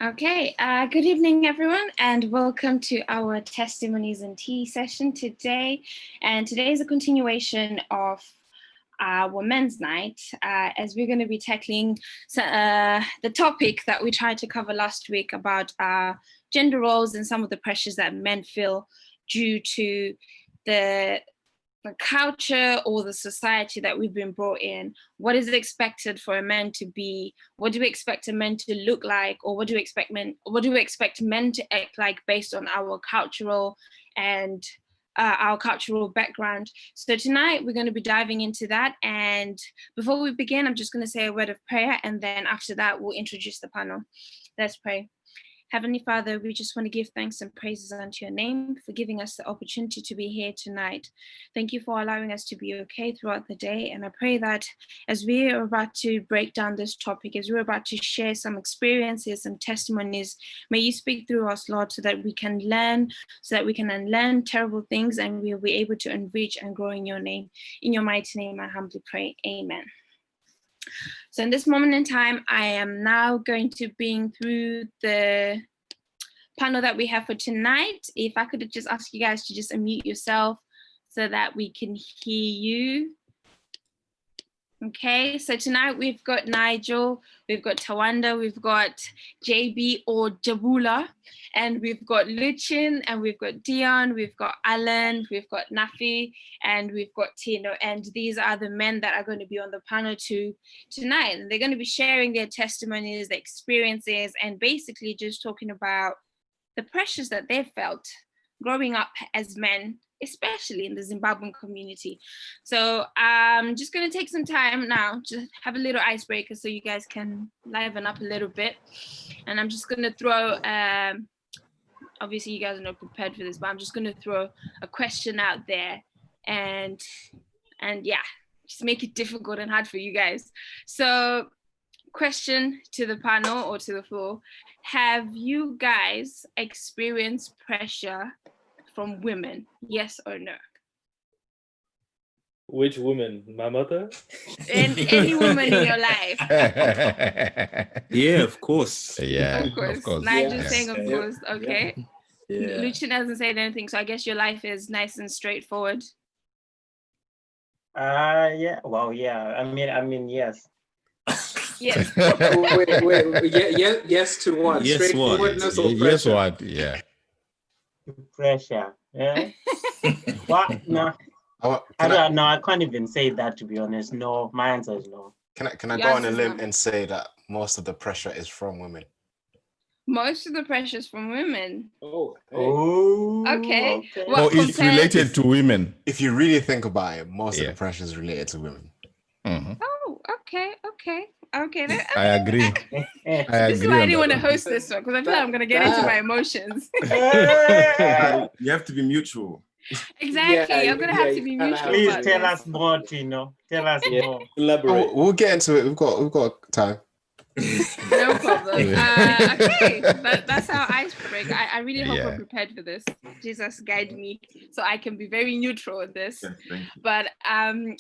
Okay, good evening, everyone, and welcome to our Testimonies and Tea session today. And today is a continuation of our Men's Night, as we're going to be tackling the topic that we tried to cover last week about gender roles and some of the pressures that men feel due to the culture or the society that we've been brought in. What is expected for a man to be? What do we expect a man to look like? Or what do we expect men to act like based on our cultural and our cultural background? So tonight we're going to be diving into that. And before we begin, I'm just going to say a word of prayer, and then after that we'll introduce the panel. Let's pray. Heavenly Father, we just want to give thanks and praises unto your name for giving us the opportunity to be here tonight. Thank you for allowing us to be okay throughout the day. And I pray that as we are about to break down this topic, as we're about to share some experiences, some testimonies, may you speak through us, Lord, so that we can learn, so that we can unlearn terrible things, and we'll be able to enrich and grow in your name. In your mighty name, I humbly pray. Amen. So in this moment in time, I am now going to bring through the panel that we have for tonight. If I could just ask you guys to just unmute yourself so that we can hear you. Okay, so tonight we've got Nigel, we've got Tawanda, we've got JB or Jabula, and we've got Lucchin, and we've got Deon, we've got Alan, we've got Nafi, and we've got Tino. And these are the men that are going to be on the panel tonight. And they're going to be sharing their testimonies, their experiences, and basically just talking about the pressures that they've felt growing up as men, especially in the Zimbabwean community. So I'm just going to take some time now, just have a little icebreaker so you guys can liven up a little bit. And I'm just going to throw, obviously you guys are not prepared for this, but I'm just going to throw a question out there and yeah, just make it difficult and hard for you guys. So question to the panel or to the floor: have you guys experienced pressure from women? Yes or no? Which woman? My mother? And any woman in your life? Yeah, of course. Yeah, of course. Nigel saying of Yeah. course. Okay. Yeah. Lucchin hasn't said anything, so I guess your life is nice and straightforward. Yeah. Well, yeah. I mean, yes. Yes. wait. Yes to what? Yes, Straightforwardness what? or pressure? Yes, what? Yeah. Pressure. Yeah. What? No. I can't even say that, to be honest. No, my answer is no. Can I go on a limb and say that most of the pressure is from women? Most of the pressure is from women. Oh. Okay. Well, it's related to women. If you really think about it, most of Yeah. the pressure is related to women. Mm-hmm. Oh, okay. I agree. This is why I didn't want to host this one, because I feel like I'm going to get into my emotions. You have to be mutual. Exactly. I'm going to have to be mutual. Please tell us more, Tino. Tell us more. Elaborate. We'll get into it. We've got time. No problem. Okay, that's our ice break. I really hope we're prepared for this. Jesus, guide me so I can be very neutral in this. Yeah, thank you. But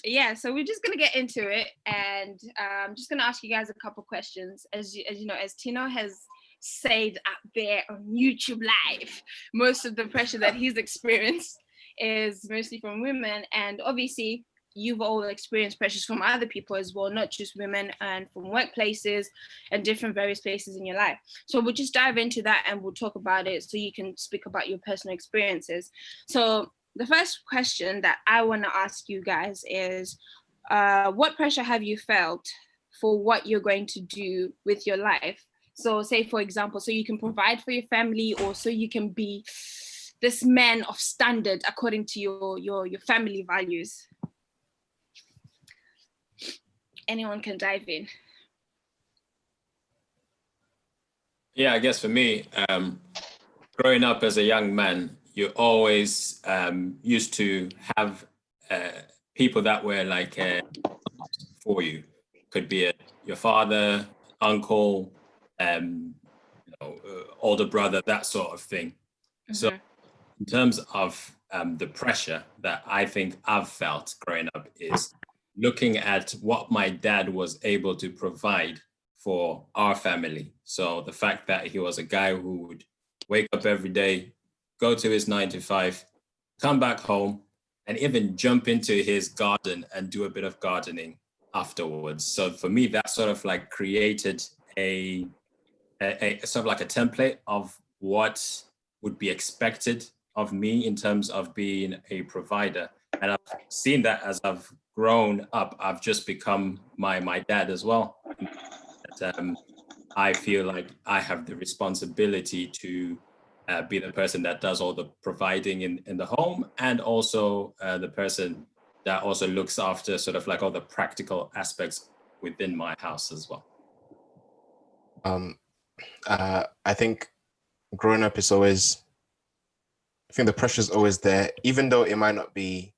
yeah, so we're just gonna get into it, and I'm just gonna ask you guys a couple questions. As you know, as Tino has said up there on YouTube Live, most of the pressure that he's experienced is mostly from women, and obviously you've all experienced pressures from other people as well, not just women, and from workplaces and different various places in your life. So we'll just dive into that and we'll talk about it so you can speak about your personal experiences. So the first question that I want to ask you guys is, what pressure have you felt for what you're going to do with your life? So say, for example, so you can provide for your family, or so you can be this man of standard according to your family values. Anyone can dive in. Yeah, I guess for me, growing up as a young man, you always used to have people that were like for you. Could be your father, uncle, older brother, that sort of thing. Mm-hmm. So in terms of the pressure that I think I've felt growing up is looking at what my dad was able to provide for our family. So the fact that he was a guy who would wake up every day, go to his 9 to 5, come back home, and even jump into his garden and do a bit of gardening afterwards. So for me, that sort of like created a sort of like a template of what would be expected of me in terms of being a provider. And I've seen that as I've grown up, I've just become my dad as well. I feel like I have the responsibility to be the person that does all the providing in the home, and also the person that also looks after sort of like all the practical aspects within my house as well. I think growing up is always, I think the pressure is always there, even though it might not be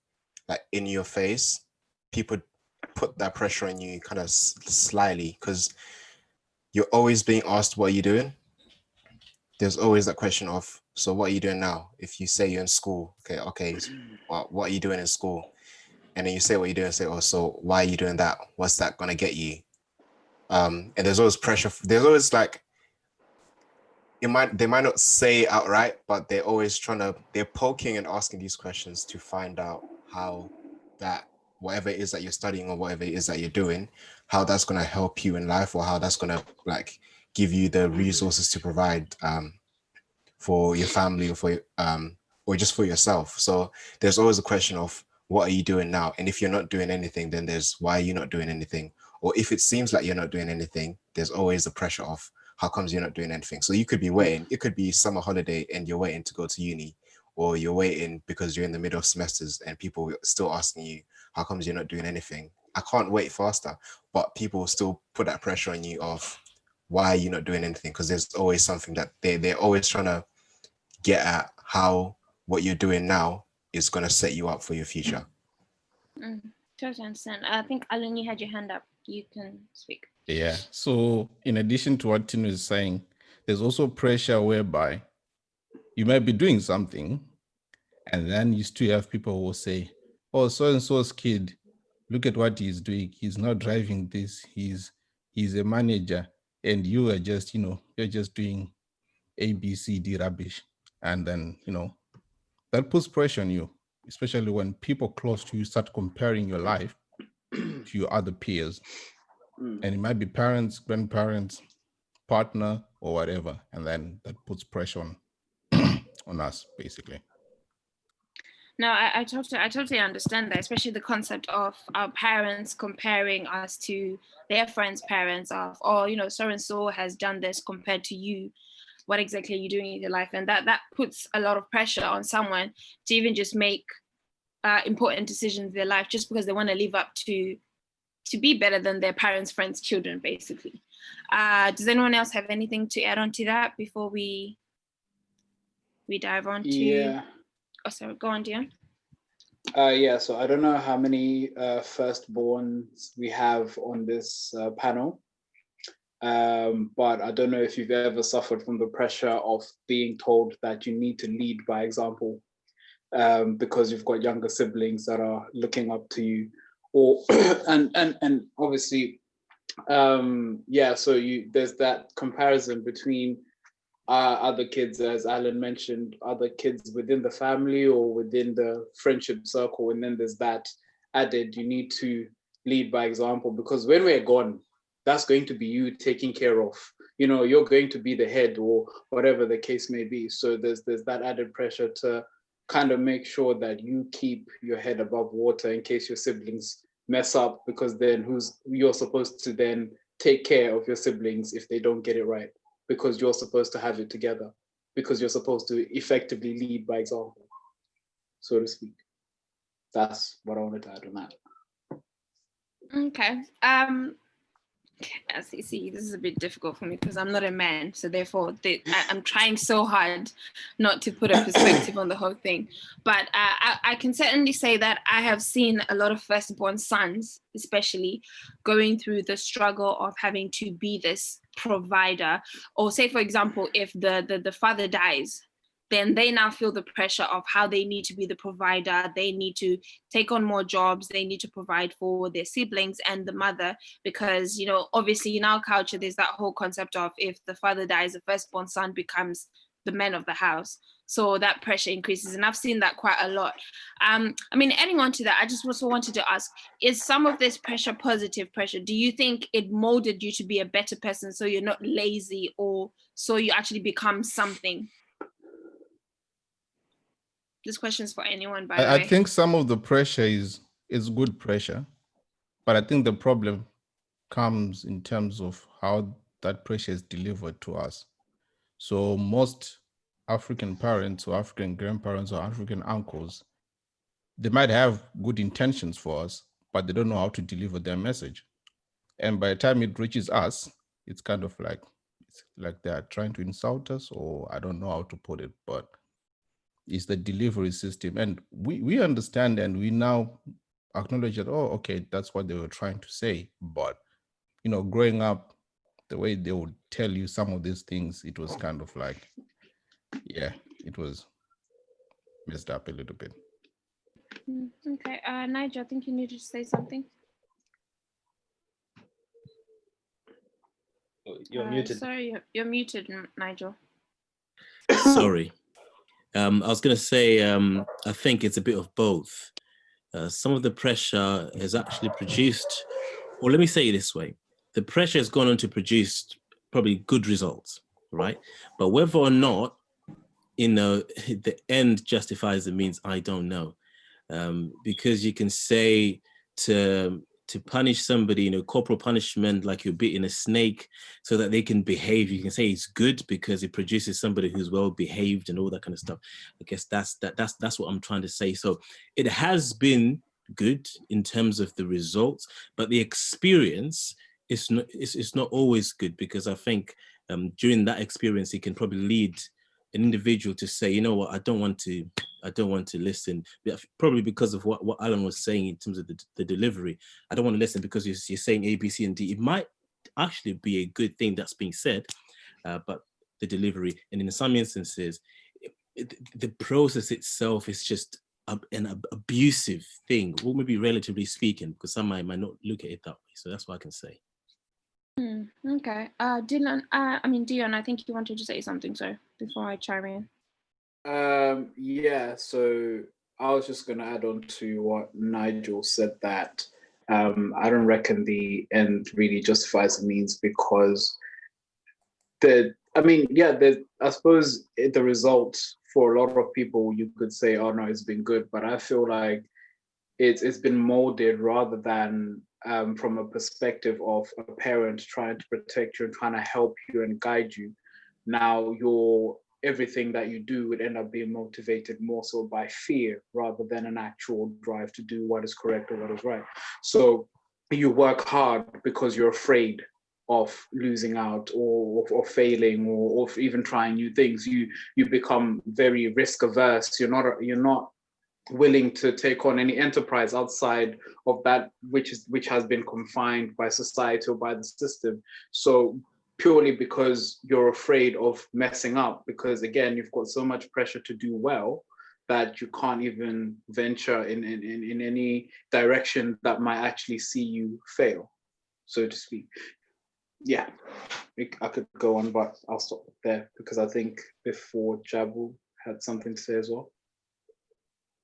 like in your face. People put that pressure on you kind of slyly, because you're always being asked, what are you doing? There's always that question of, so what are you doing now? If you say you're in school, okay, what are you doing in school? And then you say what you're doing, say, oh, so why are you doing that? What's that gonna get you? And there's always pressure. There's always like, they might not say it outright, but they're always they're poking and asking these questions to find out how that, whatever it is that you're studying or whatever it is that you're doing, how that's going to help you in life, or how that's going to like give you the resources to provide for your family, or for or just for yourself. So there's always a question of, what are you doing now? And if you're not doing anything, then there's, why are you not doing anything? Or if it seems like you're not doing anything, there's always the pressure of, how comes you're not doing anything? So you could be waiting, it could be summer holiday and you're waiting to go to uni, or you're waiting because you're in the middle of semesters and people are still asking you, how comes you're not doing anything? I can't wait faster. But people will still put that pressure on you of, why are you not doing anything? Because there's always something that they're always trying to get at, how what you're doing now is going to set you up for your future. Totally understand. I think, Alan, you had your hand up. You can speak. Yeah. So in addition to what Tino is saying, there's also pressure whereby you might be doing something, and then you still have people who will say, oh, so-and-so's kid, look at what he's doing. He's not driving this. He's a manager, and you are just, you're just doing A, B, C, D rubbish. And then, that puts pressure on you, especially when people close to you start comparing your life to your other peers. And it might be parents, grandparents, partner, or whatever. And then that puts pressure on us, basically. No, I totally understand that, especially the concept of our parents comparing us to their friends' parents, of, oh, so-and-so has done this compared to you. What exactly are you doing in your life? And that puts a lot of pressure on someone to even just make important decisions in their life, just because they want to live up to be better than their parents, friends, children, basically. Does anyone else have anything to add on to that before we dive on to? Yeah. Oh, sorry, go on, Deon. Yeah, so I don't know how many firstborns we have on this panel, but I don't know if you've ever suffered from the pressure of being told that you need to lead by example, because you've got younger siblings that are looking up to you, or and obviously, yeah. So there's that comparison between other kids, as Alan mentioned, other kids within the family or within the friendship circle, and then there's that added, you need to lead by example, because when we're gone, that's going to be you taking care of, you're going to be the head or whatever the case may be. So there's that added pressure to kind of make sure that you keep your head above water in case your siblings mess up, because then you're supposed to then take care of your siblings if they don't get it right, because you're supposed to have it together, because you're supposed to effectively lead by example, so to speak. That's what I wanted to add on that. Okay. As you see, this is a bit difficult for me because I'm not a man, so therefore I'm trying so hard not to put a perspective on the whole thing. But I can certainly say that I have seen a lot of firstborn sons, especially, going through the struggle of having to be this provider. Or say, for example, if the father dies, then they now feel the pressure of how they need to be the provider. They need to take on more jobs. They need to provide for their siblings and the mother, because, you know, obviously in our culture, there's that whole concept of if the father dies, the firstborn son becomes the man of the house. So that pressure increases. And I've seen that quite a lot. I mean, adding on to that, I just also wanted to ask, is some of this pressure positive pressure? Do you think it molded you to be a better person so you're not lazy, or so you actually become something? This question's for anyone, by the way. I think some of the pressure is good pressure, but I think the problem comes in terms of how that pressure is delivered to us. So most African parents or African grandparents or African uncles, they might have good intentions for us, but they don't know how to deliver their message. And by the time it reaches us, it's kind of like, it's like they're trying to insult us, or I don't know how to put it, but it's the delivery system. And we understand, and we now acknowledge that, oh, okay, that's what they were trying to say. But, you know, growing up, the way they would tell you some of these things, it was kind of like, yeah, it was messed up a little bit. Okay, Nigel, I think you needed to say something. You're muted. Sorry, you're muted, Nigel. Sorry. I was going to say, I think it's a bit of both. Some of the pressure is actually produced, or let me say it this way. The pressure has gone on to produce probably good results, right? But whether or not, you know, the end justifies the means, I don't know. Because you can say to punish somebody, you know, corporal punishment, like you're beating a snake so that they can behave. You can say it's good because it produces somebody who's well behaved and all that kind of stuff. I guess that's what I'm trying to say. So it has been good in terms of the results, but the experience is not always good, because I think during that experience, it can probably lead an individual to say, you know what, I don't want to listen, probably because of what Alan was saying in terms of the delivery. I don't want to listen because you're saying A, B, C, and D. It might actually be a good thing that's being said, but the delivery, and in some instances, the process itself is just an abusive thing, or maybe relatively speaking, because some might not look at it that way. So that's what I can say. Okay, Deon, I think you wanted to say something, so before I chime in. Yeah, so I was just going to add on to what Nigel said, that I don't reckon the end really justifies the means, because I suppose the result for a lot of people, you could say, oh no, it's been good, but I feel like it's been molded rather than from a perspective of a parent trying to protect you and trying to help you and guide you. Now everything that you do would end up being motivated more so by fear rather than an actual drive to do what is correct or what is right. So you work hard because you're afraid of losing out or failing or even trying new things. You become very risk averse. You're not willing to take on any enterprise outside of that which has been confined by society or by the system. So purely because you're afraid of messing up, because again, you've got so much pressure to do well that you can't even venture in any direction that might actually see you fail, so to speak. Yeah, I could go on, but I'll stop there because I think before Jabu had something to say as well.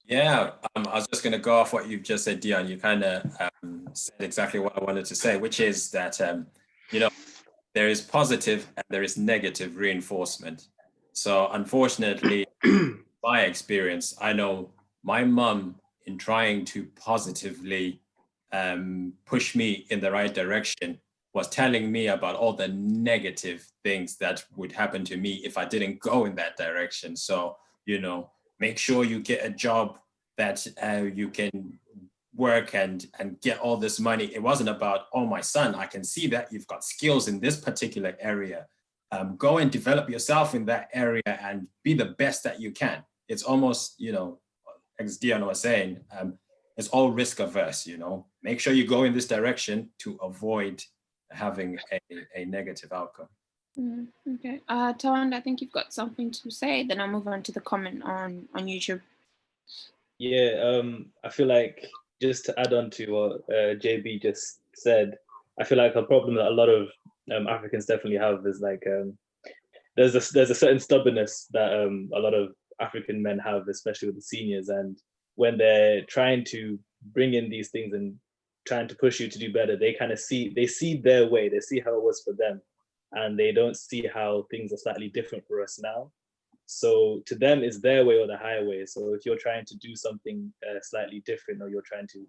Yeah, I was just going to go off what you've just said, Deon. You kind of said exactly what I wanted to say, which is that, there is positive and there is negative reinforcement. So unfortunately, my experience, I know my mum, in trying to positively push me in the right direction, was telling me about all the negative things that would happen to me if I didn't go in that direction. So, make sure you get a job that you can work and get all this money. It wasn't about, oh, my son, I can see that you've got skills in this particular area. Go and develop yourself in that area and be the best that you can. It's almost, as Deon was saying, it's all risk averse, Make sure you go in this direction to avoid having a negative outcome. Okay. Tawanda, I think you've got something to say. Then I'll move on to the comment on YouTube. Yeah, I feel like just to add on to what JB just said, I feel like a problem that a lot of Africans definitely have is like there's a certain stubbornness that a lot of African men have, especially with the seniors, and when they're trying to bring in these things and trying to push you to do better, they kind of see their way, they see how it was for them, and they don't see how things are slightly different for us now. So to them, it's their way or the highway. So if you're trying to do something slightly different, or you're trying to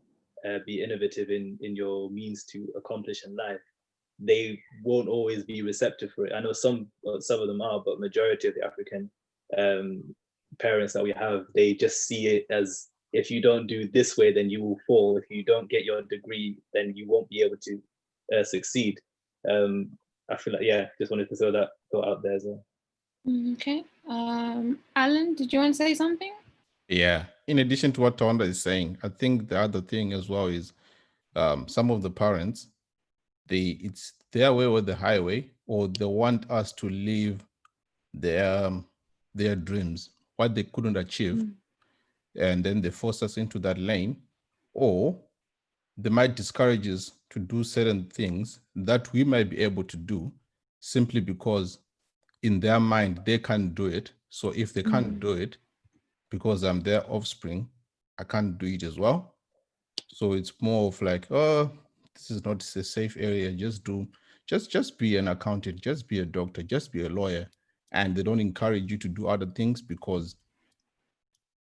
be innovative in your means to accomplish in life, they won't always be receptive for it. I know some of them are, but majority of the African parents that we have, they just see it as, if you don't do this way, then you will fall. If you don't get your degree, then you won't be able to succeed. I feel like, yeah, just wanted to throw that thought out there as well. Okay. Alan, did you want to say something? Yeah. In addition to what Tawanda is saying, I think the other thing as well is some of the parents, it's their way or the highway, or they want us to live their dreams, what they couldn't achieve, and then they force us into that lane, or they might discourage us to do certain things that we might be able to do simply because in their mind they can't do it. So if they can't do it, because I'm their offspring, I can't do it as well. So it's more of like, oh, this is not a safe area. Just be an accountant, just be a doctor, just be a lawyer. And they don't encourage you to do other things because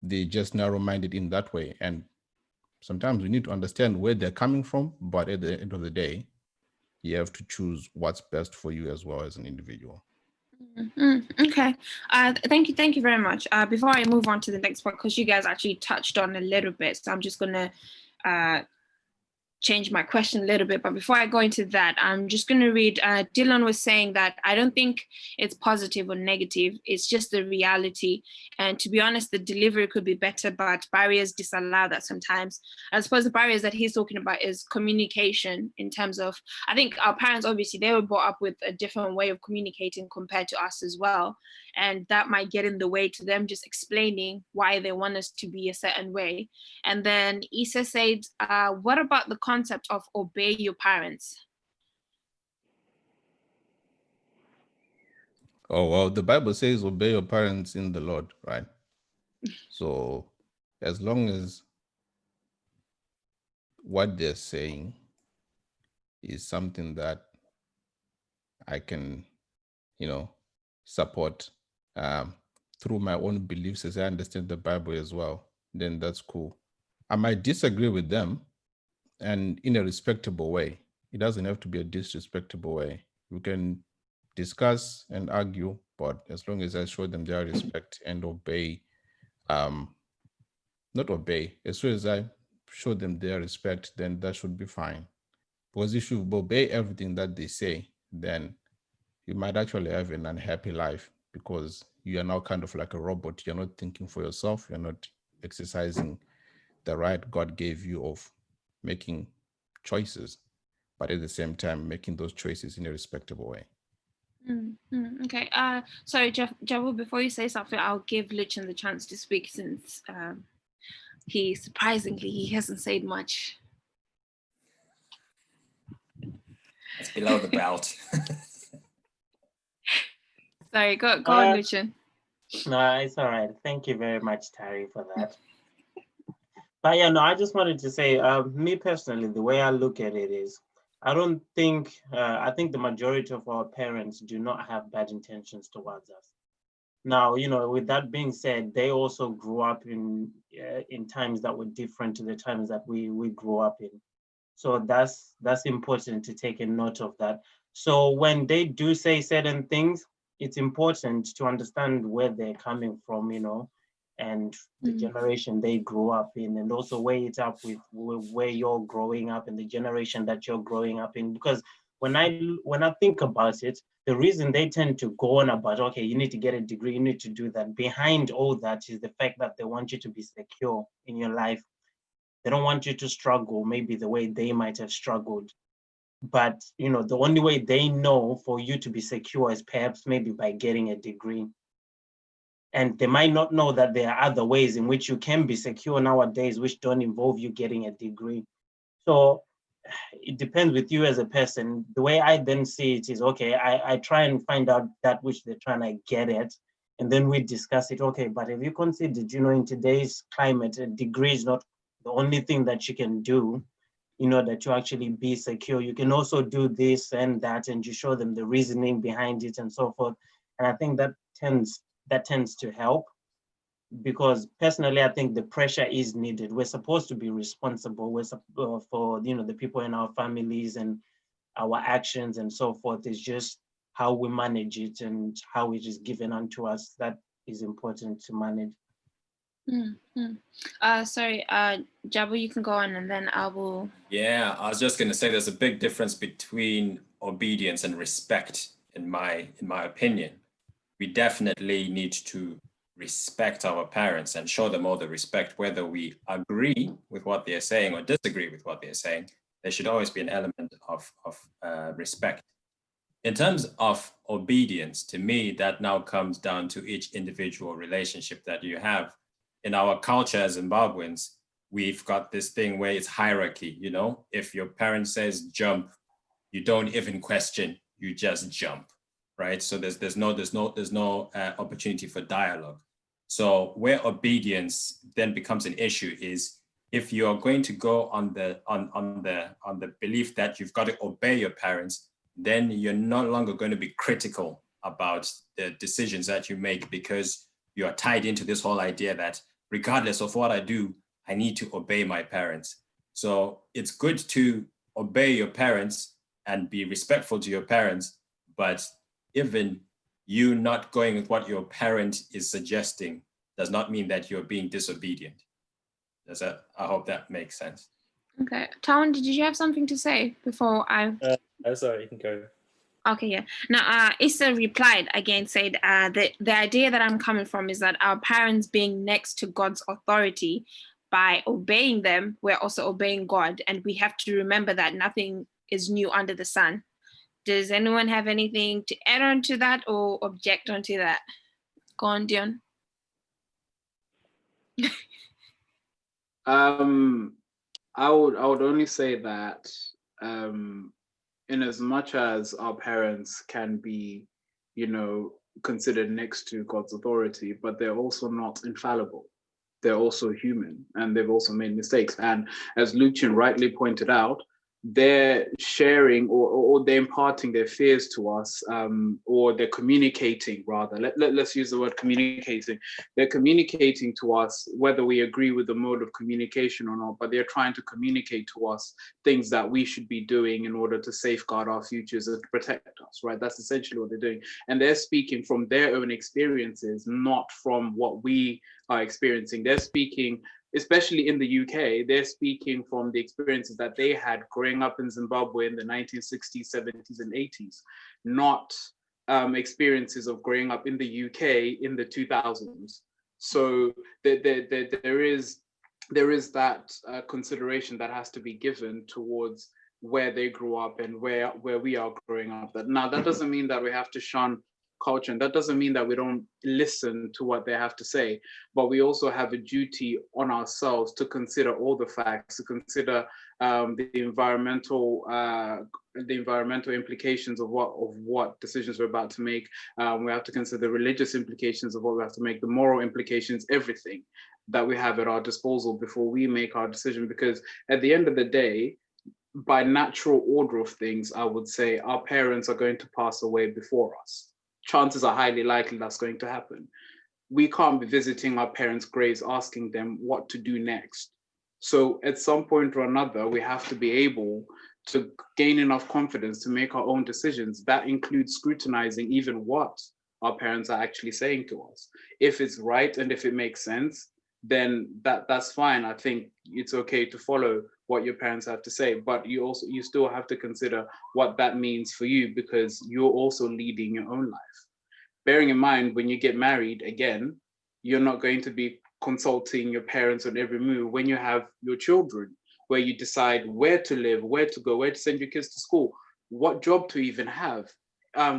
they just narrow-minded in that way. And sometimes we need to understand where they're coming from, but at the end of the day, you have to choose what's best for you as well as an individual. Okay. Thank you very much. Before I move on to the next part, because you guys actually touched on a little bit, so I'm just gonna change my question a little bit, but before I go into that, I'm just going to read, Dylan was saying that I don't think it's positive or negative, it's just the reality. And to be honest, the delivery could be better, but barriers disallow that sometimes. I suppose the barriers that he's talking about is communication, in terms of, I think our parents, obviously, they were brought up with a different way of communicating compared to us as well. And that might get in the way to them just explaining why they want us to be a certain way. And then Issa said, what about the concept of obey your parents? Oh, well, the Bible says obey your parents in the Lord, right? So as long as what they're saying is something that I can, support through my own beliefs as I understand the Bible as well, then that's cool. I might disagree with them, and in a respectable way. It doesn't have to be a disrespectable way. We can discuss and argue, but as long as I show them their respect and obey, not obey, as soon as I show them their respect, then that should be fine. Because if you obey everything that they say, then you might actually have an unhappy life, because you are now kind of like a robot. You're not thinking for yourself. You're not exercising the right God gave you of making choices, but at the same time, making those choices in a respectable way. Okay. Sorry, Jabu, before you say something, I'll give Lucchin the chance to speak, since he hasn't said much. It's below the belt. Sorry, go on, Lucchin. No, it's all right. Thank you very much, Terry, for that. But yeah, no, I just wanted to say, me personally, the way I look at it is, I think the majority of our parents do not have bad intentions towards us. Now, with that being said, they also grew up in times that were different to the times that we grew up in. So that's important to take a note of that. So when they do say certain things, it's important to understand where they're coming from, and the generation they grew up in, and also weigh it up with where you're growing up and the generation that you're growing up in. Because when I think about it, the reason they tend to go on about, okay, you need to get a degree, you need to do that, behind all that is the fact that they want you to be secure in your life. They don't want you to struggle maybe the way they might have struggled. but the only way they know for you to be secure is perhaps maybe by getting a degree. And they might not know that there are other ways in which you can be secure nowadays, which don't involve you getting a degree. So it depends with you as a person. The way I then see it is, okay, I try and find out that which they're trying to get at, and then we discuss it. Okay, but have you considered, in today's climate, a degree is not the only thing that you can do in order to actually be secure. You can also do this and that, and you show them the reasoning behind it and so forth. And I think that tends to help, because personally, I think the pressure is needed. We're supposed to be responsible. For the people in our families and our actions and so forth. It's just how we manage it and how it is given unto us that is important to manage. Sorry, Jabu, you can go on, and then I will. Yeah, I was just going to say there's a big difference between obedience and respect, in my opinion. We definitely need to respect our parents and show them all the respect, whether we agree with what they're saying or disagree with what they're saying. There should always be an element of respect. In terms of obedience, to me, that now comes down to each individual relationship that you have. In our culture as Zimbabweans, we've got this thing where it's hierarchy, if your parent says jump, you don't even question, you just jump, right? So there's no opportunity for dialogue. So where obedience then becomes an issue is if you're going to go on the belief that you've got to obey your parents, then you're no longer going to be critical about the decisions that you make, because you are tied into this whole idea that regardless of what I do, I need to obey my parents. So it's good to obey your parents and be respectful to your parents, but even you not going with what your parent is suggesting does not mean that you're being disobedient. I hope that makes sense. Okay. Tawanda, did you have something to say before I... Sorry, you can go. Okay, yeah. Now, Issa replied again, said, the idea that I'm coming from is that our parents being next to God's authority, by obeying them, we're also obeying God. And we have to remember that nothing is new under the sun. Does anyone have anything to add on to that or object onto that? Go on, Deon. I would only say that in as much as our parents can be, considered next to God's authority, but they're also not infallible. They're also human, and they've also made mistakes. And as Lucchin rightly pointed out, they're sharing or they're imparting their fears to us, or they're communicating, rather. Let's use the word communicating. They're communicating to us, whether we agree with the mode of communication or not, but they're trying to communicate to us things that we should be doing in order to safeguard our futures and to protect us, right? That's essentially what they're doing. And they're speaking from their own experiences, not from what we are experiencing. They're speaking, especially in the UK, they're speaking from the experiences that they had growing up in Zimbabwe in the 1960s, 70s, and 80s, not experiences of growing up in the UK in the 2000s. So there is that consideration that has to be given towards where they grew up and where we are growing up. Now, that doesn't mean that we have to shun culture, and that doesn't mean that we don't listen to what they have to say, but we also have a duty on ourselves to consider all the facts, to consider the environmental implications of what decisions we're about to make. We have to consider the religious implications of what we have to make, the moral implications, everything that we have at our disposal before we make our decision. Because at the end of the day, by natural order of things, I would say our parents are going to pass away before us. Chances are highly likely that's going to happen. We can't be visiting our parents' graves asking them what to do next. So at some point or another, we have to be able to gain enough confidence to make our own decisions. That includes scrutinizing even what our parents are actually saying to us. If it's right and if it makes sense, then that's fine. I think it's okay to follow what your parents have to say, but you still have to consider what that means for you, because you're also leading your own life. Bearing in mind, when you get married, again, you're not going to be consulting your parents on every move. When you have your children, where you decide where to live, where to go, where to send your kids to school, what job to even have,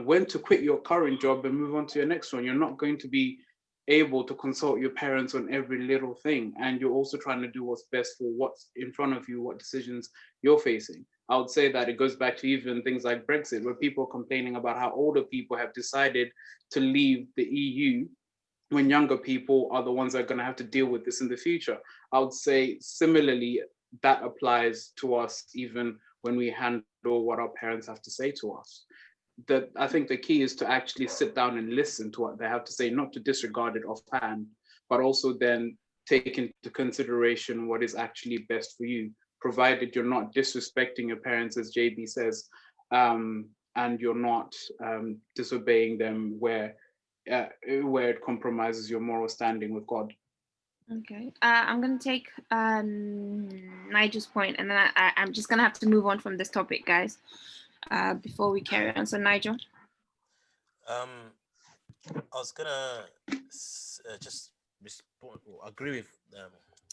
when to quit your current job and move on to your next one. You're not going to be able to consult your parents on every little thing. And you're also trying to do what's best for what's in front of you, what decisions you're facing. I would say that it goes back to even things like Brexit, where people are complaining about how older people have decided to leave the EU when younger people are the ones that are going to have to deal with this in the future. I would say similarly, that applies to us even when we handle what our parents have to say to us. That I think the key is to actually sit down and listen to what they have to say, not to disregard it offhand, but also then take into consideration what is actually best for you, provided you're not disrespecting your parents, as JB says, and you're not disobeying them where it compromises your moral standing with God. Okay, I'm going to take Nigel's point, and then I'm just going to have to move on from this topic, guys, before we carry on. So, Nigel? I was going to just respond, or agree with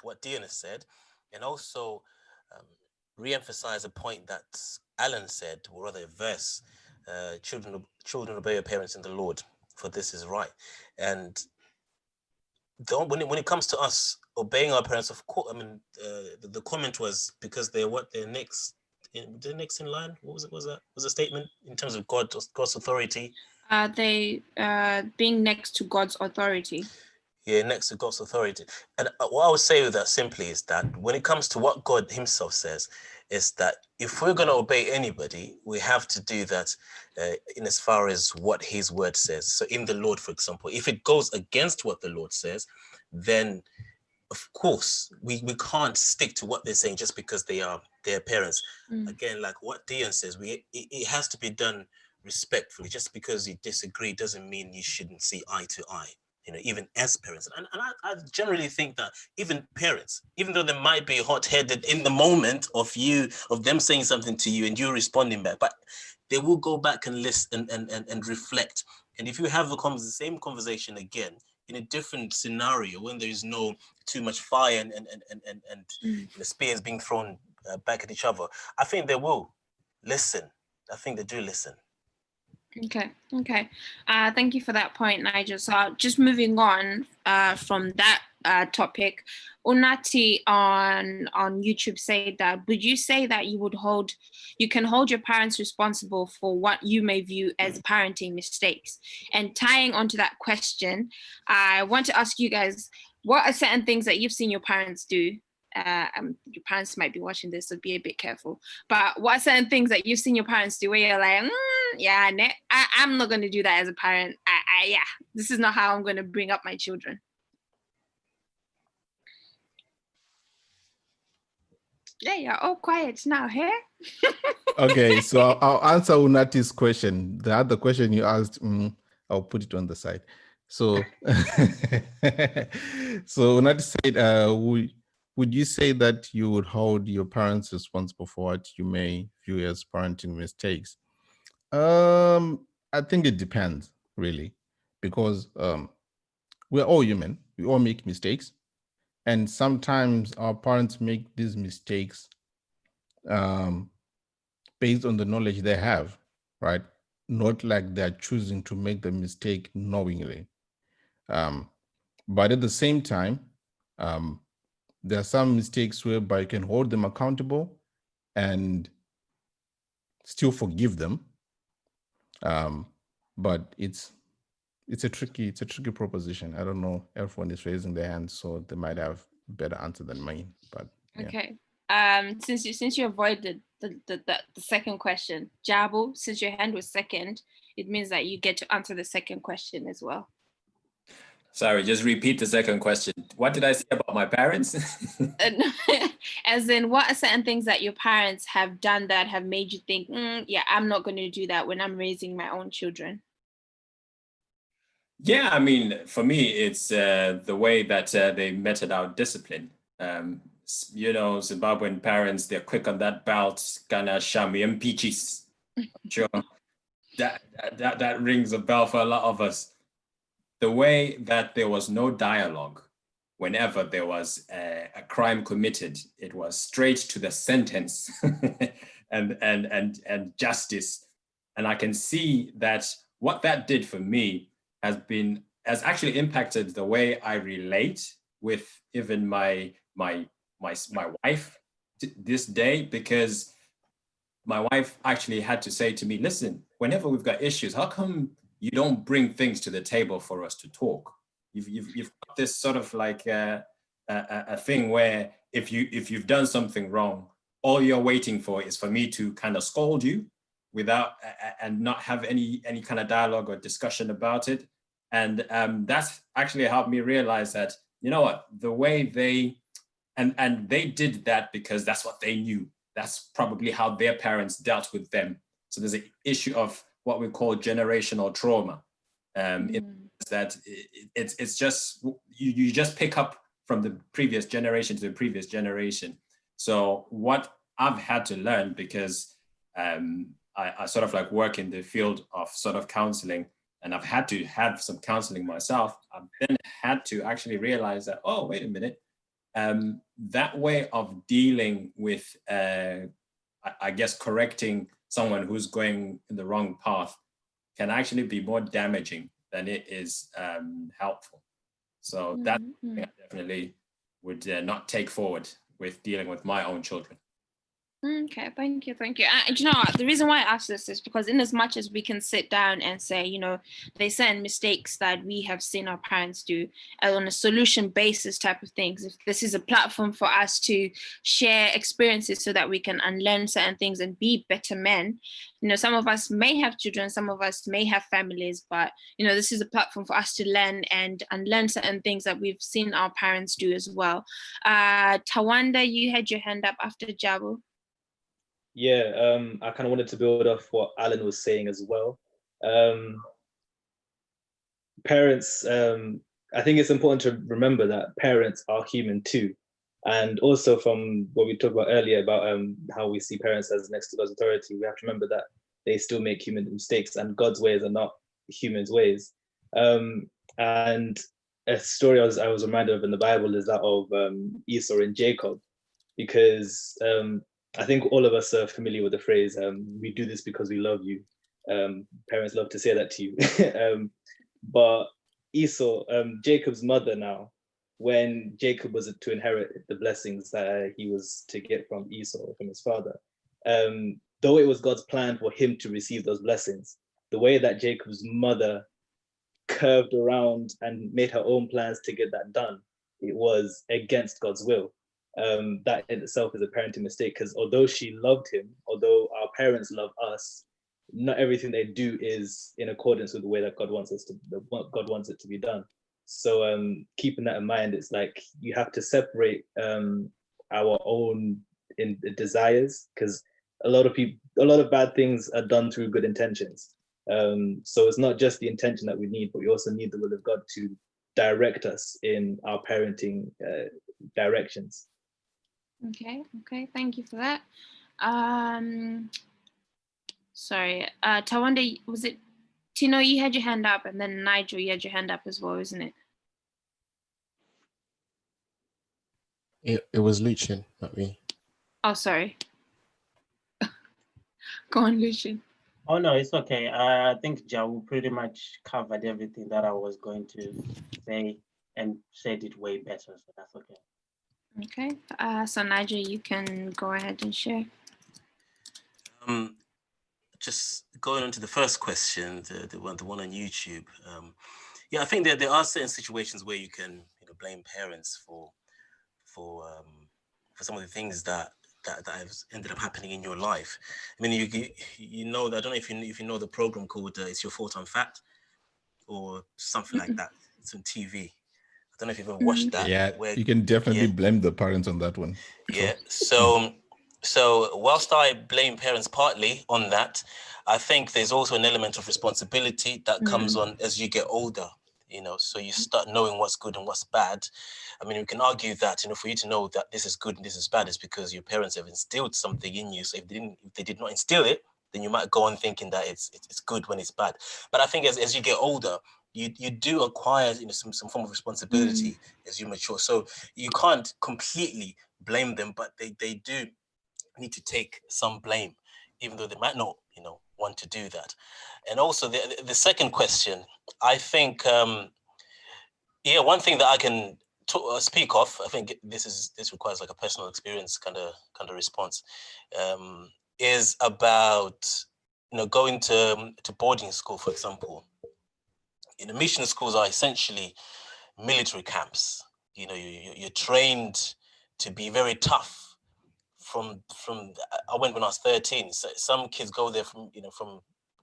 what Deon has said, and also re-emphasize a point that Alan said, or rather a verse, children obey your parents in the Lord, for this is right. And when it comes to us obeying our parents, of course, I mean, the comment was because they're next in line. What was it? Was a statement in terms of God's authority? They being next to God's authority. Yeah, next to God's authority. And what I would say with that simply is that when it comes to what God himself says, is that if we're going to obey anybody, we have to do that in as far as what his word says. So in the Lord, for example, if it goes against what the Lord says, then of course we can't stick to what they're saying just because they are their parents. Again, like what Deon says, it has to be done respectfully. Just because you disagree doesn't mean you shouldn't see eye to eye. You know, even as parents. And I generally think that even parents, even though they might be hot-headed in the moment of them saying something to you and you responding back, but they will go back and listen and reflect. And if you have the same conversation again in a different scenario, when there is no too much fire and the spears being thrown back at each other, I think they will listen. I think they do listen. Okay. Thank you for that point, Nigel. So just moving on from that topic, Unati on YouTube said that, would you say that you can hold your parents responsible for what you may view as parenting mistakes? And tying onto that question, I want to ask you guys, what are certain things that you've seen your parents do? Your parents might be watching this, so be a bit careful. But what are certain things that you've seen your parents do where you're like, I'm not going to do that as a parent. This is not how I'm going to bring up my children. Yeah, you're all quiet now, here. Okay, so I'll answer Unati's question. The other question you asked, I'll put it on the side. So, so Unati said, would you say that you would hold your parents responsible for what you may view as parenting mistakes? I think it depends, really, because we're all human. We all make mistakes. And sometimes our parents make these mistakes based on the knowledge they have, right? Not like they're choosing to make the mistake knowingly. But at the same time, there are some mistakes whereby you can hold them accountable and still forgive them. But it's a tricky proposition. I don't know. Everyone is raising their hands, so they might have a better answer than mine. But yeah. Okay. Since you avoided the second question, Jabu, since your hand was second, it means that you get to answer the second question as well. Sorry, just repeat the second question. What did I say about my parents? As in, what are certain things that your parents have done that have made you think, I'm not going to do that when I'm raising my own children? Yeah, I mean, for me, it's the way that they meted out discipline. Zimbabwean parents, they're quick on that belt, kana shami and peaches. Sure. That rings a bell for a lot of us. The way that there was no dialogue whenever there was a crime committed, it was straight to the sentence and justice. And I can see that what that did for me has actually impacted the way I relate with even my wife this day, because my wife actually had to say to me, listen, whenever we've got issues, how come you don't bring things to the table for us to talk? You've got this sort of like a thing where if you've done something wrong, all you're waiting for is for me to kind of scold you without and not have any kind of dialogue or discussion about it. And that's actually helped me realize that, you know what, the way they did that because that's what they knew. That's probably how their parents dealt with them. So there's an issue of what we call generational trauma. That it's just, you just pick up from the previous generation to the previous generation. So what I've had to learn, because I sort of like work in the field of sort of counseling, and I've had to have some counseling myself, I've then had to actually realize that, oh, wait a minute, that way of dealing with, I guess, correcting someone who's going in the wrong path can actually be more damaging than it is helpful. So that I definitely would not take forward with dealing with my own children. Okay, thank you. Do you know what? The reason why I asked this is because in as much as we can sit down and say, you know, there's certain mistakes that we have seen our parents do on a solution basis type of things. If this is a platform for us to share experiences so that we can unlearn certain things and be better men, you know, some of us may have children, some of us may have families, but, you know, this is a platform for us to learn and unlearn certain things that we've seen our parents do as well. Tawanda, you had your hand up after Jabu. Yeah, I kind of wanted to build off what Alan was saying as well. Parents, I think it's important to remember that parents are human too. And also from what we talked about earlier about how we see parents as next to God's authority, we have to remember that they still make human mistakes and God's ways are not humans' ways. And a story I was reminded of in the Bible is that of Esau and Jacob, because I think all of us are familiar with the phrase, we do this because we love you. Parents love to say that to you. But Esau, Jacob's mother now, when Jacob was to inherit the blessings that he was to get from Esau, from his father, though it was God's plan for him to receive those blessings, the way that Jacob's mother curved around and made her own plans to get that done, it was against God's will. That in itself is a parenting mistake, because although she loved him, although our parents love us, not everything they do is in accordance with the way that God wants it to be done. So keeping that in mind, it's like you have to separate our own desires, because a lot of bad things are done through good intentions. So it's not just the intention that we need, but we also need the will of God to direct us in our parenting directions. Okay, thank you for that. Sorry, Tawanda, was it Tino, you had your hand up, and then Nigel, you had your hand up as well, isn't it? It was Lucchin, not me. Oh, sorry. Go on, Lucchin. Oh, no, it's okay. I think Jabu pretty much covered everything that I was going to say and said it way better, so that's okay. Okay, so Nigel, you can go ahead and share. Just going on to the first question, the one on YouTube. Yeah, I think there are certain situations where you can blame parents for some of the things that have ended up happening in your life. I mean, you know that, I don't know if you know the program called "It's Your Fault I'm Fat" or something like that. It's on TV. I don't know if you've ever watched that. Yeah, you can definitely blame the parents on that one. Yeah. So whilst I blame parents partly on that, I think there's also an element of responsibility that comes on as you get older. So you start knowing what's good and what's bad. I mean, we can argue that, for you to know that this is good and this is bad is because your parents have instilled something in you. So if they did not instill it, then you might go on thinking that it's good when it's bad. But I think as you get older, you do acquire, you know, some form of responsibility as you mature. So you can't completely blame them, but they do need to take some blame, even though they might not, you know, want to do that. And also the second question, I think, yeah, one thing that I can speak of, I think this requires like a personal experience kind of response, is about, you know, going to boarding school, for example. You know, mission schools are essentially military camps. You know, you're trained to be very tough. I went when I was 13. So some kids go there from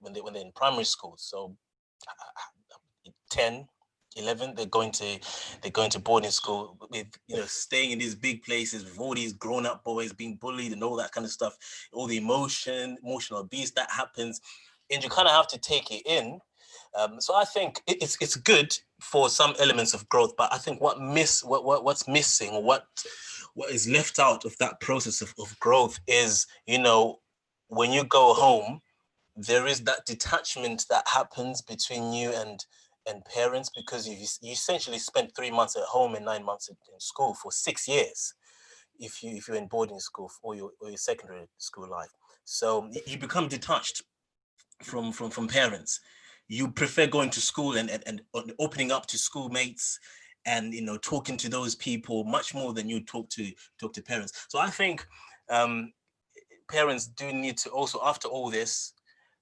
when they're in primary school. So 10, 11, they're going to boarding school with, you know, staying in these big places with all these grown-up boys being bullied and all that kind of stuff, all the emotional abuse that happens, and you kind of have to take it in. So I think it's good for some elements of growth, but I think what's missing, or what is left out of that process of growth is, you know, when you go home, there is that detachment that happens between you and parents, because you essentially spent 3 months at home and 9 months in school for 6 years, if you're in boarding school or your secondary school life. So you become detached from parents. You prefer going to school and opening up to schoolmates and, you know, talking to those people much more than you talk to parents. So I think parents do need to also, after all this,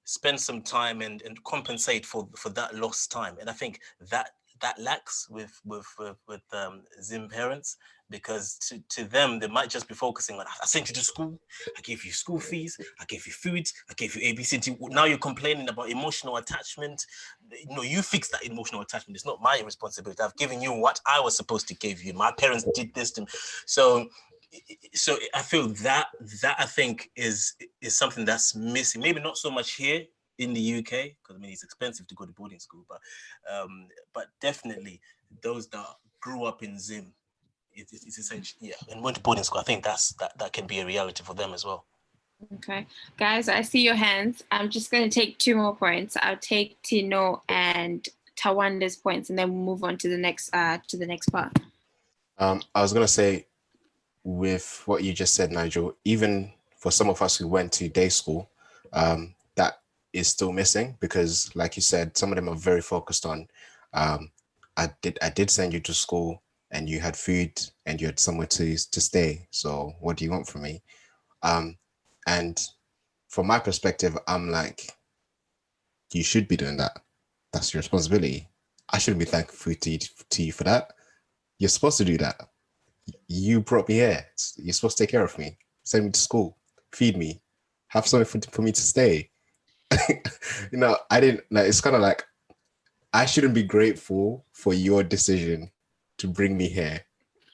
spend some time and compensate for that lost time. And I think that lacks with Zim parents, because to them, they might just be focusing on, I sent you to school, I gave you school fees, I gave you food, I gave you ABC. Now you're complaining about emotional attachment. You know, you fix that emotional attachment. It's not my responsibility. I've given you what I was supposed to give you. My parents did this to me. So I feel that I think is something that's missing. Maybe not so much here in the UK, because I mean it's expensive to go to boarding school, but definitely those that grew up in Zim, it's essentially, yeah, and went to boarding school. I think that can be a reality for them as well. Okay, guys, I see your hands. I'm just going to take 2 more points. I'll take Tino and Tawanda's points, and then we'll move on to the next part. I was gonna say, with what you just said, Nigel, even for some of us who went to day school, that is still missing, because like you said, some of them are very focused on, I did send you to school and you had food and you had somewhere to stay. So what do you want from me? And from my perspective, I'm like, you should be doing that. That's your responsibility. I shouldn't be thankful to you for that. You're supposed to do that. You brought me here. You're supposed to take care of me, send me to school, feed me, have something for me to stay. You know, I didn't, like, it's kind of like, I shouldn't be grateful for your decision to bring me here.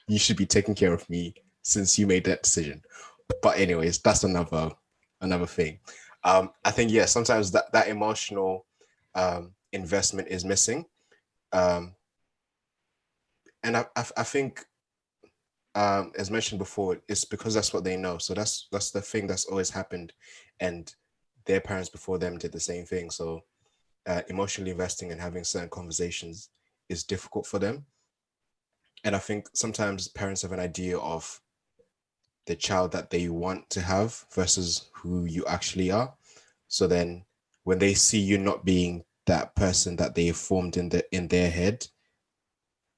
You should be taking care of me since you made that decision. But anyways, that's another thing. I think, yeah, sometimes that emotional investment is missing. And I think, as mentioned before, it's because that's what they know. So that's the thing that's always happened, and their parents before them did the same thing. So emotionally investing and having certain conversations is difficult for them. And I think sometimes parents have an idea of the child that they want to have versus who you actually are. So then when they see you not being that person that they formed in their head,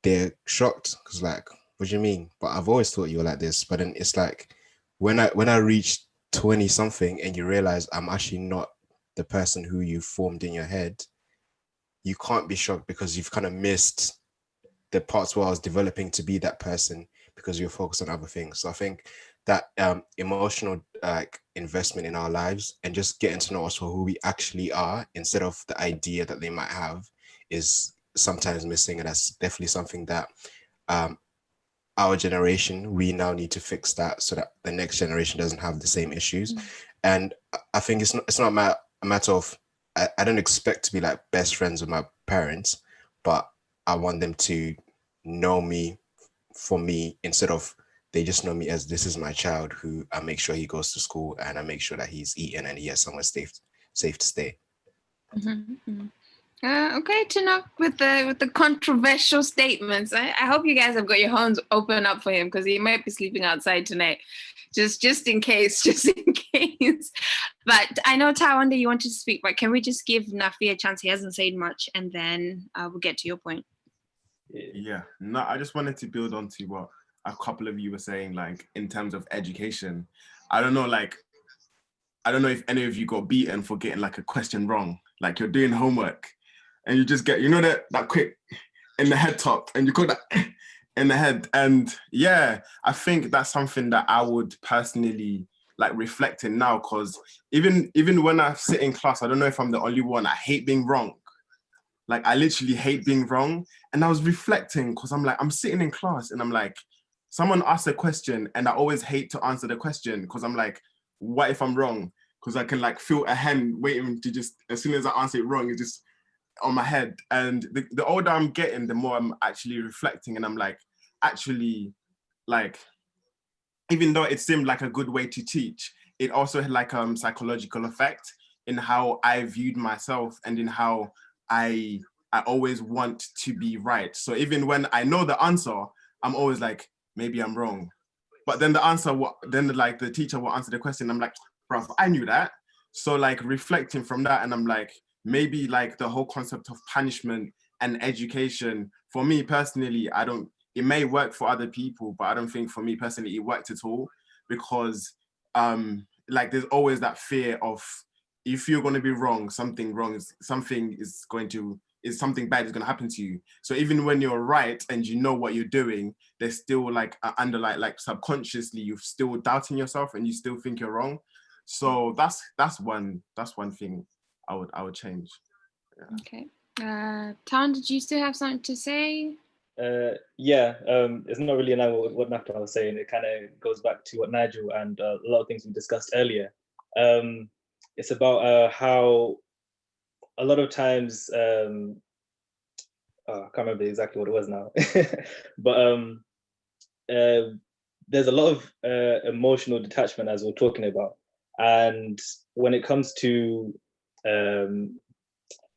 they're shocked, because like, what do you mean? But I've always thought you were like this. But then it's like, when I reach 20 something and you realize I'm actually not the person who you formed in your head, you can't be shocked, because you've kind of missed the parts where I was developing to be that person, because you're focused on other things. So I think that emotional investment in our lives and just getting to know us for who we actually are instead of the idea that they might have is sometimes missing. And that's definitely something that our generation, we now need to fix that so that the next generation doesn't have the same issues. And I think it's not a matter of, I don't expect to be like best friends with my parents, but I want them to know me for me, instead of they just know me as, this is my child who I make sure he goes to school and I make sure that he's eating and he has somewhere safe to stay. Okay, Tino, with the controversial statements. I hope you guys have got your homes open up for him because he might be sleeping outside tonight. Just in case, just in case. But I know Tawanda, you wanted to speak, but can we just give Nafi a chance? He hasn't said much, and then we'll get to your point. Yeah, no, I just wanted to build on to what a couple of you were saying, like in terms of education. I don't know if any of you got beaten for getting like a question wrong. Like you're doing homework and you just get, that quick in the head top and you got that in the head. And yeah, I think that's something that I would personally like reflect in now, because even when I sit in class, I don't know if I'm the only one, I hate being wrong. Like I literally hate being wrong. And I was reflecting because I'm like, I'm sitting in class and I'm like, someone asked a question and I always hate to answer the question because I'm like, what if I'm wrong? Because I can like feel a hand waiting to just, as soon as I answer it wrong, it's just on my head. And the older I'm getting, the more I'm actually reflecting and I'm like, actually, like, even though it seemed like a good way to teach, it also had like a psychological effect in how I viewed myself and in how I always want to be right. So even when I know the answer, I'm always like, maybe I'm wrong. But then the teacher will answer the question. I'm like, bro, I knew that. So like reflecting from that, and I'm like, maybe like the whole concept of punishment and education, for me personally, it may work for other people, but I don't think for me personally it worked at all, because like there's always that fear of, if you're going to be wrong, something bad is going to happen to you. So even when you're right and you know what you're doing, there's still like underlying, like subconsciously you're still doubting yourself and you still think you're wrong. So that's one thing I would change. Yeah. Okay. Tan, did you still have something to say? It's not really in line with what Naftal was saying. It kind of goes back to what Nigel and a lot of things we discussed earlier. It's about how a lot of times, I can't remember exactly what it was now, but there's a lot of emotional detachment, as we're talking about. And when it comes to, I'm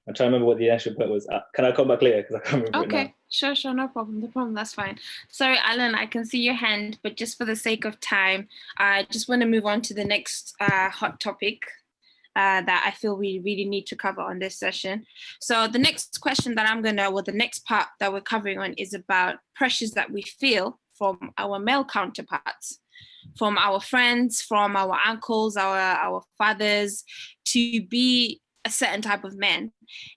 trying to remember what the actual point was. Can I come back later? Because I can't remember it now. Okay, sure, no problem, that's fine. Sorry, Alan, I can see your hand, but just for the sake of time, I just want to move on to the next hot topic that I feel we really need to cover on this session. So the next question that the next part that we're covering on is about pressures that we feel from our male counterparts, from our friends, from our uncles, our fathers, to be a certain type of man.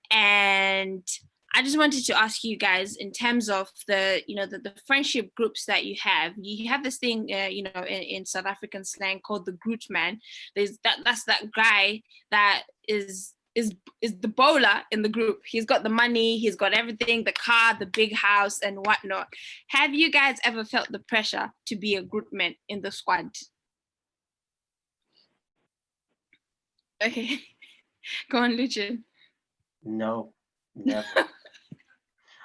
And I just wanted to ask you guys, in terms of the friendship groups that you have this thing, in South African slang called the Groot man. That's that guy that is the bowler in the group. He's got the money, he's got everything, the car, the big house and whatnot. Have you guys ever felt the pressure to be a Groot man in the squad? Okay, go on, Lucchin. No, never.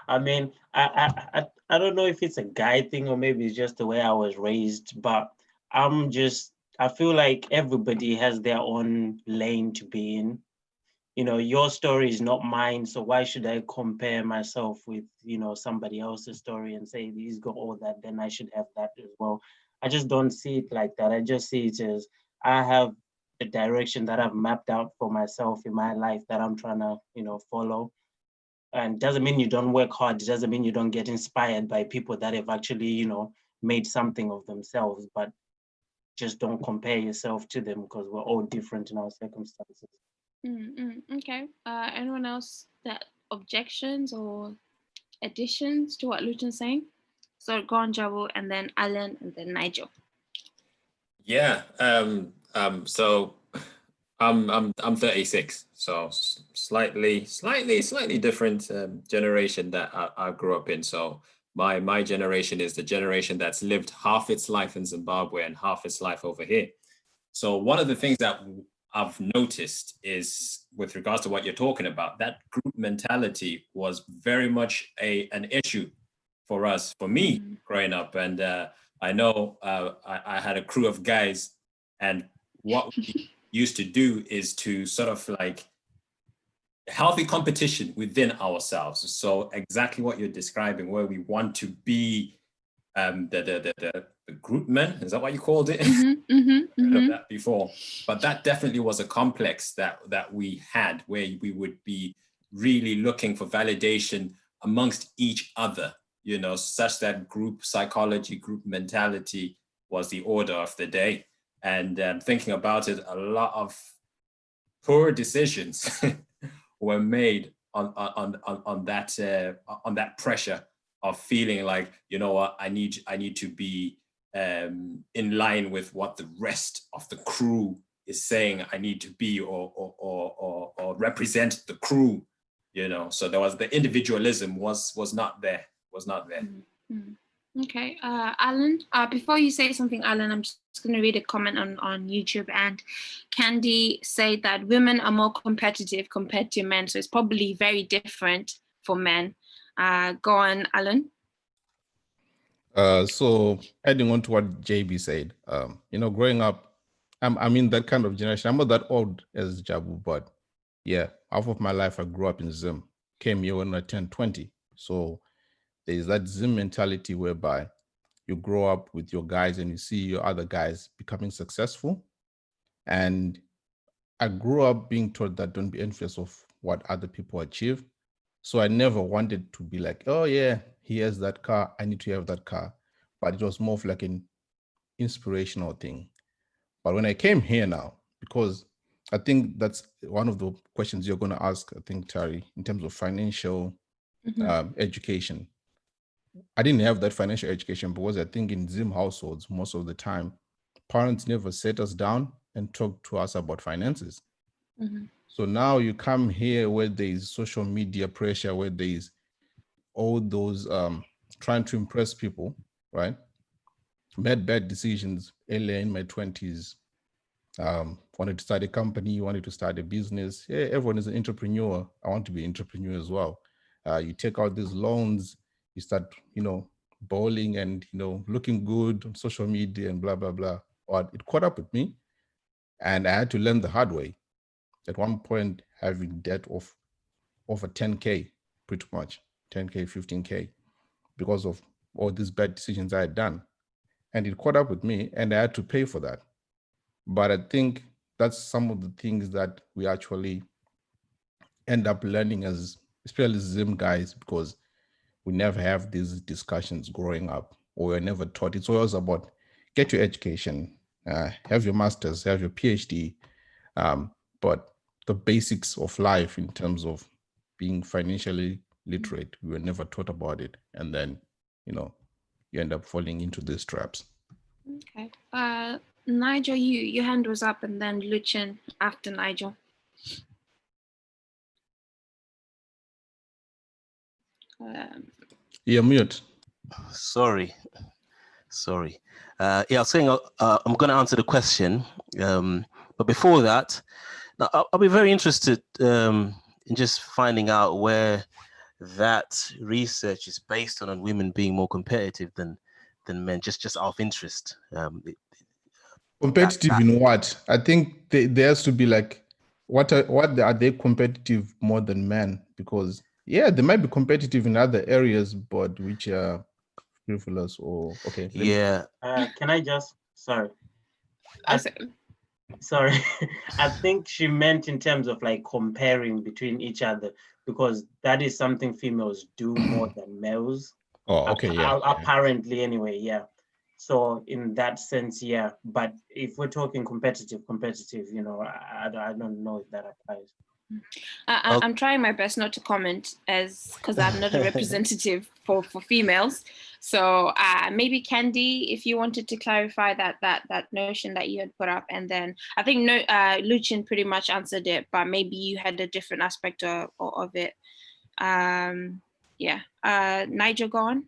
I mean, I don't know if it's a guy thing or maybe it's just the way I was raised, but I feel like everybody has their own lane to be in. Your story is not mine, so why should I compare myself with, somebody else's story and say he's got all that, then I should have that as well. I just don't see it like that. I just see it as I have a direction that I've mapped out for myself in my life that I'm trying to, follow. And doesn't mean you don't work hard. It doesn't mean you don't get inspired by people that have actually, made something of themselves, but just don't compare yourself to them because we're all different in our circumstances. Okay. Anyone else that objections or additions to what Lucchin's saying? So go on, Jabu, and then Alan, and then Nigel. Yeah. So I'm 36, so slightly different generation that I grew up in. So my generation is the generation that's lived half its life in Zimbabwe and half its life over here. So one of the things that I've noticed is, with regards to what you're talking about, that group mentality was very much an issue for us, for me growing up. And I know I had a crew of guys, and what we used to do is to sort of like healthy competition within ourselves. So exactly what you're describing, where we want to be the group men, is that what you called it? That before, but that definitely was a complex that we had, where we would be really looking for validation amongst each other, you know, such that group psychology, group mentality was the order of the day. And thinking about it, a lot of poor decisions were made on that pressure of feeling like, you know what, I need to be in line with what the rest of the crew is saying I need to be, or represent the crew, you know. So there was the individualism was not there. Okay, Alan, before you say something, Alan, I'm just going to read a comment on YouTube, and Candy said that women are more competitive compared to men, so it's probably very different for men. Go on, Alan. So adding on to what JB said, you know, growing up, I'm in that kind of generation. I'm not that old as Jabu, but yeah, half of my life I grew up in Zim, came here when I turned 20. So there's that Zim mentality whereby you grow up with your guys and you see your other guys becoming successful. And I grew up being told that don't be envious of what other people achieve. So I never wanted to be like, oh yeah, he has that car, I need to have that car. But it was more of like an inspirational thing. But when I came here now, because I think that's one of the questions you're going to ask, I think, Tari, in terms of financial education. I didn't have that financial education because I think in Zim households, most of the time, parents never set us down and talk to us about finances. So now you come here where there is social media pressure, where there is all those trying to impress people, right? Made bad decisions earlier in my 20s. Wanted to start a company, wanted to start a business. Yeah, everyone is an entrepreneur. I want to be an entrepreneur as well. You take out these loans, you start, you know, bowling and, you know, looking good on social media and blah, blah, blah. But it caught up with me and I had to learn the hard way. At one point, having debt of over 10K, pretty much 10K, 15K, because of all these bad decisions I had done. And it caught up with me and I had to pay for that. But I think that's some of the things that we actually end up learning as, especially Zim guys, because we never have these discussions growing up, or we're never taught. It's always about get your education, have your master's, have your PhD, but the basics of life in terms of being financially literate, we were never taught about it. And then, you know, you end up falling into these traps. Okay. Nigel, your hand was up, and then Lucchin after Nigel. You're mute. Sorry. Yeah, I was saying I'm going to answer the question. But before that, I'll be very interested in just finding out where that research is based on women being more competitive than men, just out of interest. Competitive in what? I think there has to be like, what are they competitive more than men? Because yeah, they might be competitive in other areas, but which are frivolous or okay. Yeah. Can I just, sorry. Sorry, I think she meant in terms of like comparing between each other, because that is something females do more than males. Oh, okay, yeah. Apparently, anyway, yeah. So in that sense, yeah. But if we're talking competitive, you know, I don't know if that applies. I'm trying my best not to comment because I'm not a representative for females. So maybe Candy, if you wanted to clarify that notion that you had put up, and then I think Lucchin pretty much answered it, but maybe you had a different aspect of it. Yeah. Nigel, go on.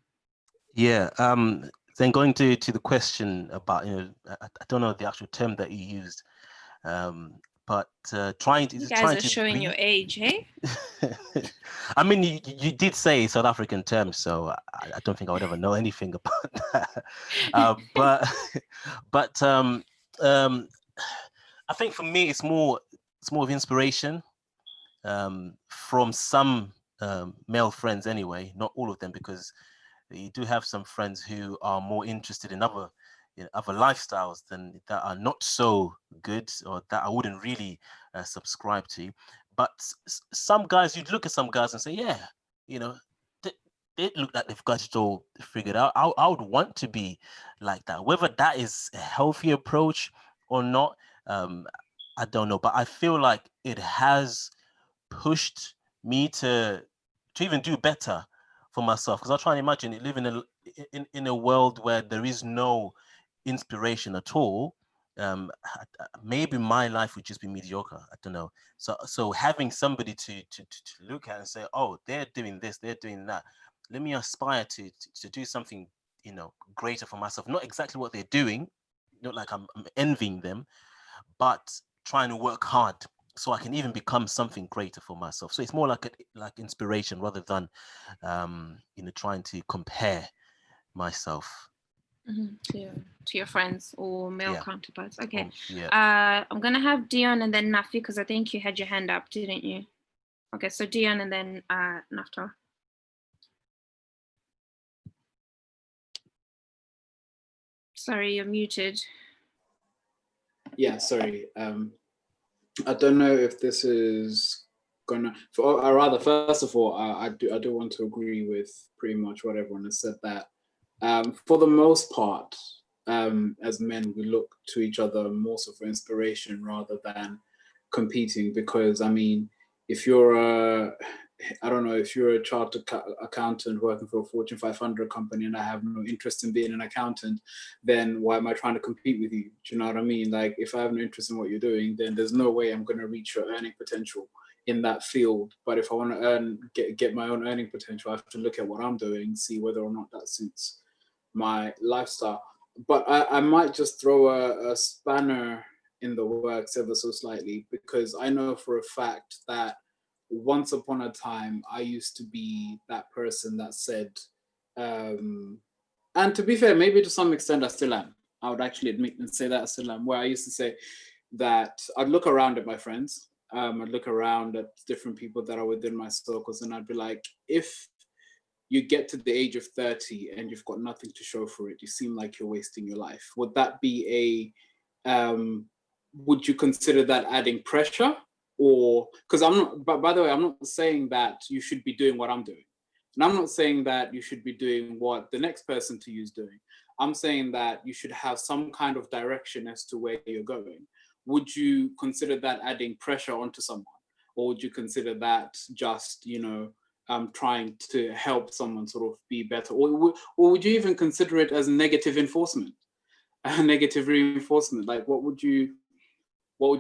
Yeah. Then going to the question about, you know, I don't know the actual term that you used, but trying to. You guys are showing your age, hey? I mean, you did say South African terms, so I don't think I would ever know anything about that. But I think for me, it's more of inspiration. from some male friends anyway, not all of them, because you do have some friends who are more interested in other lifestyles than that are not so good, or that I wouldn't really subscribe to. But some guys, you'd look at some guys and say, yeah, you know, they look like they've got it all figured out. I would want to be like that. Whether that is a healthy approach or not, I don't know. But I feel like it has pushed me to even do better for myself, because I try and imagine it living in a world where there is no inspiration at all. Maybe my life would just be mediocre. I don't know. So having somebody to look at and say, oh, they're doing this, they're doing that, let me aspire to do something, you know, greater for myself. Not exactly what they're doing, not like I'm envying them, but trying to work hard so I can even become something greater for myself. So it's more like inspiration rather than you know, trying to compare myself to your friends or male counterparts. Okay. I'm gonna have Deon and then Nafi, because I think you had your hand up, didn't you? Okay, so Deon and then Naftal. Sorry, you're muted. Yeah, sorry. I don't know if this is gonna, or rather, first of all, I do want to agree with pretty much what everyone has said, that for the most part, as men, we look to each other more so for inspiration rather than competing. Because I mean, if you're I don't know, if you're a chartered accountant working for a Fortune 500 company and I have no interest in being an accountant, then why am I trying to compete with you? Do you know what I mean? Like, if I have no interest in what you're doing, then there's no way I'm going to reach your earning potential in that field. But if I want to get my own earning potential, I have to look at what I'm doing, see whether or not that suits my lifestyle. But I might just throw a spanner in the works ever so slightly, because I know for a fact that once upon a time, I used to be that person that said, and to be fair, maybe to some extent I still am. I would actually admit and say that I still am, where I used to say that I'd look around at my friends, I'd look around at different people that are within my circles, and I'd be like, if you get to the age of 30 and you've got nothing to show for it, you seem like you're wasting your life. Would that be would you consider that adding pressure? Or, because I'm not, but by the way, I'm not saying that you should be doing what I'm doing. And I'm not saying that you should be doing what the next person to you is doing. I'm saying that you should have some kind of direction as to where you're going. Would you consider that adding pressure onto someone? Or would you consider that just, you know, trying to help someone sort of be better? Or would you even consider it as negative enforcement? Negative reinforcement? Like, what would you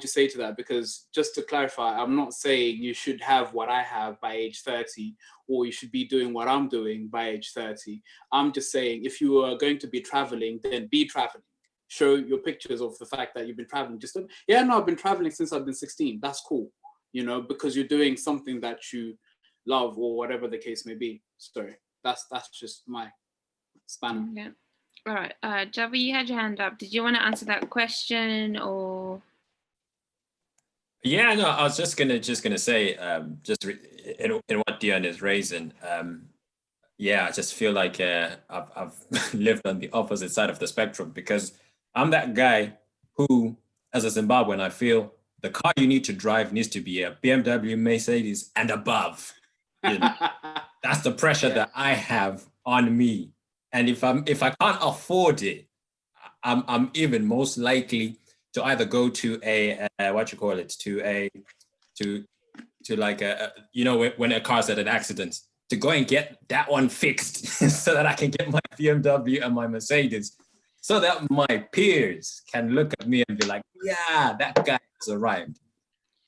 say to that? Because just to clarify, I'm not saying you should have what I have by age 30, or you should be doing what I'm doing by age 30. I'm just saying, if you are going to be traveling, then be traveling. Show your pictures of the fact that you've been traveling. Just, yeah, no, I've been traveling since I've been 16. That's cool, you know, because you're doing something that you love, or whatever the case may be. Sorry, that's just my spanner. Yeah. All right, Jabu, you had your hand up. Did you want to answer that question, or? Yeah, no, I was just gonna say, in what Deon is raising, yeah, I just feel like I've lived on the opposite side of the spectrum, because I'm that guy who, as a Zimbabwean, I feel the car you need to drive needs to be a BMW, Mercedes, and above. You know, that's the pressure that I have on me, and if I can't afford it, I'm even most likely to either go to a to like a you know, when a car's at an accident, to go and get that one fixed so that I can get my BMW and my Mercedes, so that my peers can look at me and be like, yeah, that guy has arrived.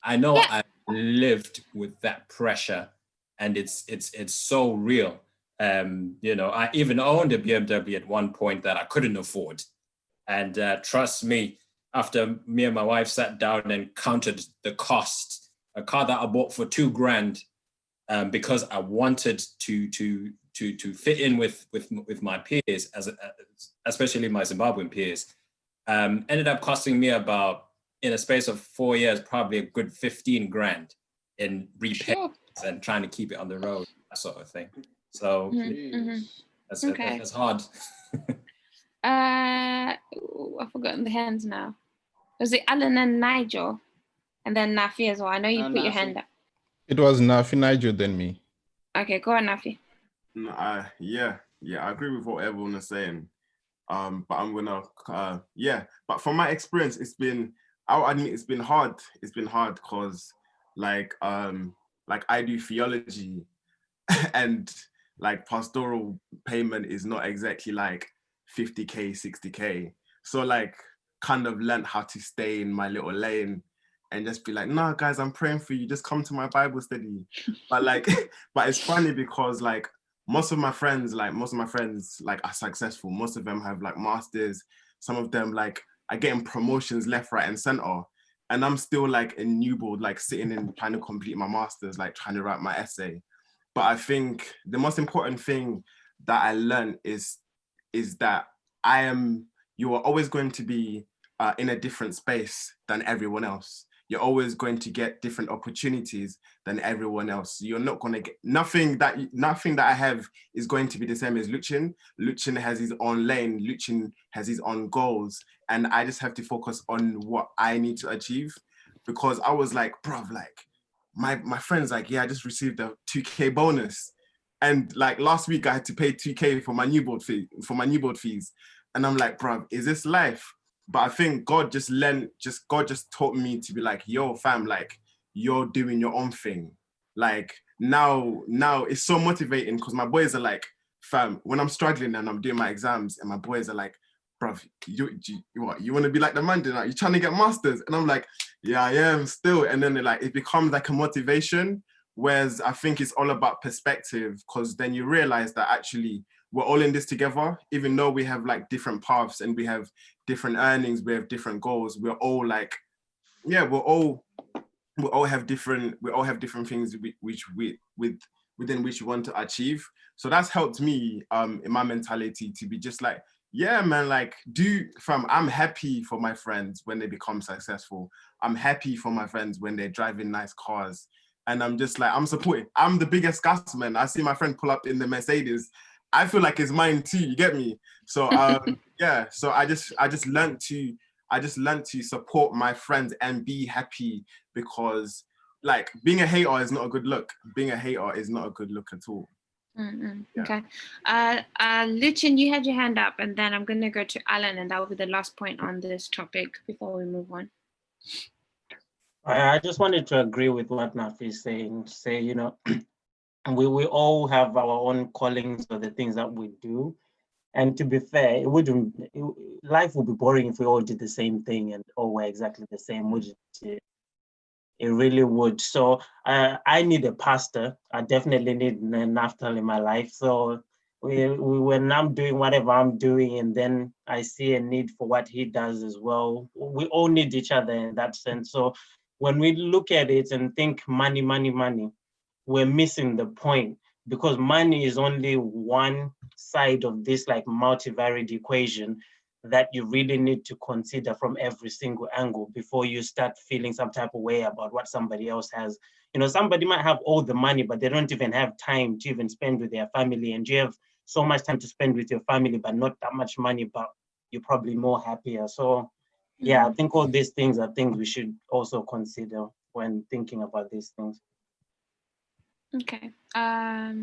I know I lived with that pressure, and it's so real. You know, I even owned a BMW at one point that I couldn't afford. And trust me, after me and my wife sat down and counted the cost, a car that I bought for $2,000, because I wanted to fit in with my peers, especially my Zimbabwean peers, ended up costing me about, in a space of 4 years, probably a good $15,000. in repairs and trying to keep it on the road, that sort of thing. So that's hard. I've forgotten the hands now. Was it Alan and Nigel? And then Nafi as well. I know you put your hand up. It was Nafi, Nigel, then me. Okay, go on, Nafi. Yeah, I agree with what everyone is saying. But I'm gonna, but from my experience, I'll admit it's been hard. It's been hard because like I do theology and like pastoral payment is not exactly like 50K, 60K. So like kind of learned how to stay in my little lane and just be like, no, guys, I'm praying for you. Just come to my Bible study. But like, but it's funny because like most of my friends like are successful. Most of them have like masters. Some of them like are getting promotions left, right, and center. And I'm still like a newborn, like sitting in trying to complete my masters, like trying to write my essay. But I think the most important thing that I learned is that you are always going to be in a different space than everyone else. You're always going to get different opportunities than everyone else. You're not going to get nothing that I have is going to be the same as Lucchin. Lucchin has his own lane. Lucchin has his own goals. And I just have to focus on what I need to achieve, because I was like, bruv, like my friend's like, yeah, I just received a 2K bonus. And like last week I had to pay 2K for my new board fees. And I'm like, bruv, is this life? But I think God just taught me to be like, yo, fam, like you're doing your own thing. Like now it's so motivating because my boys are like, fam, when I'm struggling and I'm doing my exams and my boys are like, bruv, you want to be like the man, you're trying to get masters? And I'm like, yeah, I am still. And then it becomes like a motivation. Whereas I think it's all about perspective, because then you realize that actually we're all in this together, even though we have like different paths and we have different earnings, we have different goals. We're all like, yeah, we all have different things within which we want to achieve. So that's helped me in my mentality to be just like, yeah, man, like I'm happy for my friends when they become successful. I'm happy for my friends when they're driving nice cars. And I'm just like, I'm supporting. I'm the biggest gas man. I see my friend pull up in the Mercedes. I feel like it's mine too. You get me? So yeah. So I just learned to support my friends and be happy, because like being a hater is not a good look. Being a hater is not a good look at all. Yeah. Okay. Lucchin, you had your hand up, and then I'm gonna go to Alan, and that will be the last point on this topic before we move on. I just wanted to agree with what Nafi is saying. Say, you know, we all have our own callings or the things that we do. And to be fair, life would be boring if we all did the same thing and all were exactly the same, wouldn't it? It really would. So I need a pastor. I definitely need Naftal in my life. So when I'm doing whatever I'm doing, and then I see a need for what he does as well, we all need each other in that sense. So when we look at it and think money, we're missing the point, because money is only one side of this like multivariate equation that you really need to consider from every single angle before you start feeling some type of way about what somebody else has. You know, somebody might have all the money, but they don't even have time to even spend with their family. And you have so much time to spend with your family, but not that much money, but you're probably more happier. So yeah, I think all these things are things we should also consider when thinking about these things. Okay. I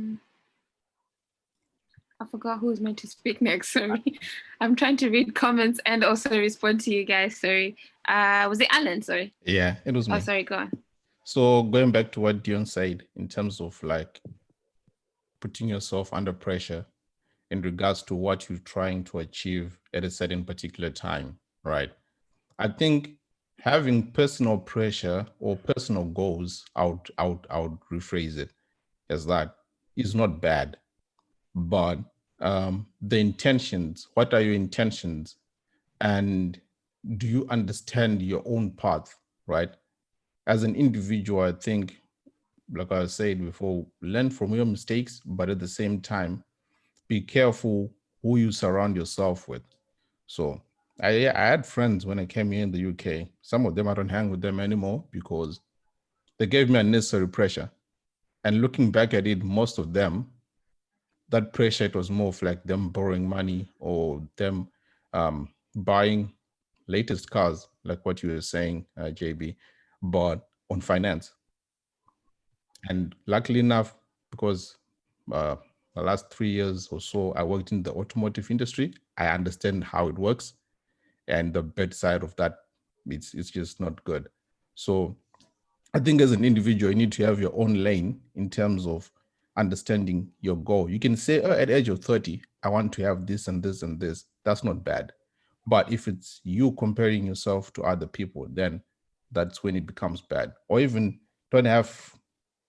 forgot who was meant to speak next. Sorry. I'm trying to read comments and also respond to you guys. Sorry. Was it Alan? Sorry. Yeah, it was me. Oh, sorry. Go on. So going back to what Deon said in terms of like putting yourself under pressure in regards to what you're trying to achieve at a certain particular time, right? I think having personal pressure or personal goals, I would rephrase it as that, is not bad, but the intentions, what are your intentions? And do you understand your own path, right? As an individual, I think, like I said before, learn from your mistakes, but at the same time, be careful who you surround yourself with. So I had friends when I came here in the UK. Some of them I don't hang with them anymore because they gave me unnecessary pressure. And looking back at it, most of them, that pressure, it was more of like them borrowing money or them buying latest cars, like what you were saying, JB, but on finance. And luckily enough, because the last 3 years or so, I worked in the automotive industry, I understand how it works. And the bad side of that, it's just not good. So I think as an individual, you need to have your own lane in terms of understanding your goal. You can say, oh, at the age of 30, I want to have this and this and this. That's not bad. But if it's you comparing yourself to other people, then that's when it becomes bad. Or even don't have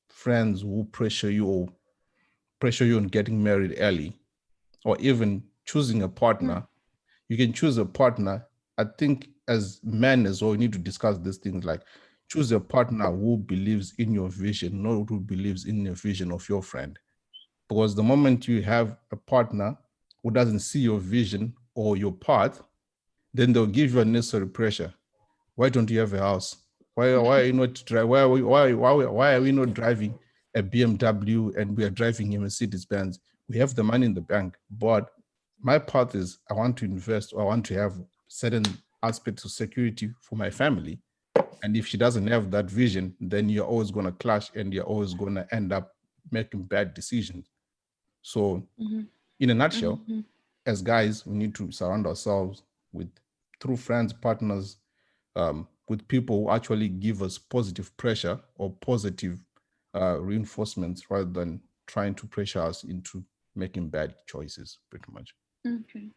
friends who pressure you on getting married early, or even choosing a partner. You can choose a partner. I think as men as well, you need to discuss these things, like choose a partner who believes in your vision, not who believes in the vision of your friend. Because the moment you have a partner who doesn't see your vision or your path, then they'll give you unnecessary pressure. Why don't you have a house? Why are you not why are we not driving a BMW and we are driving a Mercedes Benz? We have the money in the bank, but my path is I want to invest, or I want to have certain aspects of security for my family. And if she doesn't have that vision, then you're always going to clash and you're always going to end up making bad decisions. So in a nutshell, as guys, we need to surround ourselves with true friends, partners, with people who actually give us positive pressure or positive reinforcements, rather than trying to pressure us into making bad choices, pretty much. Okay.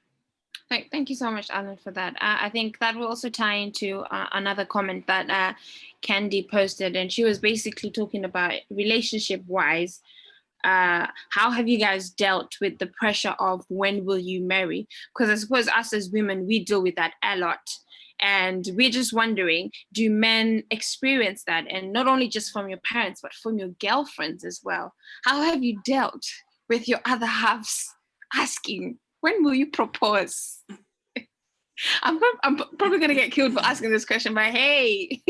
Thank you so much, Alan, for that. I think that will also tie into another comment that Candy posted, and she was basically talking about relationship-wise. How have you guys dealt with the pressure of when will you marry? Because I suppose us as women, we deal with that a lot. And we're just wondering, do men experience that? And not only just from your parents, but from your girlfriends as well. How have you dealt with your other halves asking, when will you propose? I'm probably going to get killed for asking this question, but hey,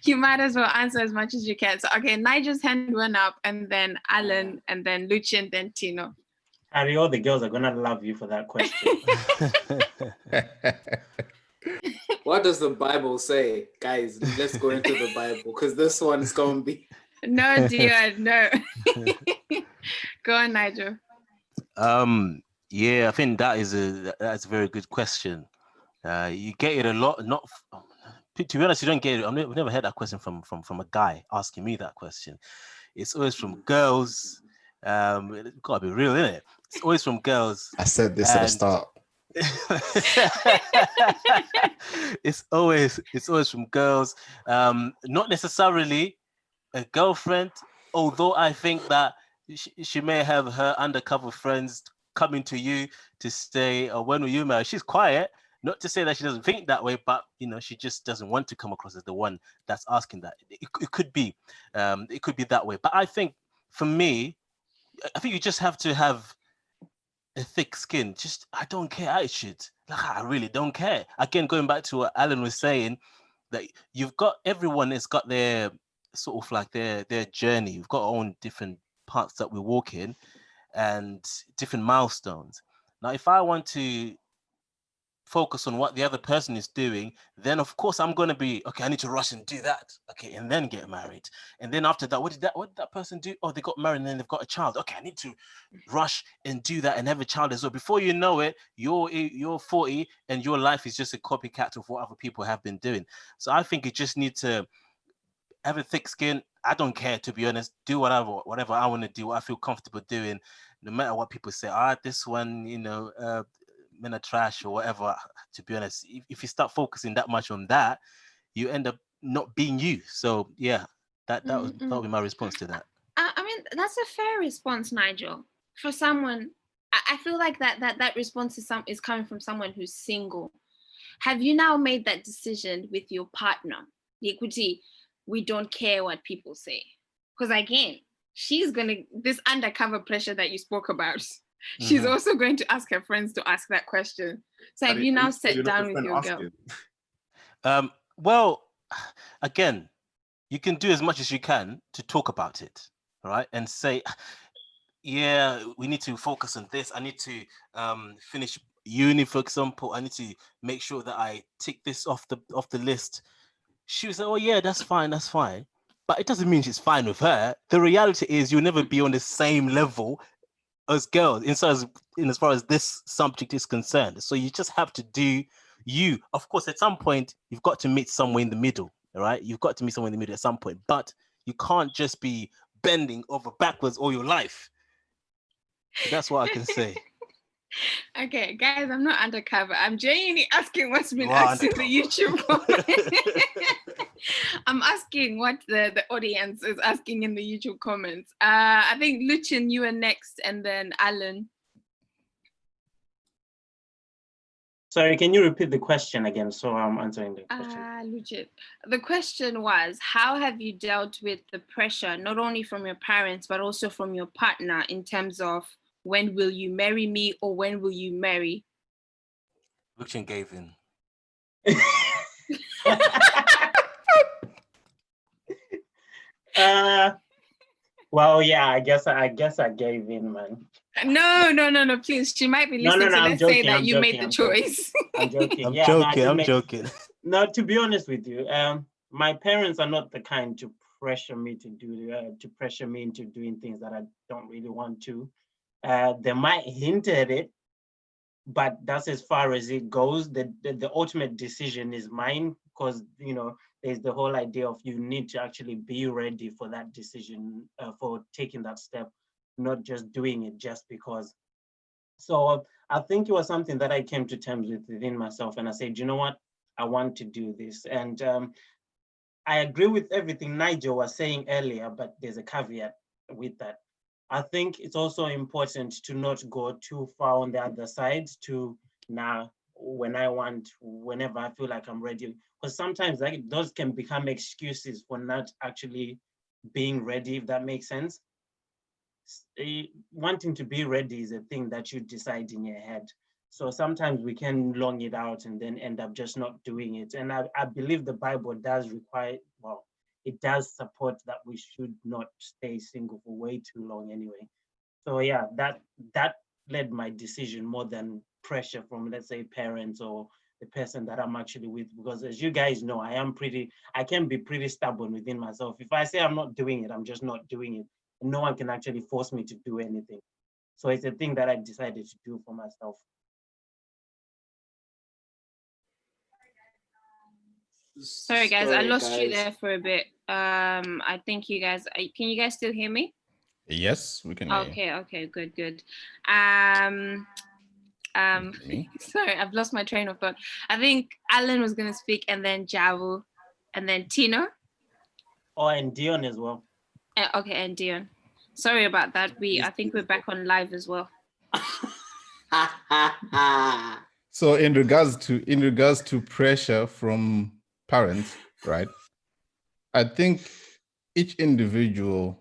you might as well answer as much as you can. So, okay, Nigel's hand went up, and then Alan, and then Lucchin, then Tino. Harry, all the girls are going to love you for that question. What does the Bible say? Guys, let's go into the Bible, because this one is going to be... No, Deon, no. Go on, Nigel. Yeah, I think that's a very good question. You get it a lot. Not to be honest, you don't get it. I've never heard that question from a guy asking me that question. It's always from girls. It's gotta be real, isn't it? It's always from girls. I said this at the start. It's always from girls. Not necessarily a girlfriend, although I think that she may have her undercover friends coming to you to say, oh, when will you marry? She's quiet. Not to say that she doesn't think that way, but she just doesn't want to come across as the one that's asking that. It could be that way. But I think for me, I think you just have to have a thick skin. Just I don't care attitude. Like I really don't care. Again, going back to what Alan was saying, that everyone has got their sort of like their journey. We've got our own different paths that we walk in, and different milestones. Now, if I want to focus on what the other person is doing, then of course I'm going to be, okay, I need to rush and do that. Okay, and then get married. And then after that, what did that person do? Oh, they got married and then they've got a child. Okay, I need to rush and do that and have a child as well. Before you know it, you're 40 and your life is just a copycat of what other people have been doing. So I think you just need to have a thick skin. I don't care, to be honest. Do whatever I want to do, what I feel comfortable doing, no matter what people say. This one, men are trash or whatever. To be honest, if you start focusing that much on that, you end up not being you. So yeah, that would be my response to that. I mean, that's a fair response, Nigel. For someone, I feel like that response is coming from someone who's single. Have you now made that decision with your partner? Equity, we don't care what people say. Because again, she's this undercover pressure that you spoke about, she's also going to ask her friends to ask that question. So have you now sat down with your girl? Well, again, you can do as much as you can to talk about it, all right, and say, yeah, we need to focus on this. I need to finish uni, for example. I need to make sure that I tick this off the list. She was like, oh yeah, that's fine, but it doesn't mean she's fine with her. The reality is you'll never be on the same level as girls in as far as this subject is concerned. So you just have to do you. Of course, at some point you've got to meet somewhere in the middle, all right? You've got to meet somewhere in the middle at some point, but you can't just be bending over backwards all your life. So that's what I can say. Okay, guys, I'm not undercover. I'm genuinely asking what's been You are asked in the YouTube comments. I'm asking what the audience is asking in the YouTube comments. I think Lucchin, you are next, and then Alan. Sorry, can you repeat the question again? So I'm answering the question. Lucchin. The question was, how have you dealt with the pressure, not only from your parents, but also from your partner in terms of when will you marry me or when will you marry? Lucchin gave in. Well, yeah, I guess I gave in, man. No, please. She might be listening. So let's say that you made the choice. I'm joking. I'm joking. No, to be honest with you, my parents are not the kind to pressure me into doing things that I don't really want to. They might hint at it, but that's as far as it goes. The ultimate decision is mine, because there's the whole idea of you need to actually be ready for that decision, for taking that step, not just doing it just because. So I think it was something that I came to terms with within myself, and I said, you know what, I want to do this. And I agree with everything Nigel was saying earlier, but there's a caveat with that. I think it's also important to not go too far on the other side to whenever I feel like I'm ready. Because sometimes those can become excuses for not actually being ready, if that makes sense. Wanting to be ready is a thing that you decide in your head. So sometimes we can long it out and then end up just not doing it. And I believe the Bible does it does support that we should not stay single for way too long anyway. So yeah, that led my decision more than pressure from, let's say, parents or the person that I'm actually with. Because as you guys know, I can be pretty stubborn within myself. If I say I'm not doing it, I'm just not doing it. And no one can actually force me to do anything. So it's a thing that I decided to do for myself. Sorry guys, I lost you there for a bit. I think you guys, can you guys still hear me? Yes, we can hear you. Okay, good. Sorry, I've lost my train of thought. I think Alan was gonna speak, and then Jabu, and then Tino. Oh, and Deon as well. Okay, and Deon. Sorry about that. I think we're back on live as well. So in regards to pressure from parents, right? I think each individually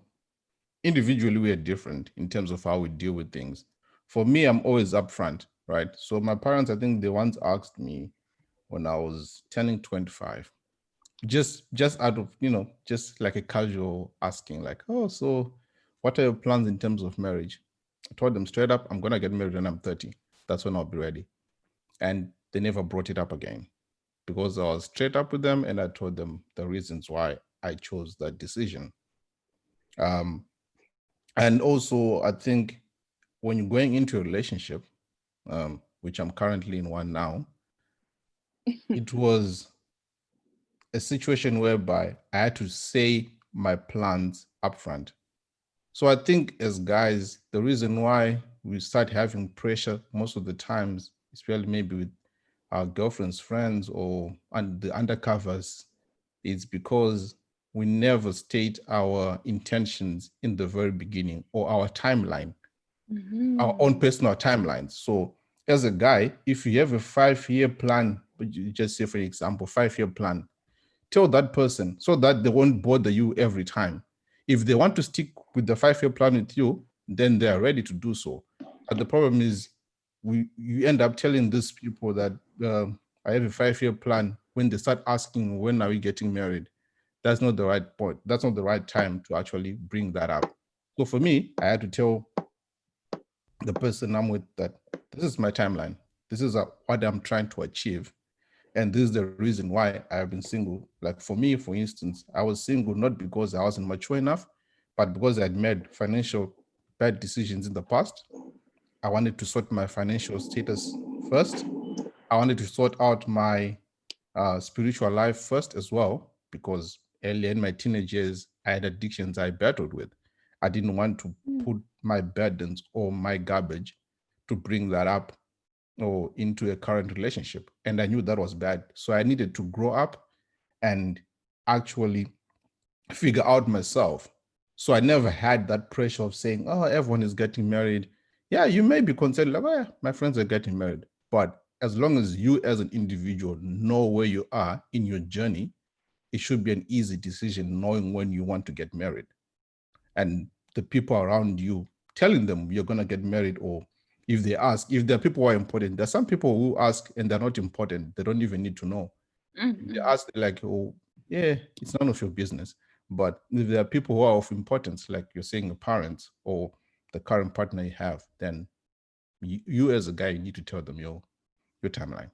we are different in terms of how we deal with things. For me, I'm always upfront, right? So my parents, I think they once asked me when I was turning 25, just out of, just like a casual asking, like, oh, so what are your plans in terms of marriage? I told them straight up, I'm going to get married when I'm 30. That's when I'll be ready. And they never brought it up again, because I was straight up with them and I told them the reasons why I chose that decision. And also, I think when you're going into a relationship, which I'm currently in one now, it was a situation whereby I had to say my plans upfront. So I think as guys, the reason why we start having pressure most of the times, especially maybe with our girlfriends, friends, or the undercovers, is because we never state our intentions in the very beginning, or our timeline, our own personal timelines. So as a guy, if you have a 5-year plan, but you just say, for example, 5-year plan, tell that person so that they won't bother you every time. If they want to stick with the 5-year plan with you, then they are ready to do so. But the problem is you end up telling these people that I have a 5-year plan. When they start asking, when are we getting married? that's not the right point. That's not the right time to actually bring that up. So for me, I had to tell the person I'm with that this is my timeline. This is what I'm trying to achieve. And this is the reason why I've been single. Like for me, for instance, I was single not because I wasn't mature enough, but because I'd made financial bad decisions in the past. I wanted to sort my financial status first. I wanted to sort out my spiritual life first as well, because earlier in my teenage years, I had addictions I battled with. I didn't want to put my burdens or my garbage to bring that up or into a current relationship. And I knew that was bad. So I needed to grow up and actually figure out myself. So I never had that pressure of saying, oh, everyone is getting married. Yeah, you may be concerned, like, oh, yeah, my friends are getting married. But as long as you as an individual know where you are in your journey, it should be an easy decision knowing when you want to get married. And the people around you, telling them you're going to get married, or if they ask, if there are people who are important, there's some people who ask and they're not important. They don't even need to know. If they ask, they're like, oh, yeah, it's none of your business. But if there are people who are of importance, like you're saying, your parents or the current partner you have, then you as a guy, you need to tell them your timeline.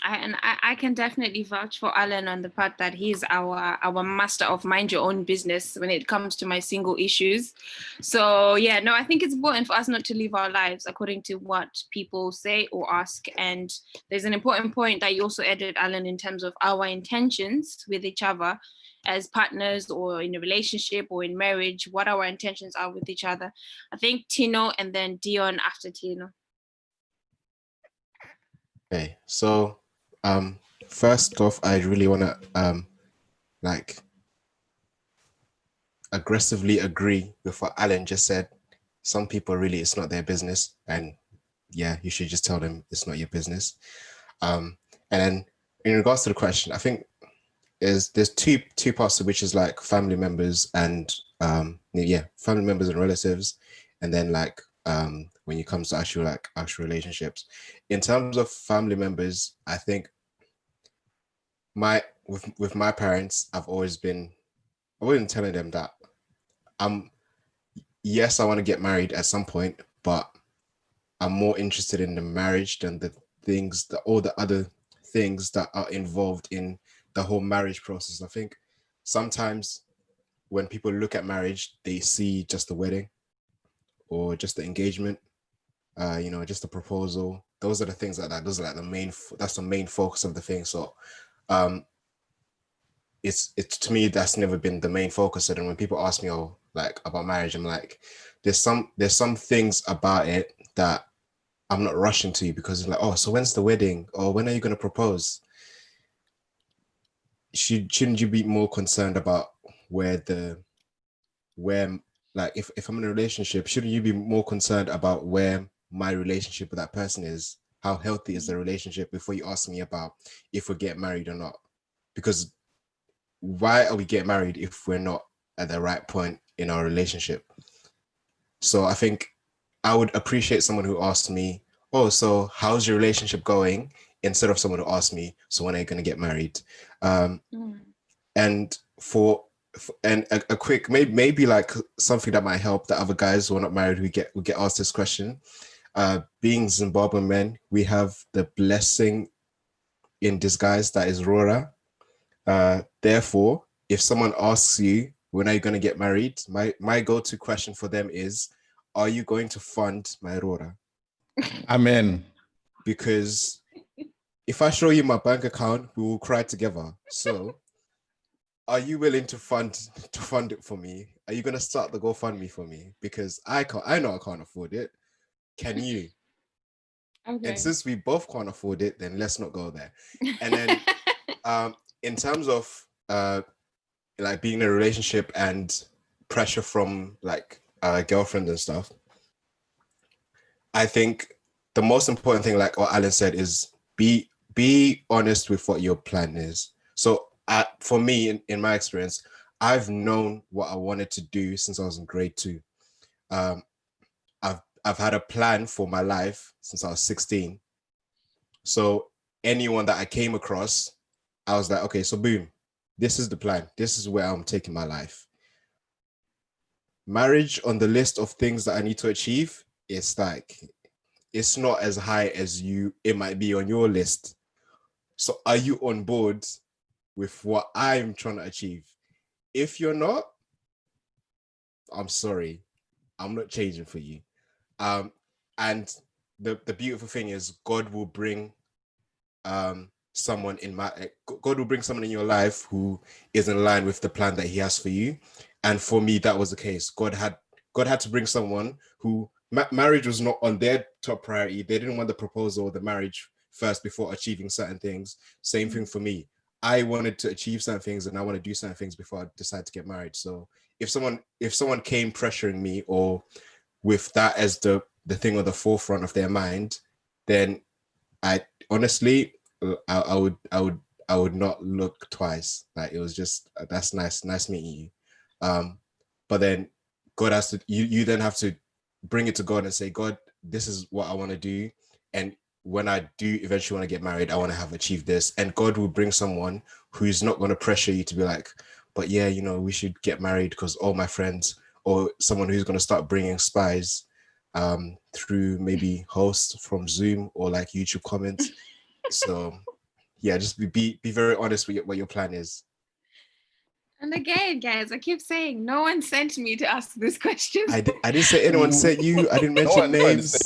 I can definitely vouch for Alan on the part that he's our master of mind your own business when it comes to my single issues. So yeah, no, I think it's important for us not to live our lives according to what people say or ask. And there's an important point that you also added, Alan, in terms of our intentions with each other as partners or in a relationship or in marriage, what our intentions are with each other. I think Tino and then Deon after Tino. Okay, so first off, I really want to aggressively agree with what Alan just said. Some people really, it's not their business, and yeah, you should just tell them it's not your business. And then in regards to the question, I think there's two parts to which is like family members and family members and relatives, and then like when it comes to actual relationships. In terms of family members, I think with my parents, I wasn't telling them that yes, I want to get married at some point, but I'm more interested in the marriage than all the other things that are involved in the whole marriage process. I think sometimes when people look at marriage, they see just the wedding or just the engagement, just the proposal. Those are the things like that. Those are like that's the main focus of the thing. So it's to me, that's never been the main focus. And then when people ask me, about marriage, I'm like, there's some things about it that I'm not rushing to, because it's like, oh, so when's the wedding? Or when are you going to propose? Shouldn't you be more concerned about if I'm in a relationship, shouldn't you be more concerned about where my relationship with that person is? How healthy is the relationship before you ask me about if we get married or not? Because why are we getting married if we're not at the right point in our relationship? So I think I would appreciate someone who asked me, oh, so how's your relationship going? Instead of someone who asked me, so when are you going to get married? And a quick, maybe like something that might help the other guys who are not married who get asked this question. Being Zimbabwean men, we have the blessing in disguise that is Rora. Therefore, if someone asks you, when are you going to get married? My go-to question for them is, are you going to fund my Rora? Amen. Because if I show you my bank account, we will cry together. So are you willing to fund it for me? Are you going to start the GoFundMe for me? Because I know I can't afford it. Can you? Okay. And since we both can't afford it, then let's not go there. And then in terms of like being in a relationship and pressure from like girlfriends and stuff, I think the most important thing, like what Alan said, is be honest with what your plan is. So for me, in my experience, I've known what I wanted to do since I was in grade 2. I've had a plan for my life since I was 16. So anyone that I came across, I was like, okay, so boom, this is the plan. This is where I'm taking my life. Marriage on the list of things that I need to achieve, it's not as high as it might be on your list. So are you on board with what I'm trying to achieve? If you're not, I'm sorry, I'm not changing for you. And the beautiful thing is God will bring someone in your life who is in line with the plan that he has for you. And for me, that was the case. God had to bring someone who marriage was not on their top priority. They didn't want the proposal or the marriage first before achieving certain things. Same thing for me. I wanted to achieve certain things and I want to do certain things before I decide to get married. So if someone came pressuring me or with that as the thing on the forefront of their mind, then I honestly, I would not look twice. Like, it was just, that's nice meeting you. But then God has to, you then have to bring it to God and say, God, this is what I want to do. And when I do eventually want to get married, I want to have achieved this. And God will bring someone who's not going to pressure you to be like, but yeah, we should get married because all my friends, or someone who's going to start bringing spies through maybe hosts from Zoom or like YouTube comments. So yeah, just be very honest with what your plan is. And again, guys, I keep saying no one sent me to ask this question. I didn't say anyone sent you. I didn't mention names.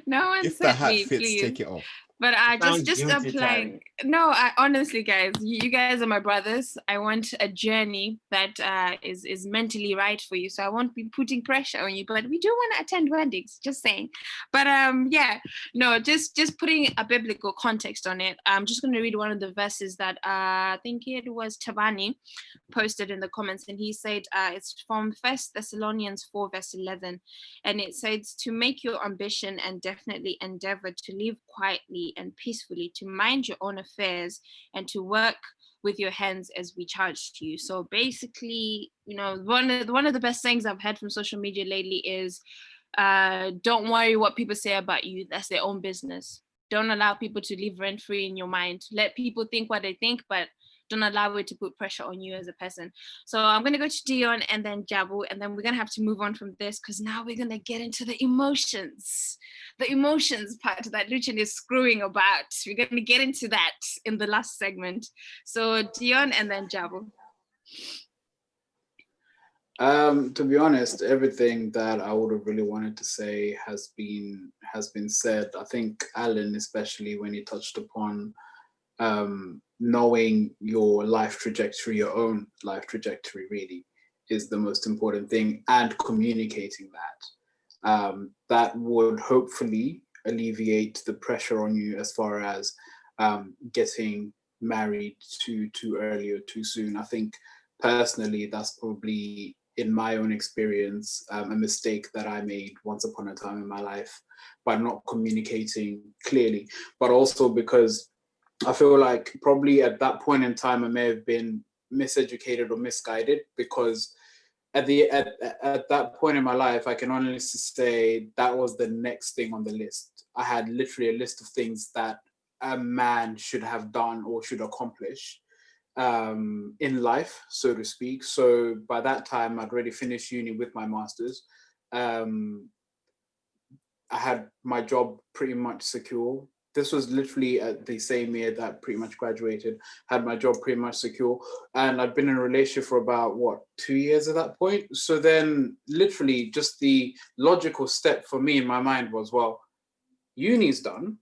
No one if sent the hat me, fits, please. take it off. But I Sounds just guilty, applying. Tari. No, I honestly, guys, you guys are my brothers. I want a journey that is mentally right for you. So I won't be putting pressure on you. But we do want to attend weddings. Just saying. But yeah, no, just putting a biblical context on it. I'm just going to read one of the verses that I think it was Tabani posted in the comments, and he said it's from 1 Thessalonians 4 verse 11, and it says to make your ambition and definitely endeavor to live quietly and peacefully, to mind your own affairs and to work with your hands as we charged you. So basically, one of the best things I've heard from social media lately is don't worry what people say about you. That's their own business. Don't allow people to live rent free in your mind. Let people think what they think, but don't allow it to put pressure on you as a person. So I'm going to go to Deon and then Jabu, and then we're going to have to move on from this because now we're going to get into the emotions part that Lucchin is screwing about. We're going to get into that in the last segment. So Deon and then Jabu. To be honest, everything that I would have really wanted to say has been said. I think Alan, especially when he touched upon knowing your life trajectory, your own life trajectory really is the most important thing, and communicating that. That would hopefully alleviate the pressure on you as far as getting married too early or too soon. I think personally, that's probably, in my own experience, a mistake that I made once upon a time in my life by not communicating clearly, but also because I feel like probably at that point in time, I may have been miseducated or misguided, because at that point in my life, I can honestly say that was the next thing on the list. I had literally a list of things that a man should have done or should accomplish in life, so to speak. So by that time, I'd already finished uni with my master's. I had my job pretty much secure. This was literally at the same year that I pretty much graduated, had my job pretty much secure. And I'd been in a relationship for about, 2 years at that point. So then literally just the logical step for me in my mind was, well, uni's done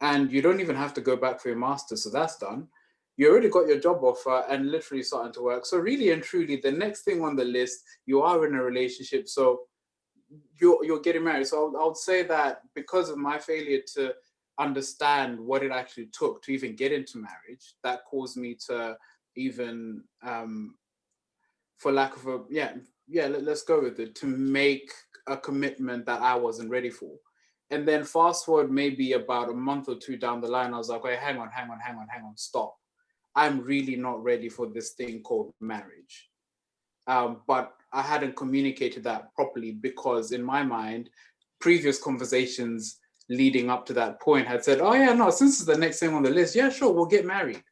and you don't even have to go back for your master's. So that's done. You already got your job offer and literally starting to work. So really and truly, the next thing on the list, you are in a relationship. So you're getting married. So I would say that because of my failure to understand what it actually took to even get into marriage, that caused me to even, for lack of let's go with it, to make a commitment that I wasn't ready for. And then fast forward maybe about a month or two down the line, I was like, wait, hang on, stop. I'm really not ready for this thing called marriage. But I hadn't communicated that properly because in my mind, previous conversations leading up to that point had said, oh yeah, no, since it's the next thing on the list, yeah, sure, we'll get married.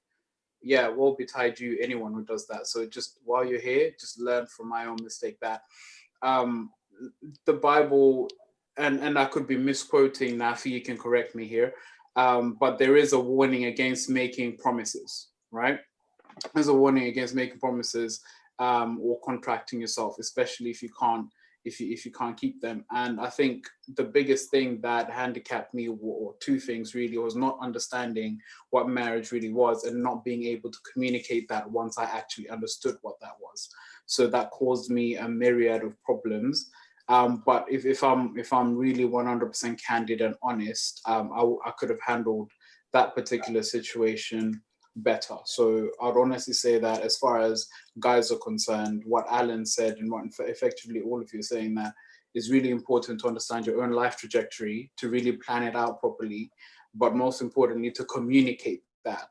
yeah, woe betide you, anyone who does that. So just while you're here, just learn from my own mistake that the Bible, and I could be misquoting Nafi, you can correct me here, but there is a warning against making promises, right? There's a warning against making promises or contracting yourself, especially if you can't keep them. And I think the biggest thing that handicapped me, or two things really, was not understanding what marriage really was and not being able to communicate that once I actually understood what that was. So that caused me a myriad of problems. But if I'm really 100% candid and honest, I could have handled that particular situation better. So I'd honestly say that as far as guys are concerned, what Alan said and what effectively all of you are saying, that is really important to understand your own life trajectory, to really plan it out properly, but most importantly, to communicate that.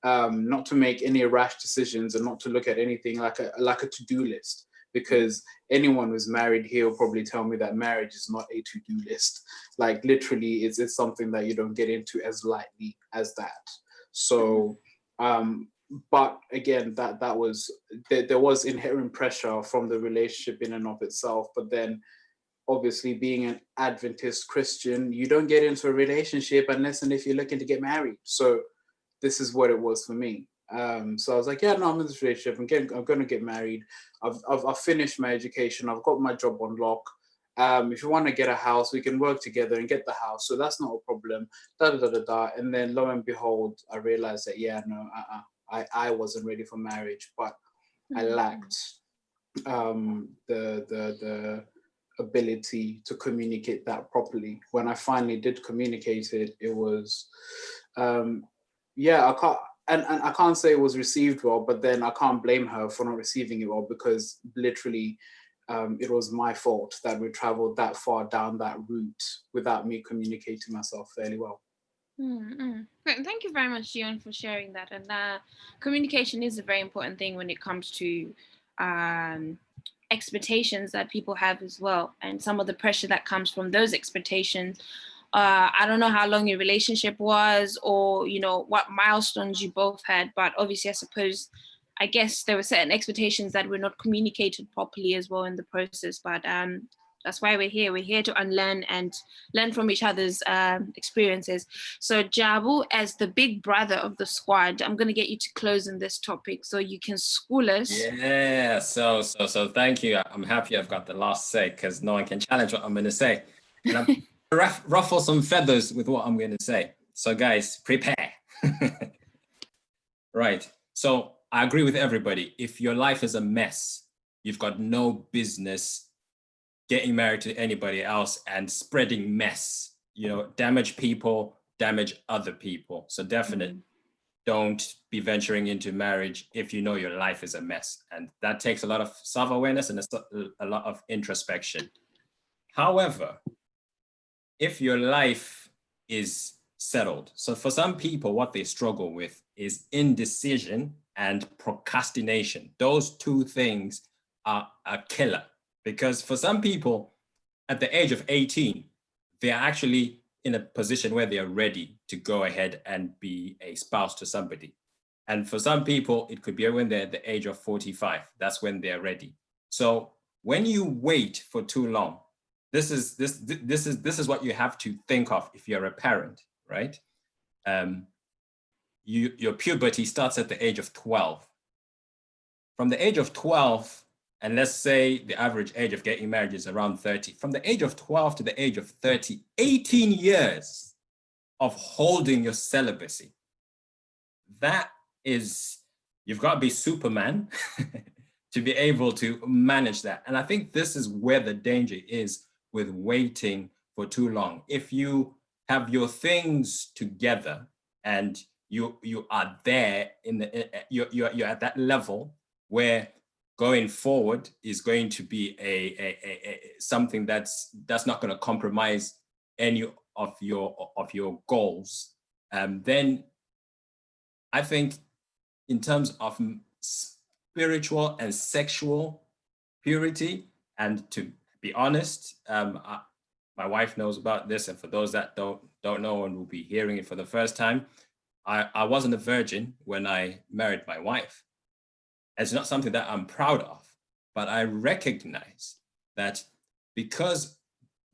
Not to make any rash decisions and not to look at anything like a to-do list, because anyone who's married here will probably tell me that marriage is not a to-do list. Like literally, it's something that you don't get into as lightly as that. So, but again, there was inherent pressure from the relationship in and of itself. But then, obviously, being an Adventist Christian, you don't get into a relationship unless and if you're looking to get married. So, this is what it was for me. So I was like, yeah, no, I'm in this relationship. I'm going to get married. I've finished my education. I've got my job on lock. If you want to get a house, we can work together and get the house. So that's not a problem. And then lo and behold, I realized that, yeah, no, I wasn't ready for marriage, but I lacked the ability to communicate that properly. When I finally did communicate it, it was, I can't say it was received well, but then I can't blame her for not receiving it well, because literally, it was my fault that we traveled that far down that route without me communicating myself fairly well. Great. Thank you very much, Deon, for sharing that. And communication is a very important thing when it comes to expectations that people have as well, and some of the pressure that comes from those expectations. I don't know how long your relationship was, or what milestones you both had, but obviously I guess there were certain expectations that were not communicated properly as well in the process. But that's why we're here. We're here to unlearn and learn from each other's experiences. So Jabu, as the big brother of the squad, I'm going to get you to close on this topic so you can school us. Yeah, so thank you. I'm happy I've got the last say, because no one can challenge what I'm going to say. And I'm ruffle some feathers with what I'm going to say. So guys, prepare. Right. So I agree with everybody. If your life is a mess, you've got no business getting married to anybody else and spreading mess. Damage people, damage other people. So definitely don't be venturing into marriage if you know your life is a mess. And that takes a lot of self-awareness and a lot of introspection. However, if your life is settled, so for some people, what they struggle with is indecision and procrastination. Those two things are a killer, because for some people at the age of 18, they are actually in a position where they are ready to go ahead and be a spouse to somebody. And for some people, it could be when they're at the age of 45. That's when they're ready. So when you wait for too long, this is what you have to think of if you're a parent, right? Your puberty starts at the age of 12. From the age of 12, and let's say the average age of getting married is around 30. From the age of 12 to the age of 30, 18 years of holding your celibacy. That is, you've got to be Superman to be able to manage that. And I think this is where the danger is with waiting for too long. If you have your things together and you are there you're at that level where going forward is going to be a something that's not going to compromise any of your goals, then I think in terms of spiritual and sexual purity, and to be honest, my wife knows about this, and for those that don't know and will be hearing it for the first time, I wasn't a virgin when I married my wife. It's not something that I'm proud of, but I recognize that because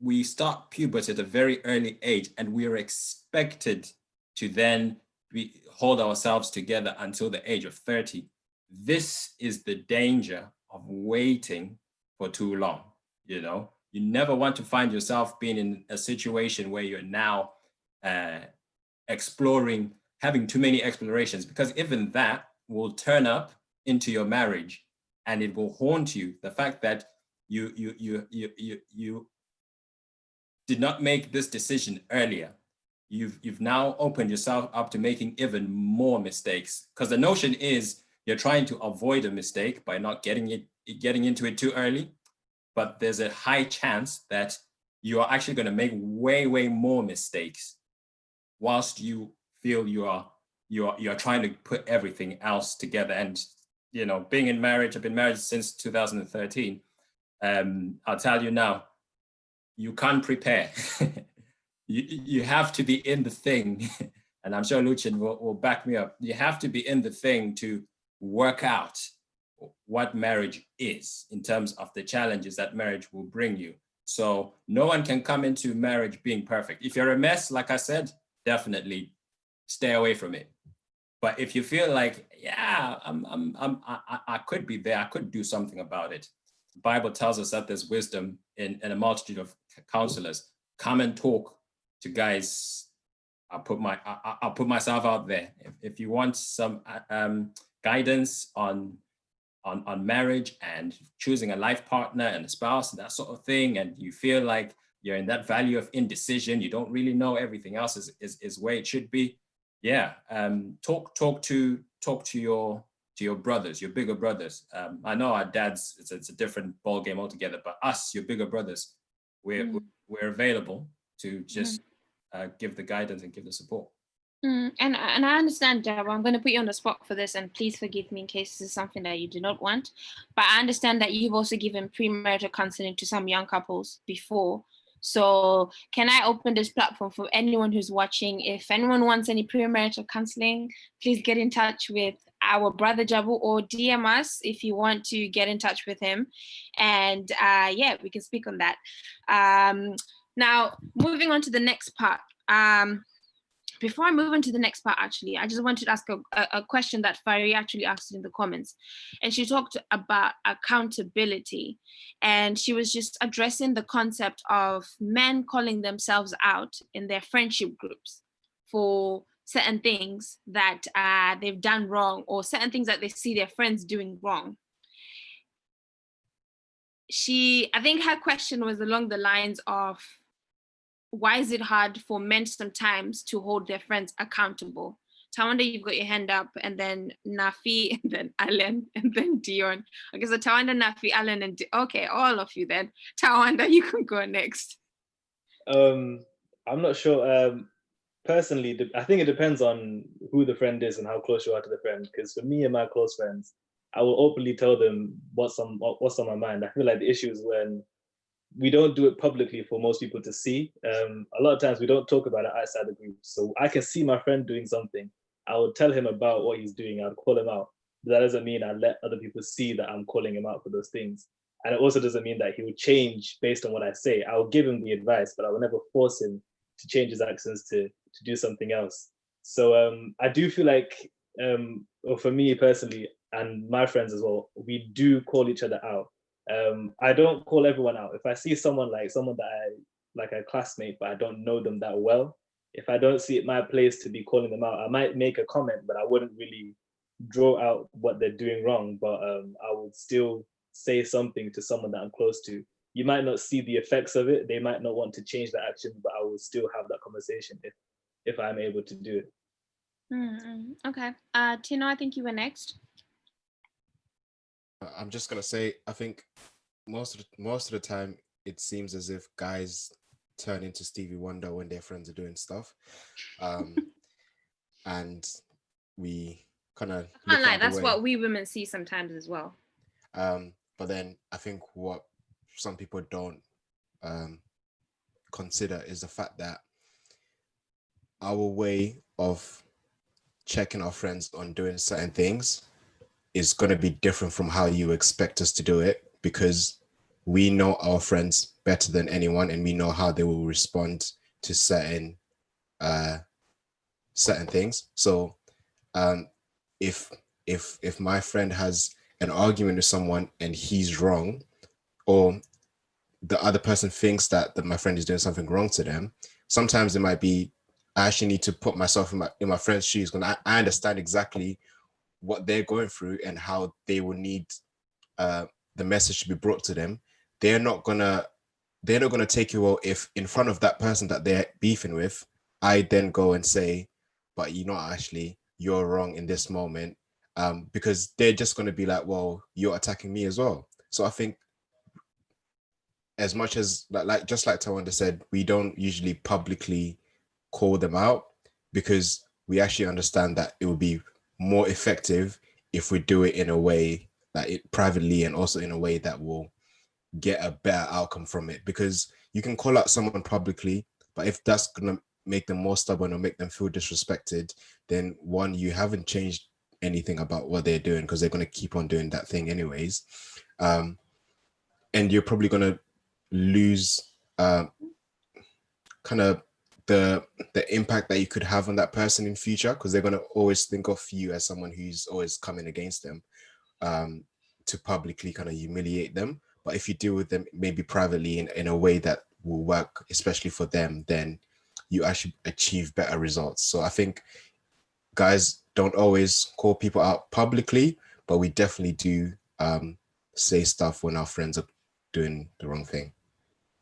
we start puberty at a very early age and we are expected to then hold ourselves together until the age of 30, this is the danger of waiting for too long. You know, you never want to find yourself being in a situation where you're now exploring, having too many explorations, because even that will turn up into your marriage and it will haunt you. The fact that you did not make this decision earlier, you've now opened yourself up to making even more mistakes, because the notion is you're trying to avoid a mistake by not getting into it too early, but there's a high chance that you are actually going to make way more mistakes whilst you feel you are trying to put everything else together. And you know, being in marriage, I've been married since 2013. I'll tell you now, you can't prepare. you have to be in the thing, and I'm sure Lucchin will back me up. You have to be in the thing to work out what marriage is in terms of the challenges that marriage will bring you. So no one can come into marriage being perfect. If you're a mess, like I said, definitely stay away from it. But if you feel like, yeah, I could be there, I could do something about it. The Bible tells us that there's wisdom in a multitude of counselors. Come and talk to guys. I'll put myself out there. If you want some guidance on marriage and choosing a life partner and a spouse and that sort of thing, and you feel like you're in that valley of indecision, you don't really know everything else is where it should be. Yeah, talk to your brothers, your bigger brothers. I know our dads, it's a different ball game altogether, but us, your bigger brothers, we're available to just give the guidance and give the support. And I understand, Jabu. I'm going to put you on the spot for this, and please forgive me in case this is something that you do not want. But I understand that you've also given premarital counseling to some young couples before. So can I open this platform for anyone who's watching? If anyone wants any premarital counseling, please get in touch with our brother Jabu, or DM us if you want to get in touch with him. And yeah, we can speak on that. Now, moving on to the next part. Before I move on to the next part, actually, I just wanted to ask a question that Fari actually asked in the comments. And she talked about accountability. And she was just addressing the concept of men calling themselves out in their friendship groups for certain things that they've done wrong, or certain things that they see their friends doing wrong. I think her question was along the lines of, why is it hard for men sometimes to hold their friends accountable? Tawanda, you've got your hand up, and then Nafi, and then Alan, and then Deon. Okay, so Tawanda, Nafi, Alan, and okay, all of you then. Tawanda, you can go next. I'm not sure. Personally, I think it depends on who the friend is and how close you are to the friend. Because for me and my close friends, I will openly tell them what's on my mind. I feel like the issue is when we don't do it publicly for most people to see. A lot of times we don't talk about it outside the group. So I can see my friend doing something. I would tell him about what he's doing. I'd call him out. But that doesn't mean I let other people see that I'm calling him out for those things. And it also doesn't mean that he will change based on what I say. I will give him the advice, but I will never force him to change his actions to do something else. So I do feel like, or for me personally, and my friends as well, we do call each other out. I don't call everyone out. If I see someone that I like, a classmate, but I don't know them that well, if I don't see it my place to be calling them out, I might make a comment, but I wouldn't really draw out what they're doing wrong. But I would still say something to someone that I'm close to. You might not see the effects of it. They might not want to change the action, but I will still have that conversation if I'm able to do it. Okay. Tino, I think you were next. I'm just gonna say, I think most of the time it seems as if guys turn into Stevie Wonder when their friends are doing stuff, and we kind of. That's what we women see sometimes as well. But then I think what some people don't consider is the fact that our way of checking our friends on doing certain things is going to be different from how you expect us to do it, because we know our friends better than anyone, and we know how they will respond to certain things. So if my friend has an argument with someone and he's wrong, or the other person thinks that my friend is doing something wrong to them, sometimes it might be, I actually need to put myself in my friend's shoes, because I understand exactly what they're going through and how they will need the message to be brought to them. They're not gonna take you well if in front of that person that they're beefing with, I then go and say, but you know, Ashley, you're wrong in this moment, because they're just going to be like, well, you're attacking me as well. So I think, as much as like just like Tawanda said, we don't usually publicly call them out, because we actually understand that it will be more effective if we do it in a way that it privately, and also in a way that will get a better outcome from it. Because you can call out someone publicly, but if that's gonna make them more stubborn or make them feel disrespected, then one, you haven't changed anything about what they're doing, because they're going to keep on doing that thing anyways, and you're probably going to lose kind of the impact that you could have on that person in future, because they're going to always think of you as someone who's always coming against them, to publicly kind of humiliate them. But if you deal with them maybe privately in a way that will work, especially for them, then you actually achieve better results. So I think guys don't always call people out publicly, but we definitely do say stuff when our friends are doing the wrong thing.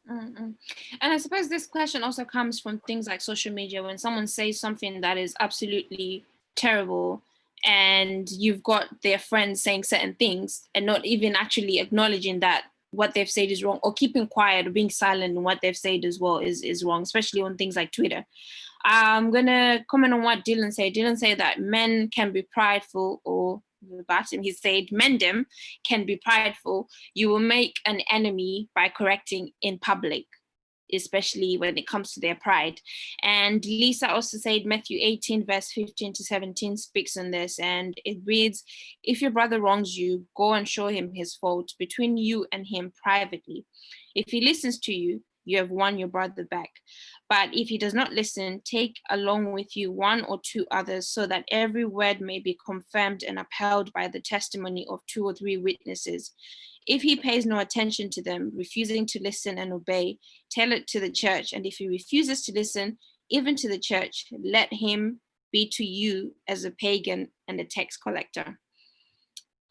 And I suppose this question also comes from things like social media. When someone says something that is absolutely terrible, and you've got their friends saying certain things and not even actually acknowledging that what they've said is wrong, or keeping quiet or being silent on what they've said as well is wrong, especially on things like Twitter. I'm gonna comment on what Dylan said. Dylan said that men can be prideful, or verbatim, he said, "Mendem can be prideful. You will make an enemy by correcting in public, especially when it comes to their pride." And Lisa also said Matthew 18, verse 15 to 17 speaks on this, and it reads, "If your brother wrongs you, go and show him his fault between you and him privately. If he listens to you, you have won your brother back. But if he does not listen, take along with you one or two others, so that every word may be confirmed and upheld by the testimony of 2 or 3 witnesses. If he pays no attention to them, refusing to listen and obey, tell it to the church. And if he refuses to listen, even to the church, let him be to you as a pagan and a tax collector."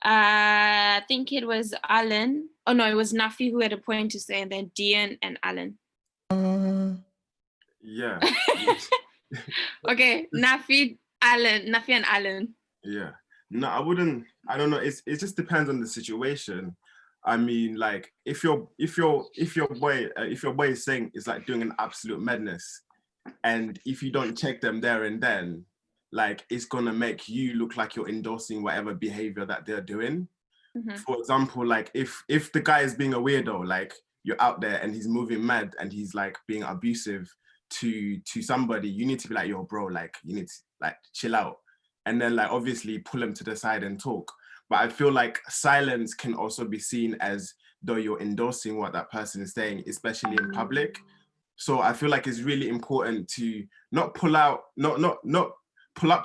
I think it was Alan. Oh no, it was Nafi who had a point to say, and then Deon and Alan. Yeah. Okay, Nafi and Alan. Yeah. No, I don't know. It just depends on the situation. I mean, like if your boy is saying it's like doing an absolute madness, and if you don't check them there and then, like it's gonna make you look like you're endorsing whatever behavior that they're doing. Mm-hmm. For example, like if the guy is being a weirdo, like you're out there and he's moving mad and he's like being abusive to somebody, you need to be like, yo, bro, like you need to like chill out, and then like obviously pull him to the side and talk. But I feel like silence can also be seen as though you're endorsing what that person is saying, especially in public. So I feel like it's really important to not pull up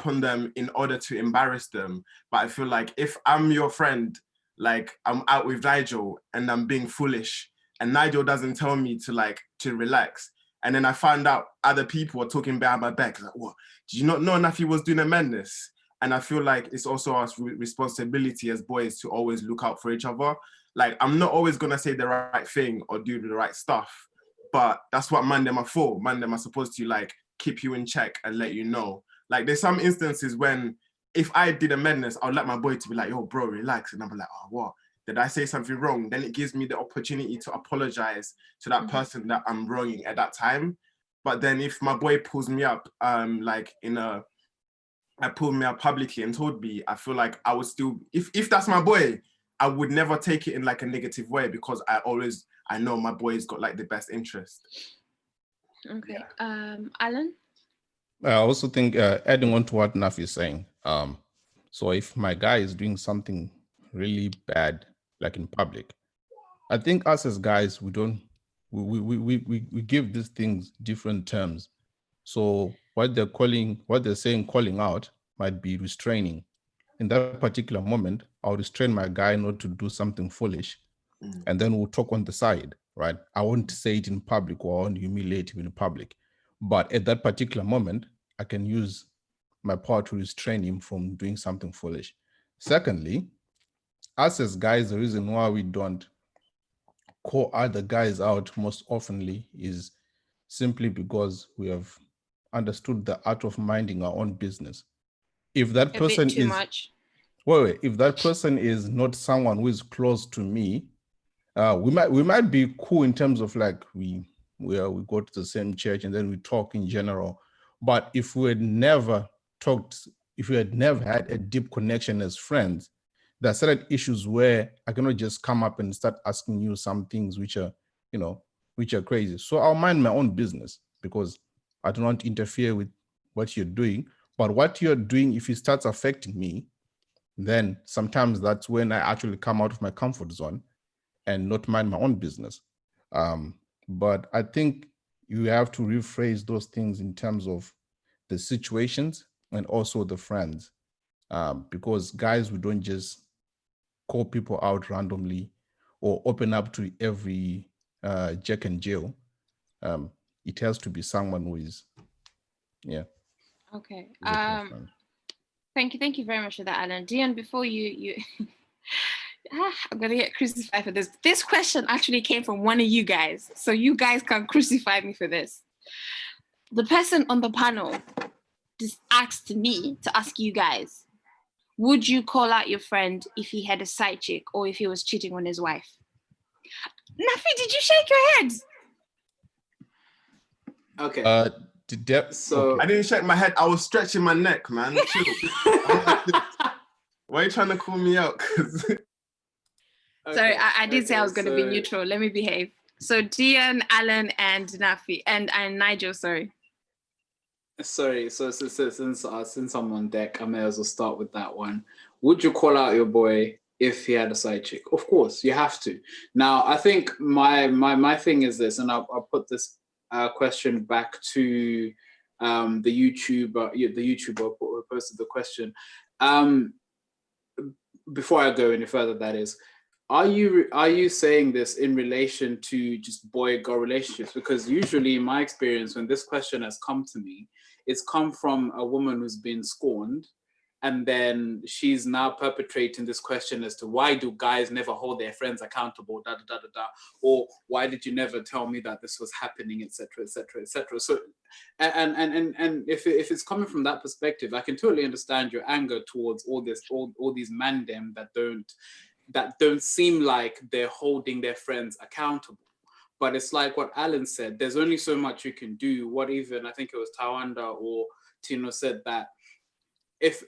on them in order to embarrass them. But I feel like if I'm your friend, like I'm out with Nigel and I'm being foolish, and Nigel doesn't tell me to relax, and then I find out other people are talking behind my back, like, what? Did you not know Nafi was doing a madness? And I feel like it's also our responsibility as boys to always look out for each other. Like, I'm not always gonna say the right thing or do the right stuff, but that's what man them are for. Man them are supposed to like keep you in check and let you know. Like there's some instances when if I did a madness, I'll let my boy to be like, yo, bro, relax. And I'll be like, oh, what? Did I say something wrong? Then it gives me the opportunity to apologize to that person that I'm wronging at that time. But then if my boy pulls me up, pulled me up publicly and told me, I feel like I would still, if that's my boy, I would never take it in like a negative way, because I know my boy's got like the best interest. Okay. Yeah. Alan? I also think adding on to what Naf is saying, so if my guy is doing something really bad, like in public, I think us as guys, we give these things different terms. So what they're saying calling out might be restraining. In that particular moment, I'll restrain my guy not to do something foolish. And then we'll talk on the side, right? I won't say it in public or I won't humiliate him in public. But at that particular moment, I can use my power to restrain him from doing something foolish. Secondly, us as guys, the reason why we don't call other guys out most oftenly is simply because we have understood the art of minding our own business. If that person too much. Wait, if that person is not someone who is close to me, we might be cool in terms of like we go to the same church and then we talk in general. But if we had never talked, if we had never had a deep connection as friends, there are certain issues where I cannot just come up and start asking you some things which are, which are crazy. So I'll mind my own business because I do not interfere with what you're doing. But what you're doing, if it starts affecting me, then sometimes that's when I actually come out of my comfort zone and not mind my own business. But I think you have to rephrase those things in terms of the situations and also the friends. Because guys, we don't just call people out randomly or open up to every Jack and Jill. It has to be someone who is, Okay. is a close friend. Thank you very much for that, Alan. Deon, before you I'm gonna get crucified for this. This question actually came from one of you guys, so you guys can crucify me for this. The person on the panel just asked me to ask you guys, would you call out your friend if he had a side chick or if he was cheating on his wife? Nafi, did you shake your head? Okay. So I didn't shake my head. I was stretching my neck, man. Why are you trying to call me out? Sorry, I did say I was going to be neutral. Let me behave. So Deon, Alan, and Nafi, and Nigel. Sorry. So since I'm on deck, I may as well start with that one. Would you call out your boy if he had a side chick? Of course, you have to. Now, I think my thing is this, and I'll put this question back to the YouTuber who posted the question. Before I go any further, that is, are you saying this in relation to just boy-girl relationships? Because usually, in my experience, when this question has come to me, it's come from a woman who's been scorned, and then she's now perpetrating this question as to why do guys never hold their friends accountable, or why did you never tell me that this was happening, etc., etc., etc. So, and if it's coming from that perspective, I can totally understand your anger towards all these mandem that don't seem like they're holding their friends accountable. But it's like what Alan said, there's only so much you can do. What even, I think it was Tawanda or Tino said that if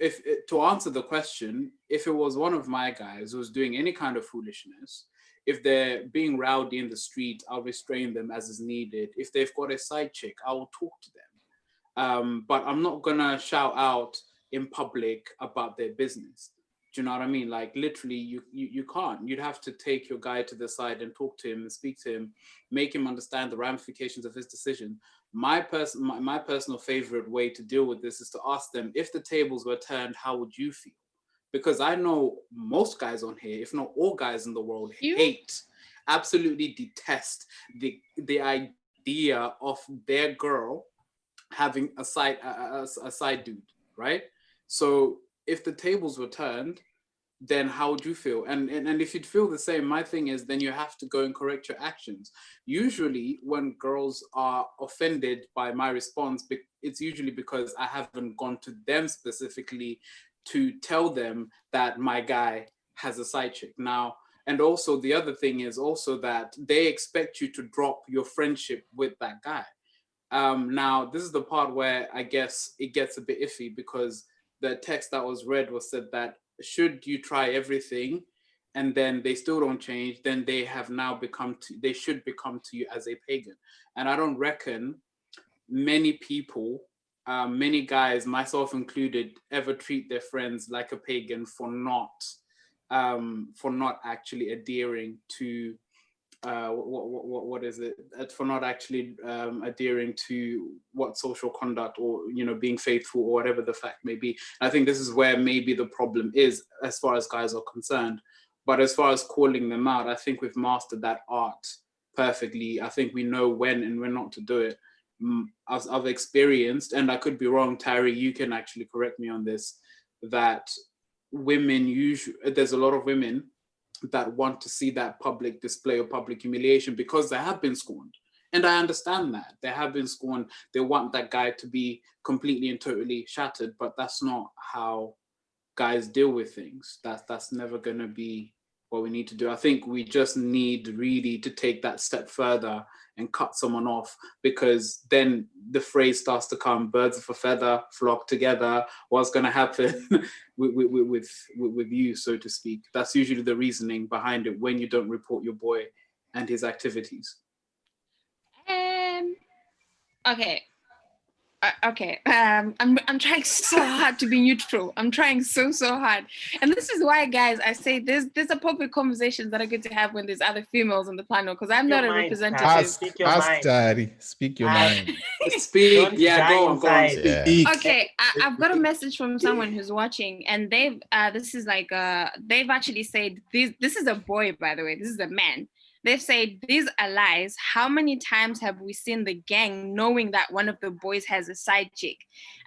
to answer the question, if it was one of my guys who was doing any kind of foolishness, if they're being rowdy in the street, I'll restrain them as is needed. If they've got a side chick, I will talk to them. But I'm not gonna shout out in public about their business. Do you know what I mean? Like literally, you can't. You'd have to take your guy to the side and talk to him and speak to him, make him understand the ramifications of his decision. My personal favorite way to deal with this is to ask them, if the tables were turned, how would you feel? Because I know most guys on here, if not all guys in the world, absolutely detest the idea of their girl having a side dude, right? So if the tables were turned, then how would you feel? And if you'd feel the same, my thing is, then you have to go and correct your actions. Usually when girls are offended by my response, it's usually because I haven't gone to them specifically to tell them that my guy has a side chick. Now, and also the other thing is also that they expect you to drop your friendship with that guy. Now, this is the part where I guess it gets a bit iffy, because the text that was read was said that should you try everything and then they still don't change, then they have now they should become to you as a pagan. And I don't reckon many people many guys, myself included, ever treat their friends like a pagan for not actually adhering to what is it? For not actually adhering to what social conduct, or being faithful, or whatever the fact may be. I think this is where maybe the problem is, as far as guys are concerned. But as far as calling them out, I think we've mastered that art perfectly. I think we know when and when not to do it. As I've experienced, and I could be wrong, Tari, you can actually correct me on this, that women usually, there's a lot of women that want to see that public display or public humiliation because they have been scorned. And I understand that. They have been scorned. They want that guy to be completely and totally shattered, but that's not how guys deal with things. That's never going to be what we need to do. I think we just need really to take that step further and cut someone off, because then the phrase starts to come, birds of a feather flock together. What's going to happen with you, so to speak? That's usually the reasoning behind it when you don't report your boy and his activities. Okay. I'm trying so hard to be neutral. I'm trying so hard, and this is why, guys, I say there's appropriate conversations that are good to have when there's other females on the panel, because I'm not a representative. Ask Daddy, speak your mind. Speak, yeah, go on. Yeah. Okay, I've got a message from someone who's watching, and they've they've actually said this is a boy, by the way, this is a man. They've said, these are lies. How many times have we seen the gang knowing that one of the boys has a side chick?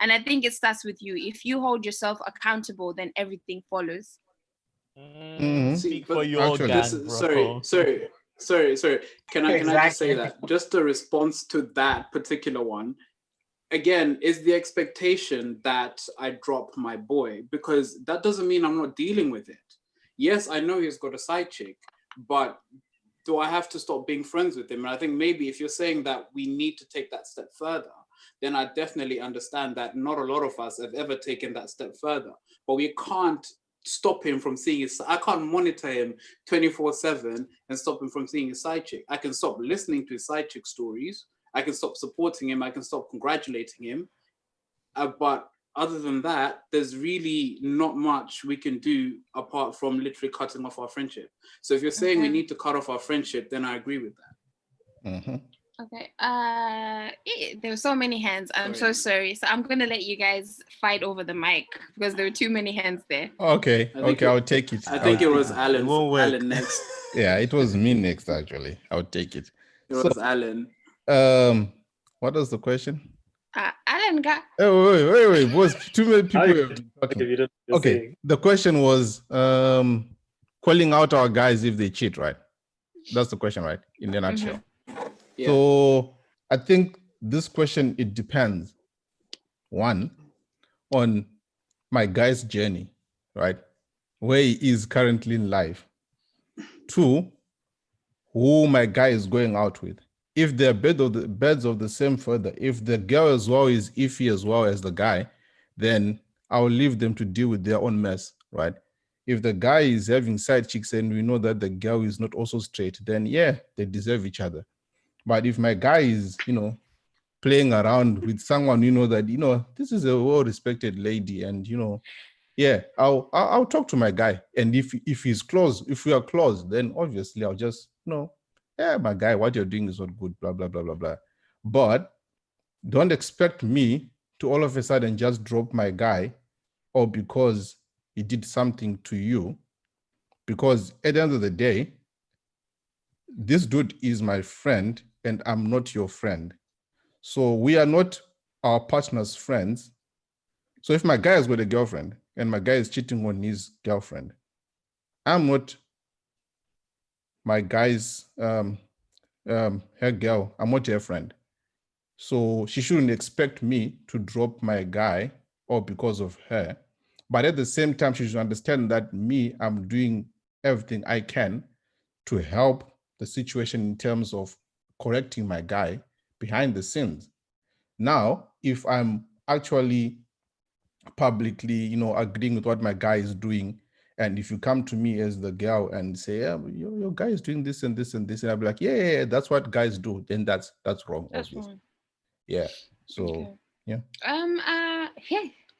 And I think it starts with you. If you hold yourself accountable, then everything follows. Speak for your gang, sorry. Can I just say that? Just a response to that particular one, again, is the expectation that I drop my boy, because that doesn't mean I'm not dealing with it. Yes, I know he's got a side chick, but do I have to stop being friends with him? And I think maybe if you're saying that we need to take that step further, then I definitely understand that not a lot of us have ever taken that step further. But we can't stop him from seeing his, I can't monitor him 24/7 and stop him from seeing his side chick. I can stop listening to his side chick stories. I can stop supporting him. I can stop congratulating him. But other than that, there's really not much we can do apart from literally cutting off our friendship. So if you're saying we need to cut off our friendship, then I agree with that. Okay. There were so many hands. I'm so sorry. So I'm going to let you guys fight over the mic because there were too many hands there. Okay, I'll take it. I think it was Alan. Alan next. Yeah, it was me next, actually. I'll take it. It was Alan. What was the question? Alan got. Oh, wait. Was too many people talking. Okay, the question was calling out our guys if they cheat, right? That's the question, right? In a nutshell. Yeah. So I think this question, it depends, one, on my guy's journey, right? Where he is currently in life. Two, who my guy is going out with. If they're birds of the same feather, if the girl as well is iffy as well as the guy, then I'll leave them to deal with their own mess, right? If the guy is having side chicks and we know that the girl is not also straight, then yeah, they deserve each other. But if my guy is, playing around with someone, that, this is a well-respected lady and, yeah, I'll talk to my guy. And if he's close, if we are close, then obviously I'll just, yeah, my guy, what you're doing is not good, blah, blah, blah, blah, blah. But don't expect me to all of a sudden just drop my guy or because he did something to you. Because at the end of the day, this dude is my friend and I'm not your friend. So we are not our partner's friends. So if my guy has got a girlfriend and my guy is cheating on his girlfriend, I'm not my guy's her girl. I'm not her friend. So she shouldn't expect me to drop my guy or because of her. But at the same time, she should understand that I'm doing everything I can to help the situation in terms of correcting my guy behind the scenes. Now, if I'm actually publicly, agreeing with what my guy is doing, and if you come to me as the girl and say, yeah, your guy is doing this and this and this, and I'll be like, yeah, that's what guys do, then that's wrong, obviously. Yeah. So,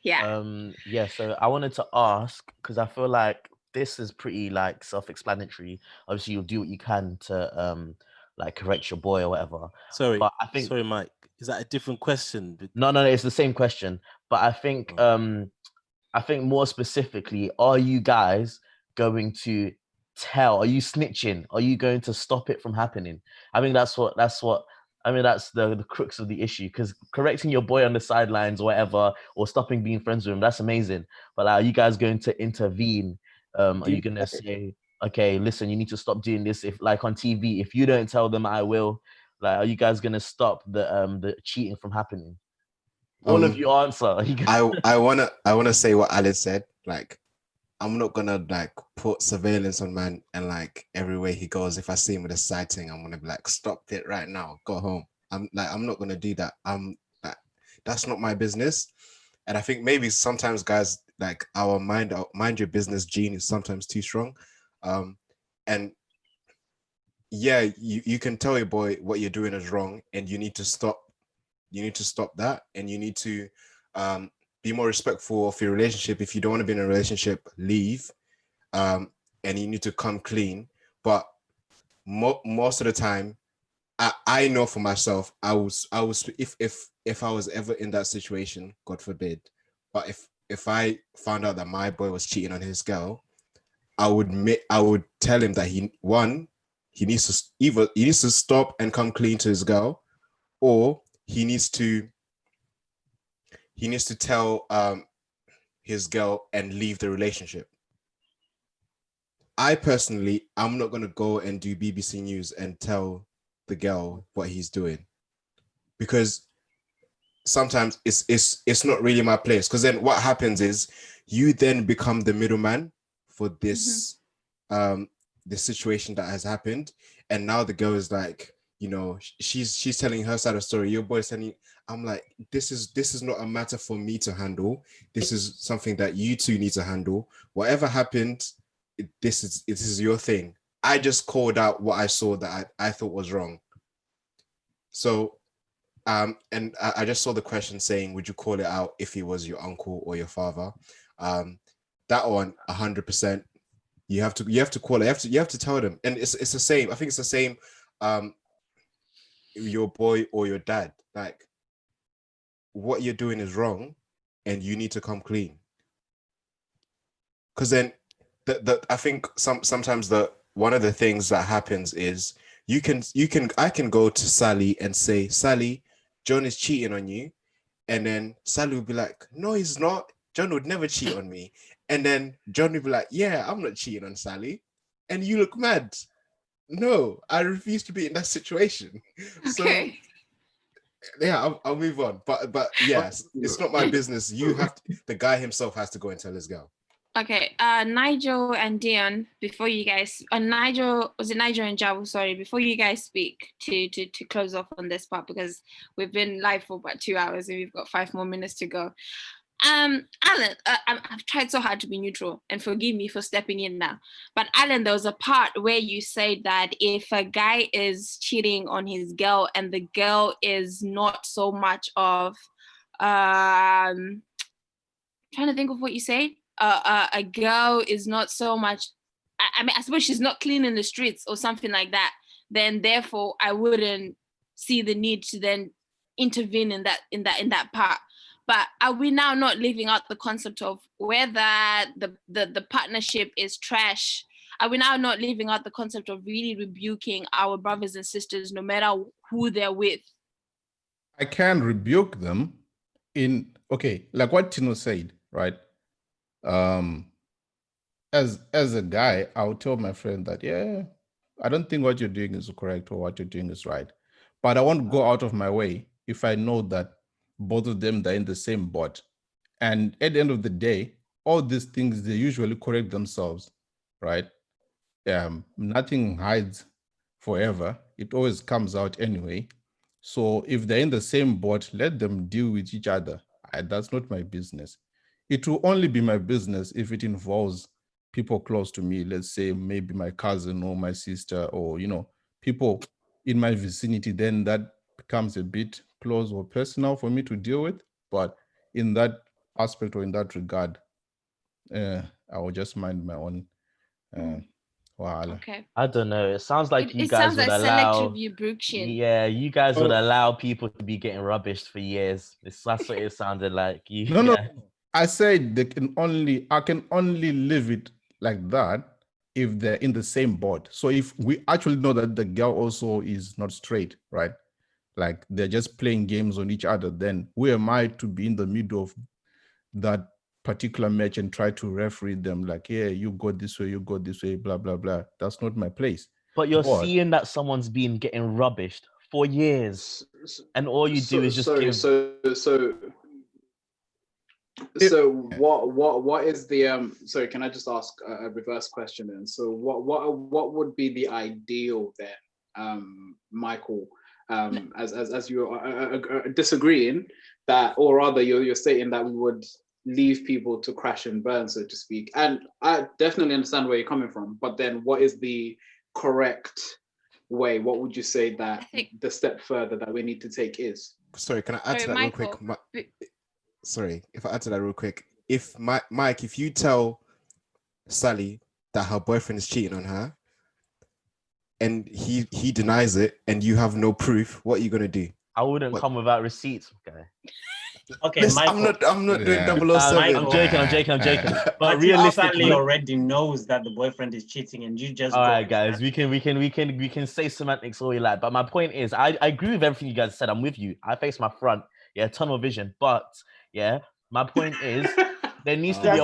Yeah. Yeah. So I wanted to ask, because I feel like this is pretty like self-explanatory. Obviously, you'll do what you can to like correct your boy or whatever. Sorry, but I think sorry, Mike. Is that a different question? no, it's the same question. But I think I think more specifically, are you guys going to are you snitching? Are you going to stop it from happening? I think that's the crux of the issue, because correcting your boy on the sidelines or whatever, or stopping being friends with him, that's amazing. But are you guys going to intervene? Are you going to say, okay, listen, you need to stop doing this? If like on TV, if you don't tell them, I will. Like, are you guys going to stop the cheating from happening? All of you answer. I wanna say what Alice said. Like, I'm not gonna like put surveillance on man, and like everywhere he goes, if I see him with a sighting, I'm gonna be like, stop it right now, go home. I'm not gonna do that. That's not my business. And I think maybe sometimes guys, like our mind your business gene is sometimes too strong. And yeah, you can tell your boy what you're doing is wrong, and you need to stop that, and you need to be more respectful of your relationship. If you don't want to be in a relationship, leave, and you need to come clean. But most of the time, I know for myself, I was if I was ever in that situation, God forbid, but if I found out that my boy was cheating on his girl, I would tell him that he needs to stop and come clean to his girl, or he needs to tell his girl and leave the relationship. I personally, I'm not going to go and do BBC News and tell the girl what he's doing, because sometimes it's not really my place. Because then what happens is you then become the middleman for this this situation that has happened, and now the girl is like, she's telling her side of the story. Your boy's telling. I'm like, this is not a matter for me to handle. This is something that you two need to handle. Whatever happened, this is your thing. I just called out what I saw that I thought was wrong. So, and I just saw the question saying, would you call it out if he was your uncle or your father? That one, 100%. You have to call it. You have to tell them, and it's the same. I think it's the same. Your boy or your dad, like, what you're doing is wrong, and you need to come clean. Because then, I think sometimes one of the things that happens is I can go to Sally and say, Sally, John is cheating on you, and then Sally would be like, no, he's not. John would never cheat on me. And then John would be like, yeah, I'm not cheating on Sally. And you look mad. No, I refuse to be in that situation. Okay. So yeah, I'll move on. But yes, it's not my business. The guy himself has to go and tell his girl. Okay, Nigel and Deon, before you guys, Nigel and Jabu, sorry, before you guys speak to close off on this part, because we've been live for about 2 hours and we've got 5 more minutes to go. Alan, I've tried so hard to be neutral, and forgive me for stepping in now. But Alan, there was a part where you said that if a guy is cheating on his girl and the girl is not so much of, trying to think of what you said. A girl is not so much. I mean, I suppose she's not cleaning the streets or something like that. Then, therefore, I wouldn't see the need to then intervene in that part. But are we now not leaving out the concept of whether the partnership is trash? Are we now not leaving out the concept of really rebuking our brothers and sisters, no matter who they're with? I can rebuke them like what Tino said, right? As a guy, I would tell my friend that, yeah, I don't think what you're doing is correct or what you're doing is right. But I won't go out of my way if I know that both of them are in the same boat. And at the end of the day, all these things, they usually correct themselves, right? Nothing hides forever. It always comes out anyway. So if they're in the same boat, let them deal with each other. That's not my business. It will only be my business if it involves people close to me. Let's say maybe my cousin or my sister, or, people in my vicinity. Then that becomes a bit close or personal for me to deal with. But in that aspect or in that regard, I will just mind my own. Okay. I don't know. It sounds like you It guys sounds would like allow. select review Brookshin. Yeah, you guys would Oh. allow people to be getting rubbished for years. That's what it sounded like. You, No. yeah. I said I can only leave it like that if they're in the same boat. So if we actually know that the girl also is not straight, right? Like they're just playing games on each other, then who am I to be in the middle of that particular match and try to referee them like, yeah, you go this way, you go this way, blah, blah, blah. That's not my place. But you're seeing that someone's been getting rubbished for years, and all you do is just give. So what is the sorry, can I just ask a reverse question then? So what would be the ideal then, Michael, as you're disagreeing that, or rather you're stating that we would leave people to crash and burn, so to speak. And I definitely understand where you're coming from, but then what is the correct way? What would you say that the step further that we need to take is? Sorry, can I add to that Michael, real quick? Sorry, if I add to that real quick. If Mike, if you tell Sally that her boyfriend is cheating on her and he denies it and you have no proof, what are you gonna do? I wouldn't come without receipts, okay? Okay, Michael. I'm not doing 007. I'm joking. But realistically, Sally already knows that the boyfriend is cheating, and you just. All right, guys, we can say semantics all you like, but my point is, I agree with everything you guys said. I'm with you. I face my front, tunnel vision. But my point is, there needs to be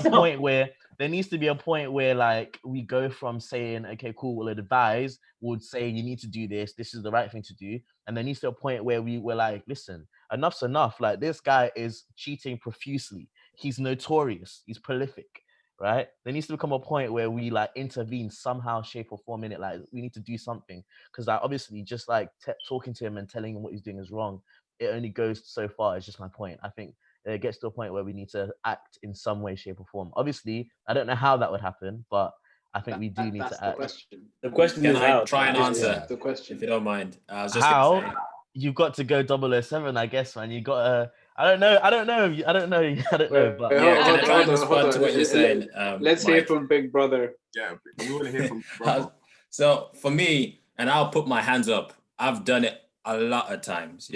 a point where like we go from saying, okay, cool, we'll advise, would say you need to do this is the right thing to do, and there needs to be a point where we were like, listen, enough's enough. Like, this guy is cheating profusely. He's notorious. He's prolific, right? There needs to become a point where we like intervene somehow, shape or form in it. Like, we need to do something, because like obviously just like talking to him and telling him what he's doing is wrong, it only goes so far. It's just my point. I think it gets to a point where we need to act in some way, shape or form. Obviously, I don't know how that would happen, but I think we do need to act. The question Can is I how. try and answer the question, if you don't mind? I was just how? gonna say, You've got to go 007, I guess, man. You got to. I don't know. But yeah, can I try and respond to what you're saying? Let's hear from Big Brother. Yeah, we want to hear from Brother. So for me, and I'll put my hands up, I've done it a lot of times.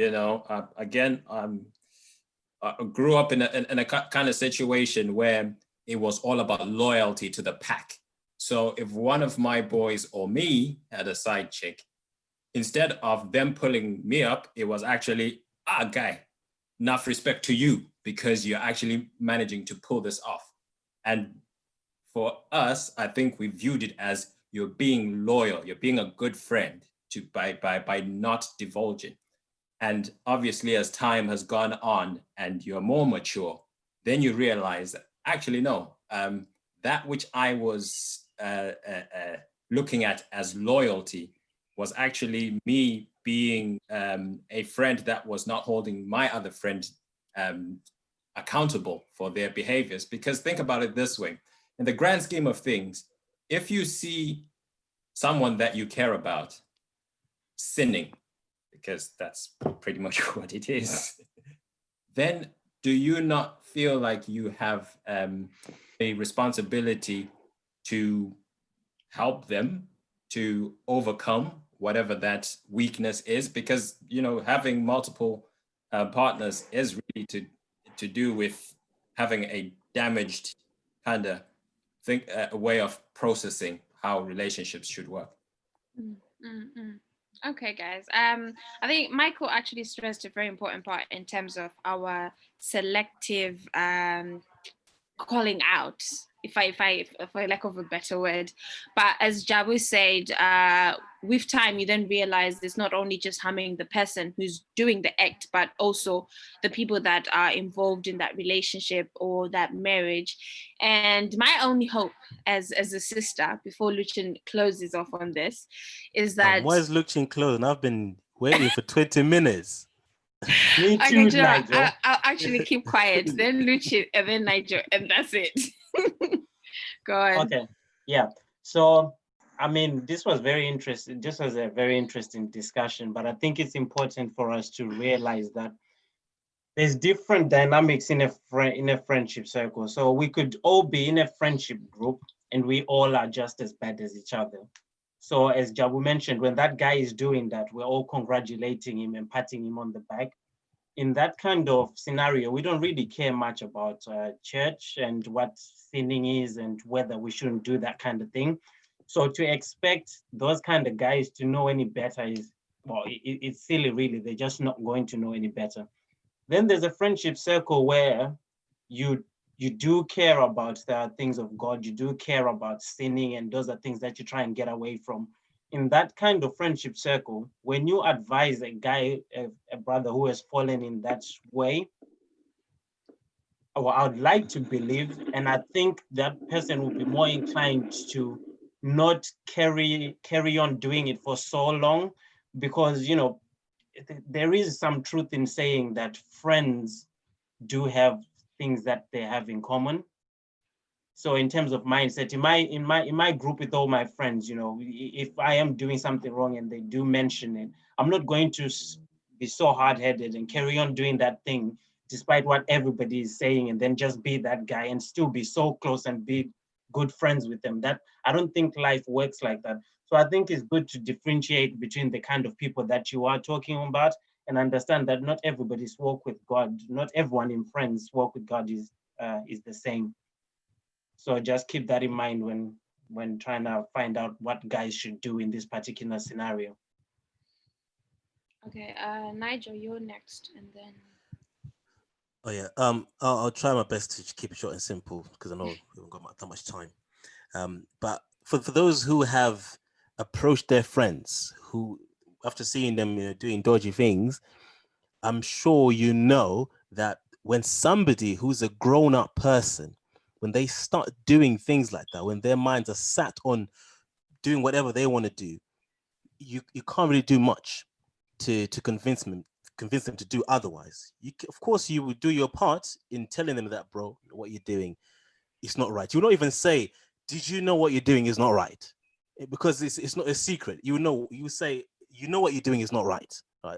I grew up in a kind of situation where it was all about loyalty to the pack. So if one of my boys or me had a side chick, instead of them pulling me up, it was actually, guy, enough respect to you because you're actually managing to pull this off. And for us, I think we viewed it as you're being loyal, you're being a good friend by not divulging. And obviously, as time has gone on and you're more mature, then you realize that actually, no, that which I was looking at as loyalty was actually me being a friend that was not holding my other friend accountable for their behaviors. Because think about it this way, in the grand scheme of things, if you see someone that you care about sinning, because that's pretty much what it is, then do you not feel like you have a responsibility to help them to overcome whatever that weakness is? Because, having multiple partners is really to do with having a damaged kind of a way of processing how relationships should work. Okay, guys. I think Michael actually stressed a very important part in terms of our selective calling out, if I lack of a better word. But as Jabu said, with time, you then realize it's not only just harming the person who's doing the act, but also the people that are involved in that relationship or that marriage. And my only hope as a sister, before Lucchin closes off on this, is that... Why is Lucchin closing? I've been waiting for 20 minutes. Me too, okay, Nigel. I'll actually keep quiet. Then Lucchin, and then Nigel, and that's it. Go on. Okay, yeah. So, I mean, this was very interesting. This was a very interesting discussion, but I think it's important for us to realize that there's different dynamics in a friendship circle. So we could all be in a friendship group and we all are just as bad as each other. So as Jabu mentioned, when that guy is doing that, we're all congratulating him and patting him on the back. In that kind of scenario, we don't really care much about church and what sinning is and whether we shouldn't do that kind of thing. So to expect those kind of guys to know any better is, well, it's silly, really. They're just not going to know any better. Then there's a friendship circle where you do care about the things of God, you do care about sinning, and those are things that you try and get away from. In that kind of friendship circle, when you advise a guy, a brother who has fallen in that way, or I would like to believe, and I think that person will be more inclined to not carry on doing it for so long, because, you know, there is some truth in saying that friends do have things that they have in common. So in terms of mindset, in my group with all my friends, you know, if I am doing something wrong and they do mention it, I'm not going to be so hard-headed and carry on doing that thing despite what everybody is saying, and then just be that guy and still be so close and be good friends with them. That I don't think life works like that. So I think it's good to differentiate between the kind of people that you are talking about and understand that not everybody's walk with God, not everyone in friends walk with God is the same. So just keep that in mind when trying to find out what guys should do in this particular scenario. Okay, Nigel, you're next, and then. Oh yeah. I'll try my best to keep it short and simple because I know we haven't got that much time. But for those who have approached their friends who, after seeing them, you know, doing dodgy things, I'm sure you know that when somebody who's a grown-up person, when they start doing things like that, when their minds are sat on doing whatever they want to do, you can't really do much to convince them to do otherwise. Of course, you would do your part in telling them that, bro, what you're doing is not right. You will not even say, did you know what you're doing is not right? Because it's not a secret. You say, you know what you're doing is not right. Right?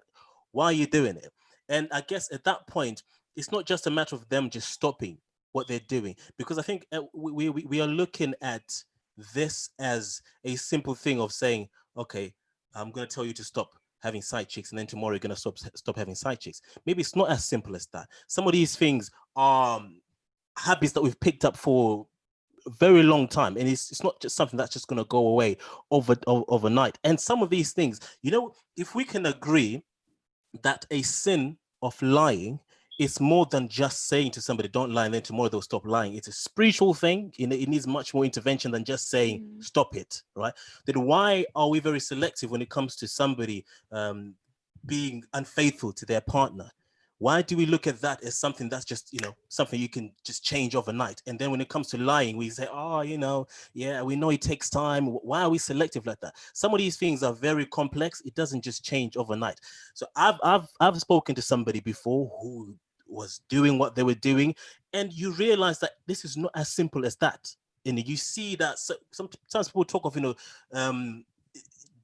Why are you doing it? And I guess at that point, it's not just a matter of them just stopping what they're doing, because I think we are looking at this as a simple thing of saying, okay, I'm going to tell you to stop having side chicks, and then tomorrow you're going to stop having side chicks. Maybe it's not as simple as that. Some of these things are habits that we've picked up for a very long time, and it's not just something that's just going to go away overnight. And some of these things, you know, if we can agree that a sin of lying is more than just saying to somebody, don't lie, and then tomorrow they'll stop lying. It's a spiritual thing. It needs much more intervention than just saying, stop it, right? Then why are we very selective when it comes to somebody being unfaithful to their partner? Why do we look at that as something that's just, you know, something you can just change overnight? And then when it comes to lying, we say, oh, you know, yeah, we know it takes time. Why are we selective like that? Some of these things are very complex. It doesn't just change overnight. So I've spoken to somebody before who was doing what they were doing, and you realize that this is not as simple as that. And you see that sometimes people talk of, you know,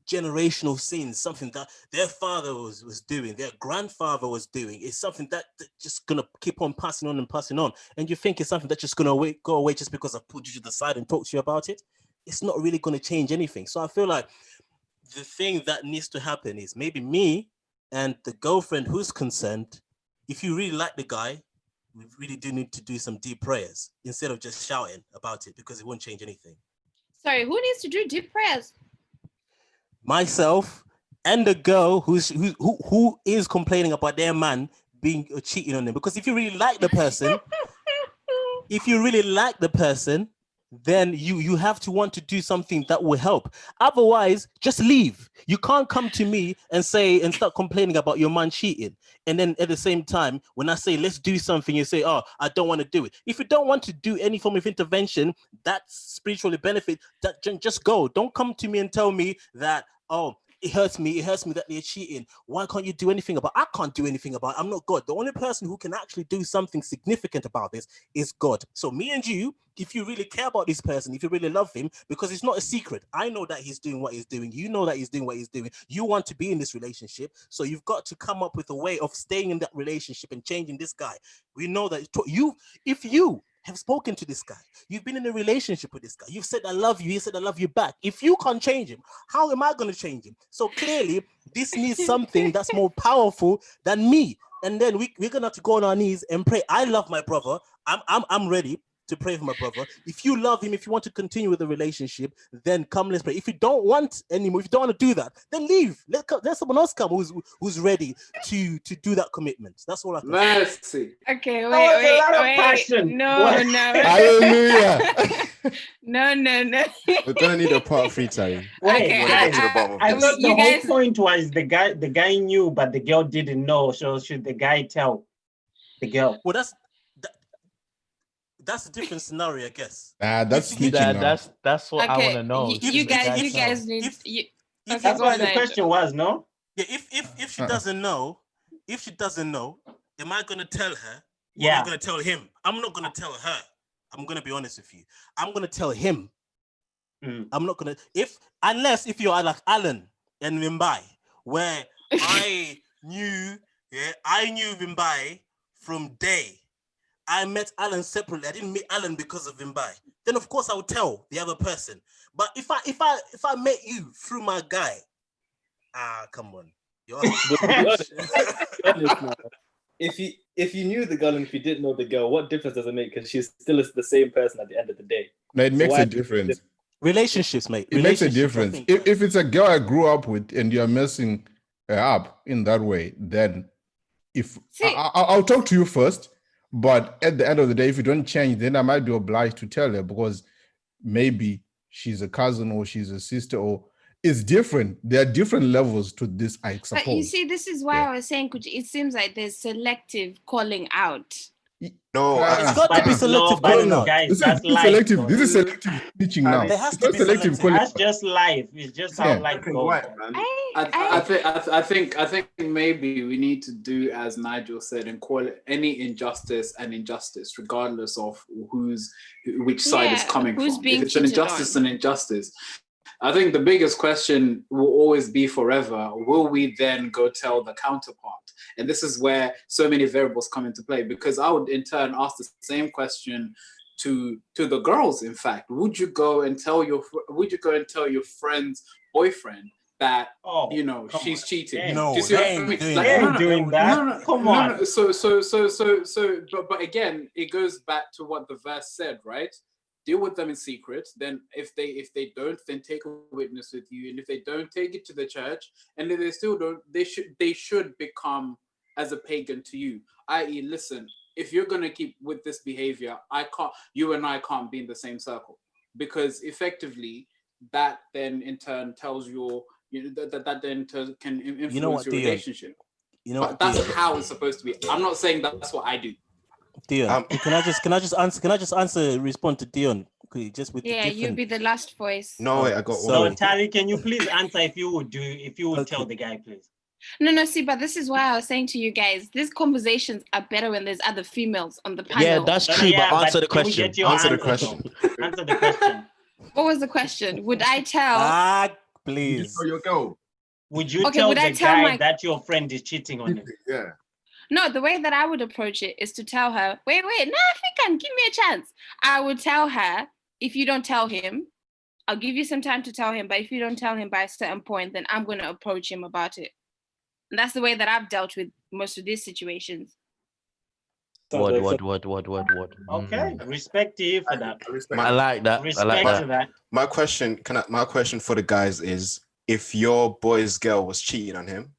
generational sins, something that their father was doing, their grandfather was doing. It's something that just gonna keep on passing on and passing on, and you think it's something that's just gonna go away just because I put you to the side and talk to you about it. It's not really going to change anything. So I feel like the thing that needs to happen is maybe me and the girlfriend who's concerned, if you really like the guy, we really do need to do some deep prayers instead of just shouting about it, because it won't change anything. Sorry, who needs to do deep prayers? Myself and the girl who is complaining about their man being cheating on them. Because if you really like the person, then you have to want to do something that will help. Otherwise, just leave. You can't come to me and start complaining about your man cheating. And then at the same time, when I say, let's do something, you say, oh, I don't want to do it. If you don't want to do any form of intervention that's spiritually benefit, that just go. Don't come to me and tell me that, oh, it hurts me that they're cheating. Why can't you do anything about it? I can't do anything about it. I'm not God. The only person who can actually do something significant about this is God. So me and you, if you really care about this person, if you really love him, because it's not a secret. I know that he's doing what he's doing. You know that he's doing what he's doing. You want to be in this relationship. So you've got to come up with a way of staying in that relationship and changing this guy. We know that if you have spoken to this guy, you've been in a relationship with this guy, you've said I love you, he said I love you back. If you can't change him, how am I going to change him? So clearly this needs something that's more powerful than me. And then we're gonna have to go on our knees and pray. I love my brother. I'm ready to pray for my brother. If you love him, if you want to continue with the relationship, then come, let's pray. If you don't want anymore, if you don't want to do that, then leave. Let someone else come who's ready to do that commitment. That's all I can Mercy. Okay, That was a lot of wait. passion. No, What? no. Hallelujah. No. We're gonna need a part 3, Terry. Wait, Okay, We're gonna get to the bottom of I this. thought the You whole guys- point was the guy knew, but the girl didn't know. So should the guy tell the girl? Well, that's a different scenario, I guess. That's snitching now. That's what I want to Okay, know. you guys need. If Okay, That's go what on, the Nigel. question was, no? Yeah, if she doesn't know, am I gonna tell her? Or Yeah. am I gonna tell him? I'm not gonna tell her. I'm gonna be honest with you. I'm gonna tell him. I'm not gonna unless you're like Alan and Wimbai, where I knew Wimbai from day. I met Alan separately. I didn't meet Alan because of Wimbai. Then of course I would tell the other person. But if I met you through my guy, come on. You're But to be honest now, if you knew the girl and if you didn't know the girl, what difference does it make? Because she's still the same person at the end of the day. No, it So makes why- a difference. Relationships, mate. It makes a Relationships, I difference. think, If it's a girl I grew up with and you're messing her up in that way, then I'll talk to you first. But at the end of the day, if you don't change, then I might be obliged to tell her because maybe she's a cousin or she's a sister or it's different. There are different levels to this, I suppose. But you see, this is why I was saying, it seems like there's selective calling out. No, it's got to be selective calling out. guys, This that's is life. selective. though. This is selective teaching now. There has It's to not be selective selective. calling That's out. just life. It's just how Yeah. life Black and goes. white, man. I think maybe we need to do as Nigel said and call it any injustice an injustice, regardless of which side it's coming who's from. being If it's an cheated injustice, on. an injustice. I think the biggest question will always be forever, will we then go tell the counterpart? And this is where so many variables come into play, because I would in turn ask the same question to the girls. In fact, would you go and tell your friend's boyfriend that she's cheating? Hey, No, Do you see what I they ain't mean? doing Like, that. They ain't doing that. Come on. No. But again, it goes back to what the verse said, right? Deal with them in secret. Then if they don't, then take a witness with you. And if they don't, take it to the church. And if they still don't, they should become as a pagan to you. I.e., listen, if you're gonna keep with this behavior, you and I can't be in the same circle, because effectively that then in turn tells that then can influence your Deon? relationship. But that's Deon? how it's supposed to be. I'm not saying that's what I do. Deon, can I just respond to Deon quickly, just with the Yeah, different... you'll be the last voice. No, wait, I got Sorry. one. So Tari, can you please answer if you would tell the guy, please? No, see, but this is why I was saying to you guys, these conversations are better when there's other females on the panel. Yeah, that's true, but answer the can we question. get your Answer the answer, question. though? Answer the question. What was the question? Would I tell? Please. For your girl. Would you Okay, tell would the I tell guy that your friend is cheating on him? Yeah. No, the way that I would approach it is to tell her, wait, no, African, give me a chance. I would tell her, if you don't tell him, I'll give you some time to tell him, but if you don't tell him by a certain point, then I'm going to approach him about it. And that's the way that I've dealt with most of these situations. What? Okay, respect to you for that. I like that. Respect to that. My question for the guys is, if your boy's girl was cheating on him,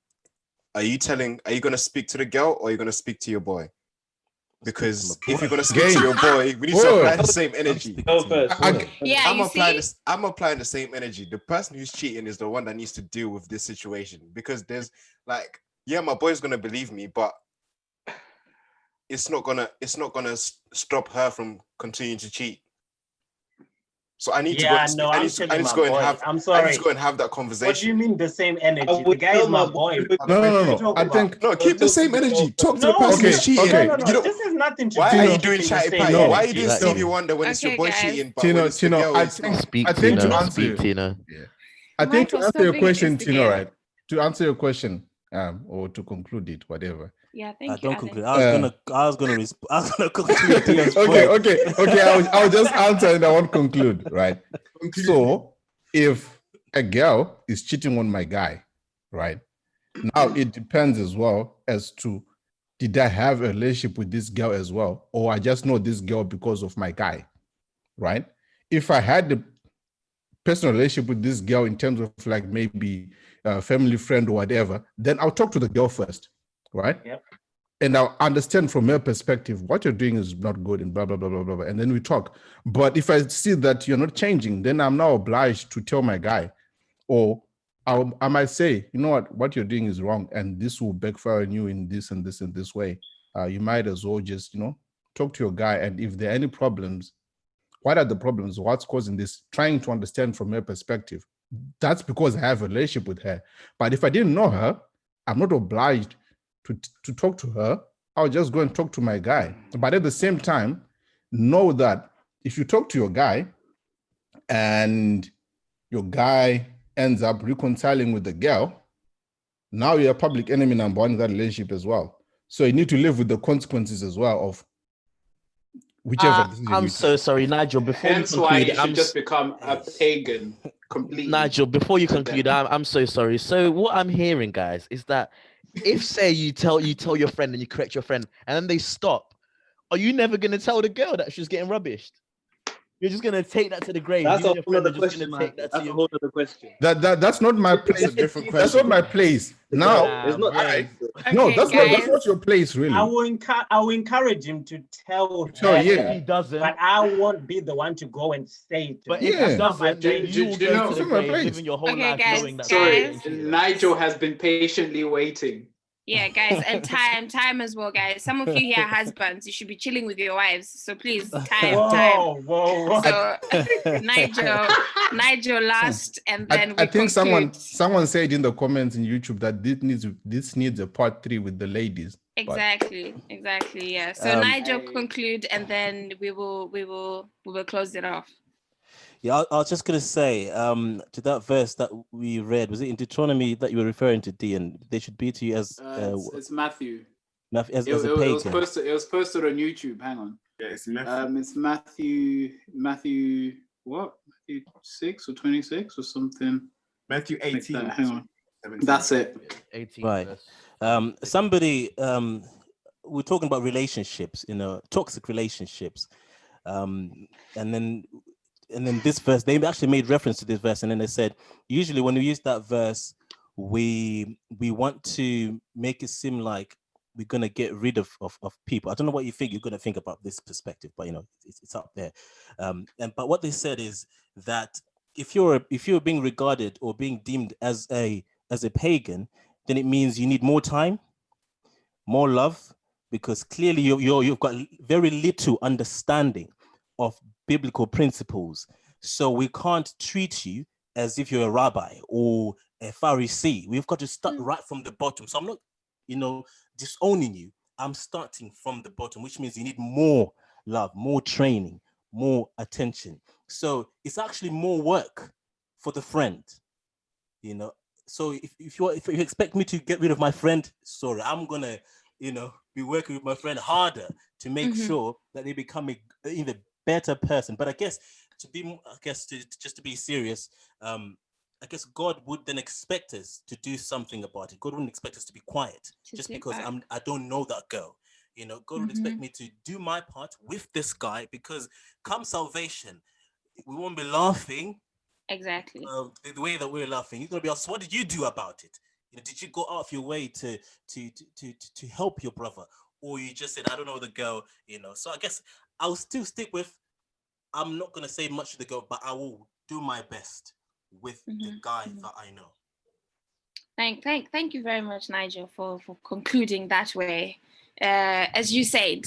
are you gonna speak to the girl or are you gonna speak to your boy? Because if you're gonna speak to your boy, we need to apply the same energy. Go first. Yeah, I'm applying the same energy. The person who's cheating is the one that needs to deal with this situation, because there's like, yeah, my boy's gonna believe me, but it's not gonna stop her from continuing to cheat. So I need to Yeah, go. no, I I'm need to telling my go and boy. have. I'm I need sorry. to go and have that What do you conversation. mean the same energy? I The would guy tell is my my boy. boy- What No. are you I talking about? think No, keep the Talk to same the energy. girl Talk to the No, person Okay, who's cheating. okay. no. This has nothing to Why do are with you doing keeping the chatty same patty? No, Why are you doing energy. Stevie Wonder when it's your Okay, boy guys. cheating, but when it's the Tino, girl, I it's think not? Speak, I think Tino. to answer Speak, Tino. I think to Michael, answer stop your being an question, Tino, instigator. right? To answer your question, or to conclude it, whatever. Yeah, thank you, Don't Alan. conclude. I was gonna conclude Deon's Okay, point. okay. I'll just answer and I won't conclude, right? So if a girl is cheating on my guy, right? Now it depends as well as to did I have a relationship with this girl as well, or I just know this girl because of my guy, right? If I had the personal relationship with this girl in terms of like maybe a family friend or whatever, then I'll talk to the girl first, right? Yep. And I'll understand from her perspective what you're doing is not good and blah, blah, blah, blah, blah, blah. And then we talk. But if I see that you're not changing, then I'm now obliged to tell my guy, or I might say, you know what you're doing is wrong. And this will backfire on you in this and this and this way. You might as well just, talk to your guy. And if there are any problems, what are the problems? What's causing this? Trying to understand from her perspective. That's because I have a relationship with her. But if I didn't know her, I'm not obliged to talk to her. I'll just go and talk to my guy. But at the same time, know that if you talk to your guy and your guy ends up reconciling with the girl, now you're a public enemy number one in that relationship as well. So you need to live with the consequences as well of whichever decision I'm you so sorry, Nigel. Before Hence you why conclude, you should just become a pagan completely. Nigel, before you to conclude, them. I'm so sorry. So what I'm hearing, guys, is that if say you tell your friend and you correct your friend and then they stop, are you never gonna tell the girl that she's getting rubbished? You're just gonna take that to the grave. That's You a and your whole friend other are just question, gonna man. take that That's to a your... whole other question. That's not my place. That's a different That's question. not my place. Now, It's not. Bro. no, Okay, that's guys. not your place, really. I will encourage him to tell Tell, her, yeah. If he doesn't, but I won't be the one to go and say it. but Yeah. if he That's not my doesn't, then place. you will Do you go know- to the It's not my grave, place. living your whole Okay, life guys, knowing that Sorry, guys. Nigel has been patiently waiting. Yeah, guys, and time as well, guys. Some of you here are husbands. You should be chilling with your wives. So please, time. Whoa. So Nigel last, and then I we think conclude. someone said in the comments in YouTube that this needs a part 3 with the ladies. Exactly. Yeah. So Nigel conclude, and then we will close it off. Yeah, I was just gonna say, to that verse that we read, was it in Deuteronomy that you were referring to, Deon? They should be to you as It's Matthew. as a It was pagan. posted on YouTube. Hang on. Yeah, it's Matthew. It's Matthew what? Matthew 6 or 26 or something. Matthew Like 18. that. Hang on. 17. That's it. 18 Right. verse. Somebody, we're talking about relationships, toxic relationships, and then this verse, they actually made reference to this verse, and then they said, usually when we use that verse, we want to make it seem like we're gonna get rid of people. I don't know what you think you're gonna think about this perspective, but it's up there. But what they said is that if you're being regarded or being deemed as a pagan, then it means you need more time, more love, because clearly you've got very little understanding of biblical principles. So we can't treat you as if you're a rabbi or a Pharisee. We've got to start right from the bottom. So I'm not, disowning you. I'm starting from the bottom, which means you need more love, more training, more attention. So it's actually more work for the friend, So if you expect me to get rid of my friend, sorry, I'm gonna, be working with my friend harder to make sure that they become a even better person. But I guess to be serious, I guess God would then expect us to do something about it. God wouldn't expect us to be quiet just because I don't know that girl. God would expect me to do my part with this guy, because come salvation, we won't be laughing. Exactly. The way that we're laughing, he's gonna be asked, what did you do about it? Did you go out of your way to help your brother, or you just said, I don't know the girl? So I guess I'll still stick with, I'm not gonna say much to the girl, but I will do my best with the guy that I know. Thank you very much, Nigel, for concluding that way. as you said,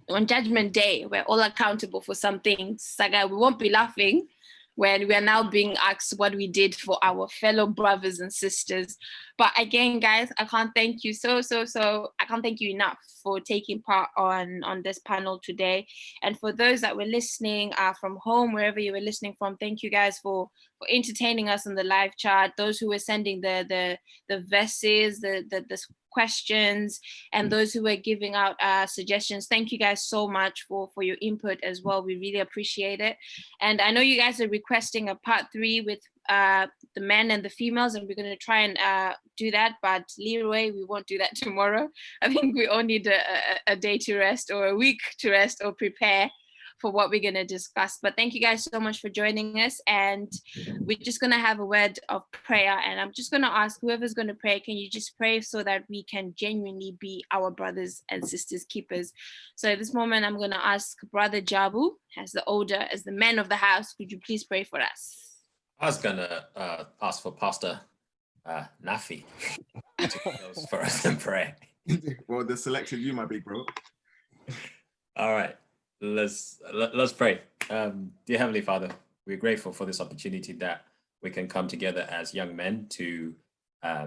on Judgment Day, we're all accountable for some things. Like, we won't be laughing when we are now being asked what we did for our fellow brothers and sisters. But again, guys, I can't thank you I can't thank you enough for taking part on this panel today. And for those that were listening from home, wherever you were listening from, thank you guys for entertaining us on the live chat. Those who were sending the verses, the questions, and those who were giving out suggestions, thank you guys so much for your input as well. We really appreciate it. And I know you guys are requesting a part 3 with the men and the females, and we're going to try and do that, but Leroy, we won't do that tomorrow. I think we all need a day to rest, or a week to rest, or prepare for what we're going to discuss. But thank you guys so much for joining us, and we're just going to have a word of prayer, and I'm just going to ask whoever's going to pray, can you just pray so that we can genuinely be our brothers and sisters keepers. So at this moment, I'm going to ask Brother Jabu, as the man of the house, could you please pray for us? I was gonna ask for Pastor Nafi to close for us and pray. Well, the selection you, my big bro. All right, let's pray. Dear Heavenly Father, we're grateful for this opportunity that we can come together as young men to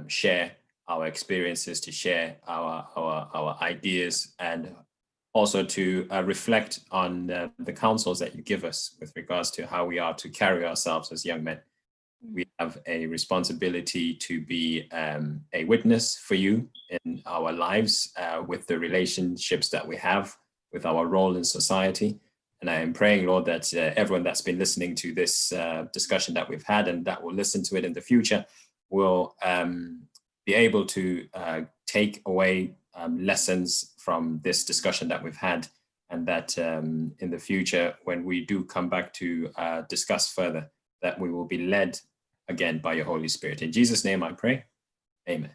share our experiences, to share our ideas, and also to reflect on the counsels that you give us with regards to how we are to carry ourselves as young men. We have a responsibility to be a witness for you in our lives with the relationships that we have, with our role in society. And I am praying, Lord, that everyone that's been listening to this discussion that we've had and that will listen to it in the future will be able to take away lessons from this discussion that we've had, and that in the future, when we do come back to discuss further, that we will be led again by your Holy Spirit. In Jesus' name I pray, amen.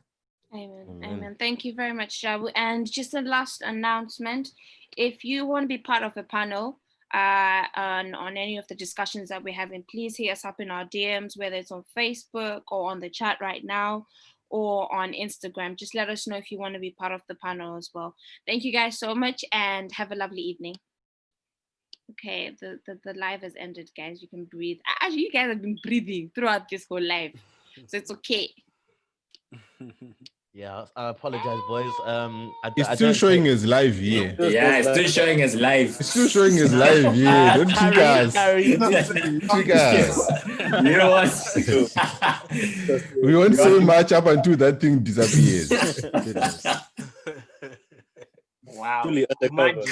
Amen. Thank you very much, Jabu. And just a last announcement, if you want to be part of a panel on any of the discussions that we're having, please hit us up in our DMs, whether it's on Facebook or on the chat right now, or on Instagram. Just let us know if you want to be part of the panel as well. Thank you guys so much, and have a lovely evening. Okay, the live has ended, guys. You can breathe. Actually, you guys have been breathing throughout this whole live, so it's okay. Yeah, I apologize, boys. It's still showing us live here. Yeah, it's still showing us live. It's still showing us live here. Don't trick us. Trick us. You know what? We won't say much up until that thing disappears. Wow. Fully undercover.